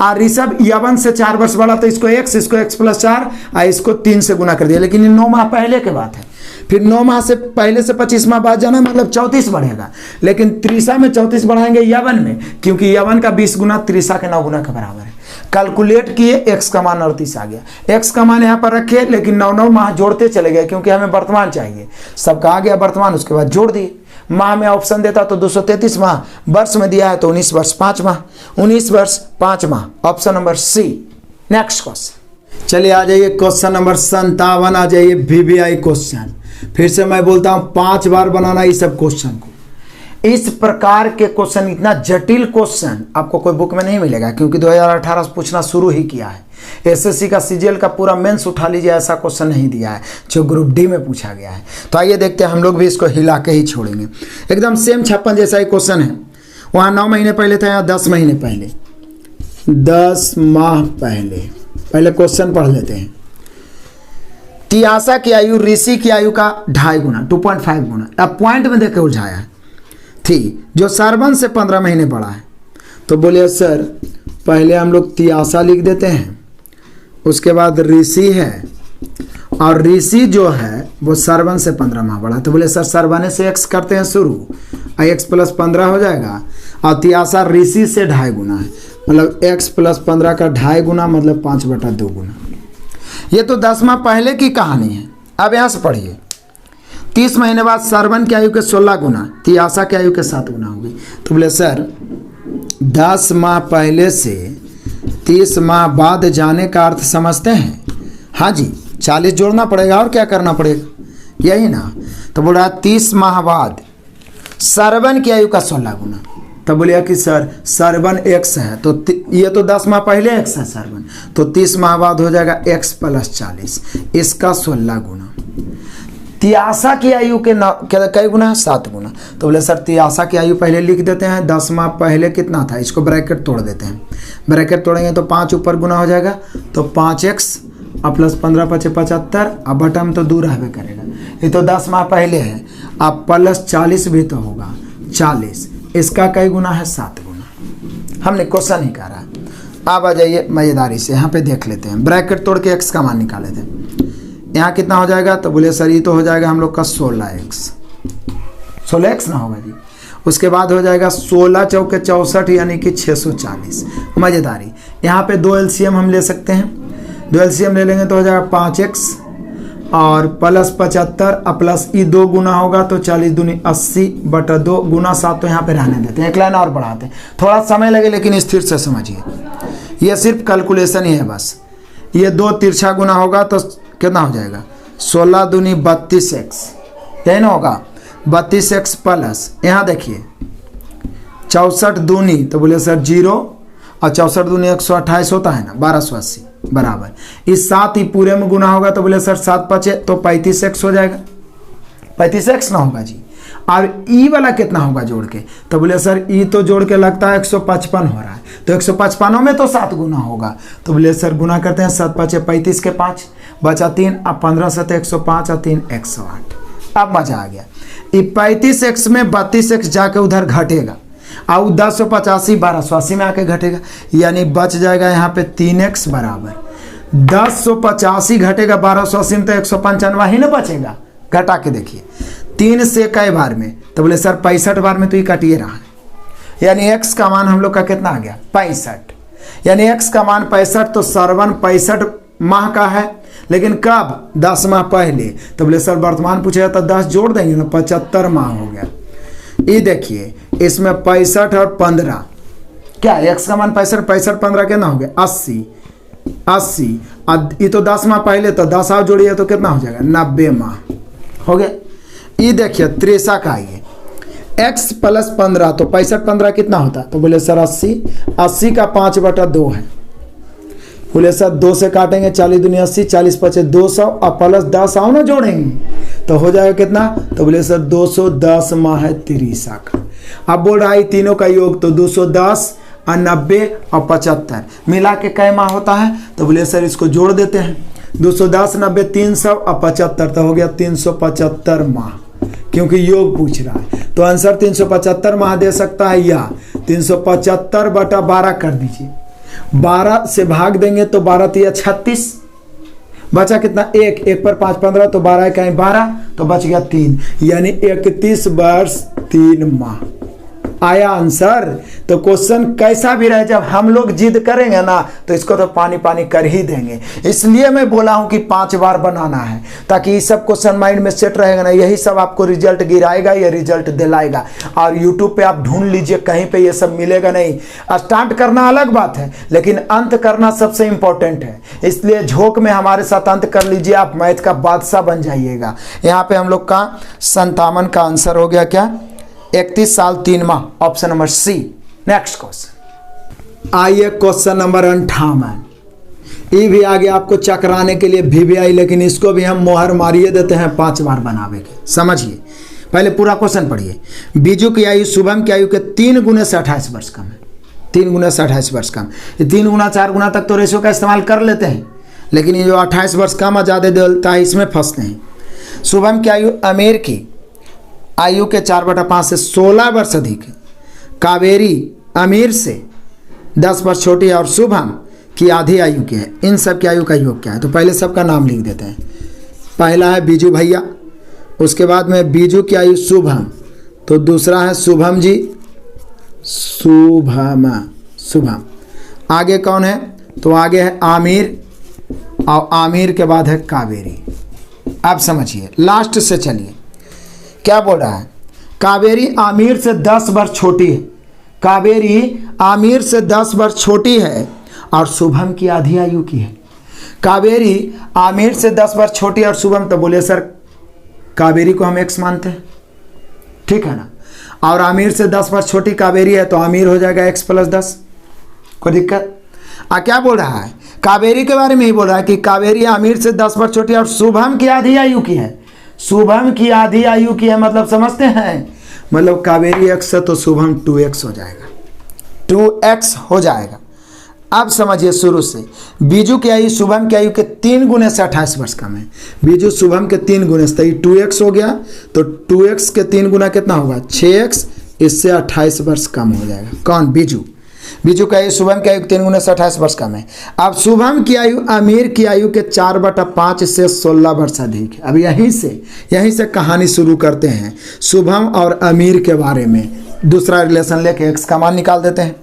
और ऋषभ यवन से 4 वर्ष बड़ा, तो इसको x प्लस 4 और इसको 3 से गुना कर दिया, लेकिन ये 9 माह पहले के बात है, फिर 9 माह से पहले से 25 माह बाद जाना मतलब 34 बढ़ेगा, लेकिन त्रिशा में 34 बढ़ाएंगे यवन में, क्योंकि यवन का 20 गुना त्रिशा के 9 गुना के बराबर है। कैलकुलेट किए, x का मान 38 आ गया, x का मान यहाँ पर रखे, लेकिन 9 माह जोड़ते चले गए क्योंकि हमें वर्तमान चाहिए, सबका आ गया वर्तमान, उसके बाद जोड़ दिए। माह में ऑप्शन देता तो 233 माह, वर्ष में दिया है तो 19 वर्ष 5 माह, 19 वर्ष 5 माह, option number C. Next question, चलिए आ जाइए क्वेश्चन नंबर 57, आ जाइए VVI क्वेश्चन। फिर से मैं बोलता हूँ 5 बार बनाना इस सब क्वेश्चन को। इस प्रकार के क्वेश्चन, इतना जटिल क्वेश्चन आपको कोई बुक में नहीं मिलेगा, क्योंकि 2018 से पूछना शुरू ही किया है। एसएससी का सीजीएल का पूरा मेंस उठा लीजिए, ऐसा क्वेश्चन नहीं दिया है जो ग्रुप डी में पूछा गया है। तो आइए देखते हैं, हम लोग भी इसको हिला के ही छोड़ेंगे। एकदम सेम 56 जैसा ही क्वेश्चन है, वहाँ 9 महीने पहले था, यहाँ 10 महीने पहले, 10 माह पहले क्वेश्चन पढ़ लेते हैं। तियासा की आयु ऋषि की आयु का 2.5 गुना, 2.5 गुना। अब पॉइंट में देकर उलझाया थी, जो सरवन से 15 महीने बड़ा है। तो बोले सर पहले हम लोग तियासा लिख देते हैं, उसके बाद ऋषि है, और ऋषि जो है वो सरवन से 15 माह बड़ा। तो बोले सर सरवने से x करते हैं शुरू, x प्लस 15 हो जाएगा, और तियासा ऋषि से 2.5 गुना है, मतलब x प्लस 15 का 2.5 गुना मतलब 5/2 गुना। ये तो 10 माह पहले की कहानी है। अब यहाँ से पढ़िए, 30 महीने बाद सरवन की आयु के 16 गुना, तियासा की आयु के 7 गुना होगी। तो बोले सर 10 माह पहले से 30 माह बाद जाने का अर्थ समझते हैं? हाँ जी, 40 जोड़ना पड़ेगा और क्या करना पड़ेगा, यही ना। तो बोल रहा 30 माह बाद सरवन की आयु का 16 गुना। तब बोलिए कि सर सरवन x है, तो ये तो 10 माह पहले x है सरवन, तो 30 माह बाद हो जाएगा x + 40, इसका 16 गुना। तियासा की आयु के कई गुना है? 7 गुना। तो बोले सर तियासा की आयु पहले लिख देते हैं, 10 माह पहले कितना था, इसको ब्रैकेट तोड़ देते हैं। ब्रैकेट तोड़ेंगे तो 5 ऊपर गुना हो जाएगा, तो 5x और प्लस 15 × 5 = 75, अब बटम तो दूर रहबे करेगा। ये तो 10 माह पहले है, अब प्लस 40 भी तो होगा 40, इसका कई गुना है? 7 गुना। हमने क्वेश्चन ही करा। अब आ जाइए मज़ेदारी से, यहाँ पे देख लेते हैं। ब्रैकेट तोड़ के x का मान निकाले थे, यहाँ कितना हो जाएगा? तो बोले सर ये तो हो जाएगा हम लोग का 16x ना होगा जी। उसके बाद हो जाएगा 16 × 4 = 64, यानी कि 640। मज़ेदारी, यहाँ पे 2 LCM हम ले सकते हैं, 2 LCM ले लेंगे तो हो जाएगा 5x और प्लस 75 और प्लस ई 2 गुना होगा तो 40 दूनी 80/2 गुना 7। तो यहाँ पे रहने देते हैं, एक लाइन और बढ़ाते हैं, थोड़ा समय लगे लेकिन स्थिर से समझिए। ये सिर्फ कैलकुलेशन ही है बस। ये 2 तिरछा गुना होगा तो कितना हो जाएगा? 16 दूनी 32x, यही ना होगा 32x प्लस यहाँ देखिए 64 दूनी, तो बोले सर 0 और 64 दूनी 128 होता है ना, 1280 बराबर। इस 7 ही पूरे में गुना होगा तो बोले सर 7 × 5 तो 35x हो जाएगा। 35x ना होगा जी। और ई वाला कितना होगा जोड़ के? तो बोले सर ई तो जोड़ के लगता है 155 हो रहा है, तो 155 में तो 7 गुना होगा। तो बोले सर गुना करते हैं, 7 × 5 = 35 के 5 बचा 3, अब 15 × 7 = 105 और 3 108। अब मजा आ गया। ये 35x में 32x जाके उधर घटेगा और 1085 1280 में आके घटेगा, यानी बच जाएगा यहाँ पे 3x बराबर 1085 घटेगा 1280 में तो 195 ही ना बचेगा। घटा के देखिए 3 से कई बार में, तो बोले सर 65 बार में तो ये कटिए रहा है, यानी x का मान हम लोग का कितना आ गया? 65। यानी x का मान 65, तो सरवन 65 माह का है, लेकिन कब? 10 माह पहले। तो बोले सर वर्तमान पूछेगा तो 10 जोड़ देंगे ना, 75 माह हो गया। ये देखिए इसमें 65 और 15 क्या x का मान 65 15 कितना हो गया? 80। ये तो 10 माह पहले, तो 10 और जोड़िए तो कितना हो जाएगा? 90 माह हो गया। ये देखिए 63 का आइए x + 15, तो 65 15 कितना होता है? तो बोले सर 80 का 5/2 है। बोले सर 2 से काटेंगे 40 दूनी 80, 40 × 5 = 200 और प्लस 10 आओ ना जोड़ेंगे तो हो जाएगा कितना? तो बोले सर 210 माह है 63 का। अब बोल रहा है तीनों का योग, तो 210 और 90 और 75 मिला के कै माह होता है? तो बोले सर इसको जोड़ देते हैं, 210 90 300 और 75, तो हो गया 375 माह, क्योंकि योग पूछ रहा है। तो आंसर 375 माह दे सकता है, या 375/12 कर दीजिए। 12 से भाग देंगे तो 12 × 36, बचा कितना? 1 पर 5 15, तो 12 × 12 तो बच गया 3, यानी 31 वर्ष 3 माह आया आंसर। तो क्वेश्चन कैसा भी रहे, जब हम लोग जिद करेंगे ना तो इसको तो पानी पानी कर ही देंगे। इसलिए मैं बोला हूं कि 5 बार बनाना है, ताकि ये सब क्वेश्चन माइंड में सेट रहेगा ना, यही सब आपको रिजल्ट गिराएगा, ये रिजल्ट दिलाएगा। और यूट्यूब पे आप ढूंढ लीजिए, कहीं पे ये सब मिलेगा नहीं। स्टार्ट करना अलग बात है, लेकिन अंत करना सबसे इंपॉर्टेंट है। इसलिए झोंक में हमारे साथ अंत कर लीजिए, आप मैथ का बादशाह बन जाइएगा। यहाँ पे हम लोग का 57 का आंसर हो गया क्या? 31 साल 3 माह, option number C. Next question आइए, क्वेश्चन नंबर 58। ये भी आगे आपको चकराने के लिए भी आई, लेकिन इसको भी हम मोहर मारिए देते हैं 5 बार बनावे के। समझिए, पहले पूरा क्वेश्चन पढ़िए। बीजू की आयु शुभम की आयु के 3 गुने से 28 वर्ष कम है। 3 गुने से 28 वर्ष कम, ये 3 गुना 4 गुना तक तो रेशो का इस्तेमाल कर लेते हैं, लेकिन ये जो 28 वर्ष कम ज़्यादा देता है इसमें फंसते हैं। शुभम की आयु अमीर की आयु के 4/5 से 16 वर्ष अधिक है। कावेरी अमीर से 10 वर्ष छोटी है और शुभम की आधी आयु की है। इन सब की आयु का योग क्या है? तो पहले सबका नाम लिख देते हैं। पहला है बीजू भैया, उसके बाद में बीजू की आयु शुभम, तो दूसरा है शुभम जी, शुभम। आगे कौन है? तो आगे है आमिर, और आमिर के बाद है कावेरी। अब समझिए, लास्ट से चलिए। क्या बोल रहा है? कावेरी आमिर से 10 वर्ष छोटी है। कावेरी आमिर से 10 वर्ष छोटी है और शुभम की आधी आयु की है। कावेरी आमिर से 10 वर्ष छोटी और शुभम, तो बोले सर कावेरी को हम एक्स मानते हैं, ठीक है ना, और आमिर से 10 वर्ष छोटी कावेरी है तो आमिर हो जाएगा x + 10। कोई दिक्कत? क्या बोल रहा है? कावेरी के बारे में ही बोल रहा है कि कावेरी आमिर से 10 वर्ष छोटी और शुभम की आधी आयु की है। शुभम की आधी आयु की है मतलब समझते हैं, मतलब कावेरी x है तो शुभम 2x हो जाएगा, 2x हो जाएगा। अब समझिए शुरू से, बीजू की आयु शुभम की आयु के 3 गुने से 28 वर्ष कम है। बीजू शुभम के 3 गुने से, तो 2x हो गया, तो 2x के 3 गुना कितना होगा? 6x, इससे 28 वर्ष कम हो जाएगा। कौन? बीजू। बीजू की आयु शुभम की आयु के 3 गुने से 28 वर्ष कम है। अब शुभम की आयु आमिर की आयु के 4/5 से 16 वर्ष अधिक है। अब यहीं से कहानी शुरू करते हैं शुभम और आमिर के बारे में। दूसरा रिलेशन लेके x का मान निकाल देते हैं।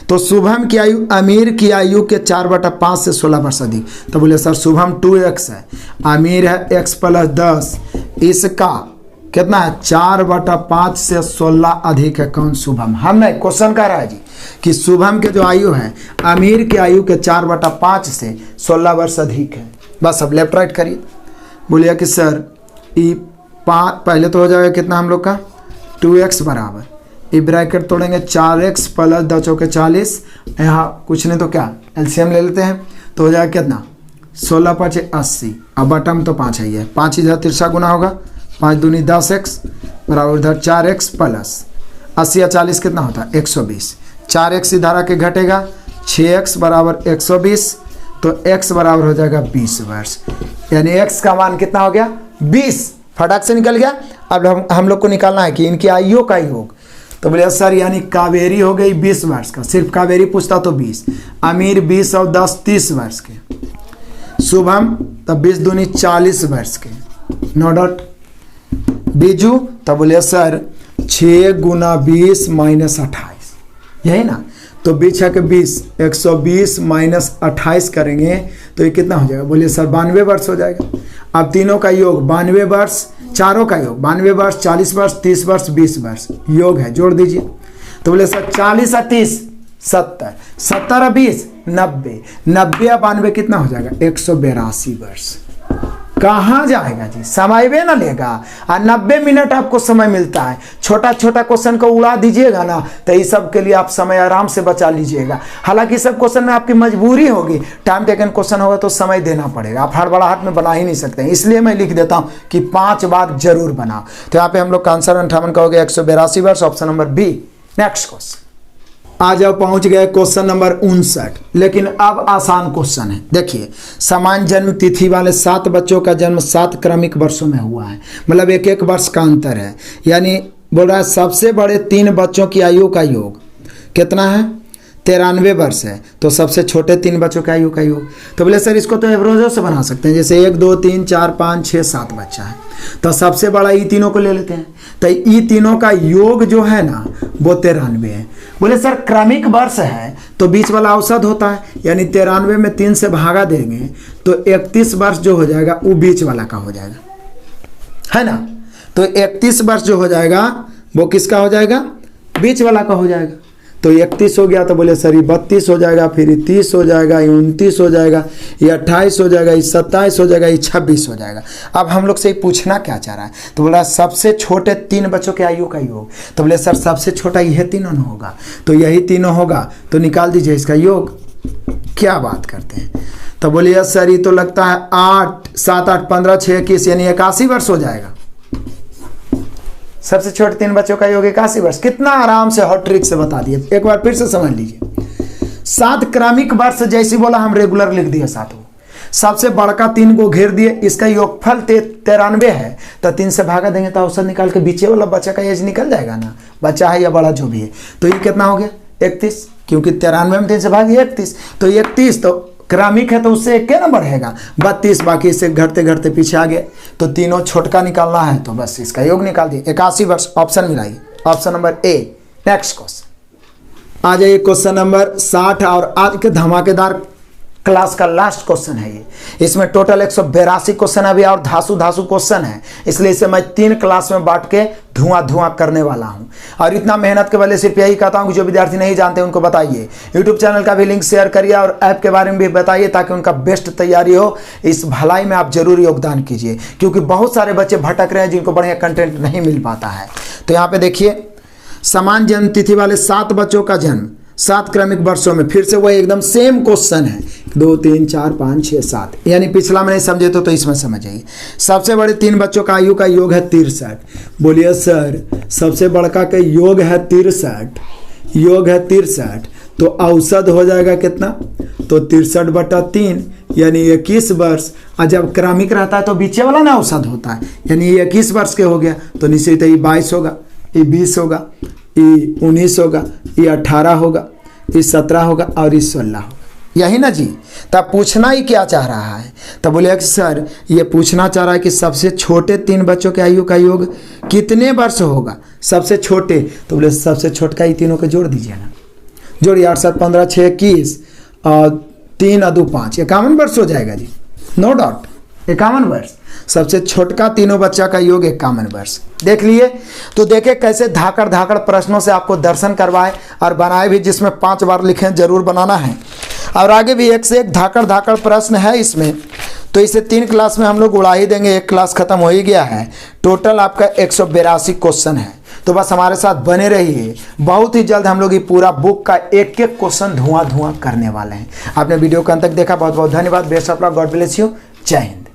तो शुभम की आयु आमिर की आयु के 4/5 से 16 वर्ष अधिक। तो बोले सर शुभम 2x है, आमिर है x + 10, इसका कितना है? 4/5 से 16 अधिक है। कौन? शुभम। हम नहीं, क्वेश्चन कह रहा है जी कि शुभम के जो आयु है आमिर की आयु के 4/5 से 16 वर्ष अधिक है। बस अब लेफ्ट राइट करिए। बोलिए कि सर पहले तो हो जाएगा कितना हम लोग का? 2x बराबर, ये ब्रैकेट तोड़ेंगे 4x + 10 × 40, यहाँ कुछ नहीं तो क्या एलसीएम ले लेते हैं, तो हो जाएगा कितना? 16 × 5 = 80। अब बटम तो 5 है, ये 5 इधर तिरछा गुना होगा, 5 दूनी 10x बराबर इधर 4x + 80 या 40 कितना होता है? 120। 4x इधर आके घटेगा, 6x बराबर 120, तो x बराबर हो जाएगा 20 वर्ष। यानी x का मान कितना हो गया? 20। फटाक से निकल गया। अब हम लोग को निकालना है कि इनकी आयु का योग। तो बोले सर यानी कावेरी हो गई 20 वर्ष का, सिर्फ कावेरी पूछता तो 20, आमिर 20 और 10 30 वर्ष के, शुभम तब 20 दूनी 40 वर्ष के, नो डाउट। बीजू तब बोले सर 6 × 20 - 28, यही ना, तो 20 है कि 20, 120 - 28 करेंगे तो ये कितना हो जाएगा? बोलिए सर 92 वर्ष हो जाएगा। अब तीनों का योग 92 वर्ष, चारों का योग 92 वर्ष, 40 वर्ष, 30 वर्ष, 20 वर्ष योग है, जोड़ दीजिए। तो बोले सर 40 और 30 70, 70 और 20 90, 90 और 92 कितना हो जाएगा? 182 वर्ष। कहाँ जाएगा जी? समय भी ना लेगा, और 90 मिनट आपको समय मिलता है। छोटा छोटा क्वेश्चन को उड़ा दीजिएगा ना, तो इस सब के लिए आप समय आराम से बचा लीजिएगा। हालांकि सब क्वेश्चन में आपकी मजबूरी होगी, टाइम टेकन क्वेश्चन होगा तो समय देना पड़ेगा, आप हड़बड़ाहट में बना ही नहीं सकते हैं। इसलिए मैं लिख देता हूँ कि 5 बार जरूर बनाओ। तो यहाँ पे हम लोग का आंसर 58 का हो गया 182 वर्ष, option number B. Next question आज अब पहुंच गए क्वेश्चन नंबर 59, लेकिन अब आसान क्वेश्चन है। देखिए, समान जन्म तिथि वाले 7 बच्चों का जन्म 7 क्रमिक वर्षों में हुआ है, मतलब 1-1 वर्ष का अंतर है। यानी बोल रहा है सबसे बड़े 3 बच्चों की आयु का योग कितना है? 93 वर्ष है। तो सबसे छोटे 3 बच्चों की आयु का योग, तो बोले सर इसको तो एवरेजों से बना सकते हैं, जैसे 1 2 3 4 5 6 7 बच्चा है, तो सबसे बड़ा ई तीनों को ले लेते हैं। तो ई तीनों का योग जो है ना वो 93 है। बोले सर क्रमिक वर्ष है तो बीच वाला औसत होता है, यानी 93 में 3 से भागा देंगे तो 31 वर्ष जो हो जाएगा वो बीच वाला का हो जाएगा, है ना। तो 31 वर्ष जो हो जाएगा वो किसका हो जाएगा? बीच वाला का हो जाएगा। तो 31 हो गया, तो बोले सर ये 32 हो जाएगा, फिर 30 हो जाएगा, ये 29 हो जाएगा, ये 28 हो जाएगा, ये 27 हो जाएगा, ये 26 हो जाएगा। अब हम लोग से ये पूछना क्या चाह रहा है? तो बोला सबसे छोटे 3 बच्चों के आयु का योग। तो बोले सर सबसे छोटा यह तीनों न होगा, तो यही तीनों होगा, तो निकाल दीजिए इसका योग। क्या बात करते हैं? तो बोलिए सर ये तो लगता है 8 7 8 15 6 21, यानी 81 वर्ष हो जाएगा। सबसे छोटे 3 बच्चों का योग 81 वर्ष। कितना आराम से हॉट ट्रिक से बता दिए, एक बार फिर से समझ लीजिए। 7 क्रमिक वर्ष जैसे बोला हम रेगुलर लिख दिए 7 को, सबसे बड़का 3 को घेर दिए, इसका योगफल 93 है, तो 3 से भागा देंगे तो औसत निकाल के बीचे वाला बच्चा का एज निकल जाएगा ना, बच्चा है या बड़ा जो भी है। तो ये कितना हो गया? 31, क्योंकि 93 में 3 से भागी 31, तो 31 तो क्रमिक है तो उससे 1 ना बढ़ेगा, 32, बाकी इससे घटते घटते पीछे आ गए। तो तीनों छोटका निकालना है तो बस इसका योग निकाल दिए, 81 वर्ष। ऑप्शन मिलाइए, option number A. Next question आ जाइए, क्वेश्चन नंबर 60। और आज के धमाकेदार क्लास का लास्ट क्वेश्चन है ये। इसमें टोटल 182 क्वेश्चन अभी और धासु धासु क्वेश्चन है, इसलिए इसे मैं 3 क्लास में बांट के धुआं करने वाला हूं। और इतना मेहनत के वजह सिर्फ यही कहता हूं कि जो विद्यार्थी नहीं जानते उनको बताइए, यूट्यूब चैनल का भी लिंक शेयर करिए और ऐप के बारे में भी बताइए ताकि उनका बेस्ट तैयारी हो। इस भलाई में आप जरूर योगदान कीजिए, क्योंकि बहुत सारे बच्चे भटक रहे हैं जिनको बढ़िया कंटेंट नहीं मिल पाता है। तो यहाँ पे देखिए, समान जन्म तिथि वाले 7 बच्चों का जन्म 7 क्रमिक वर्षों में, फिर से वही एकदम सेम क्वेश्चन है, 2 3 4 5 6 7, यानी पिछला में नहीं समझे तो इसमें समझिए। सबसे बड़े 3 बच्चों का आयु का योग है 63। बोलिए सर, सबसे बड़का का योग है 63, योग है 63, तो औसत हो जाएगा कितना? तो 63/3 यानी 21 वर्ष। और जब क्रमिक रहता है तो बीचे वाला ना औसत होता है, यानी ये 21 वर्ष के हो गया, तो निश्चित ये 22 होगा, ये 20 होगा, ये 19 होगा, ये 18 होगा, ये 17 होगा और ये 16 होगा। यही ना जी? तब पूछना ही क्या चाह रहा है? तब बोले कि सर ये पूछना चाह रहा है कि सबसे छोटे 3 बच्चों के आयु का योग कितने वर्ष होगा? सबसे छोटे, तो बोले सबसे छोटका ही तीनों को जोड़ दीजिए ना, जोड़िए, 8 7 15 6 21 और 3 और 2 5, 51 वर्ष हो जाएगा जी, नो डाउट 51 वर्ष। सबसे छोटका तीनों बच्चा का योग 51 वर्ष। देख लिए? तो देखे कैसे धाकड़ प्रश्नों से आपको दर्शन करवाए और बनाए भी, जिसमें 5 बार लिखें, जरूर बनाना है। और आगे भी एक से एक धाकड़ प्रश्न है इसमें, तो इसे 3 क्लास में हम लोग उड़ा ही देंगे। 1 क्लास खत्म हो ही गया है। टोटल आपका 182 क्वेश्चन है, तो बस हमारे साथ बने रहिए। बहुत ही जल्द हम लोग ये पूरा बुक का एक क्वेश्चन धुआं करने वाले हैं। आपने वीडियो को अंत तक देखा, बहुत बहुत धन्यवाद। Best of luck, God bless you, जय हिंद।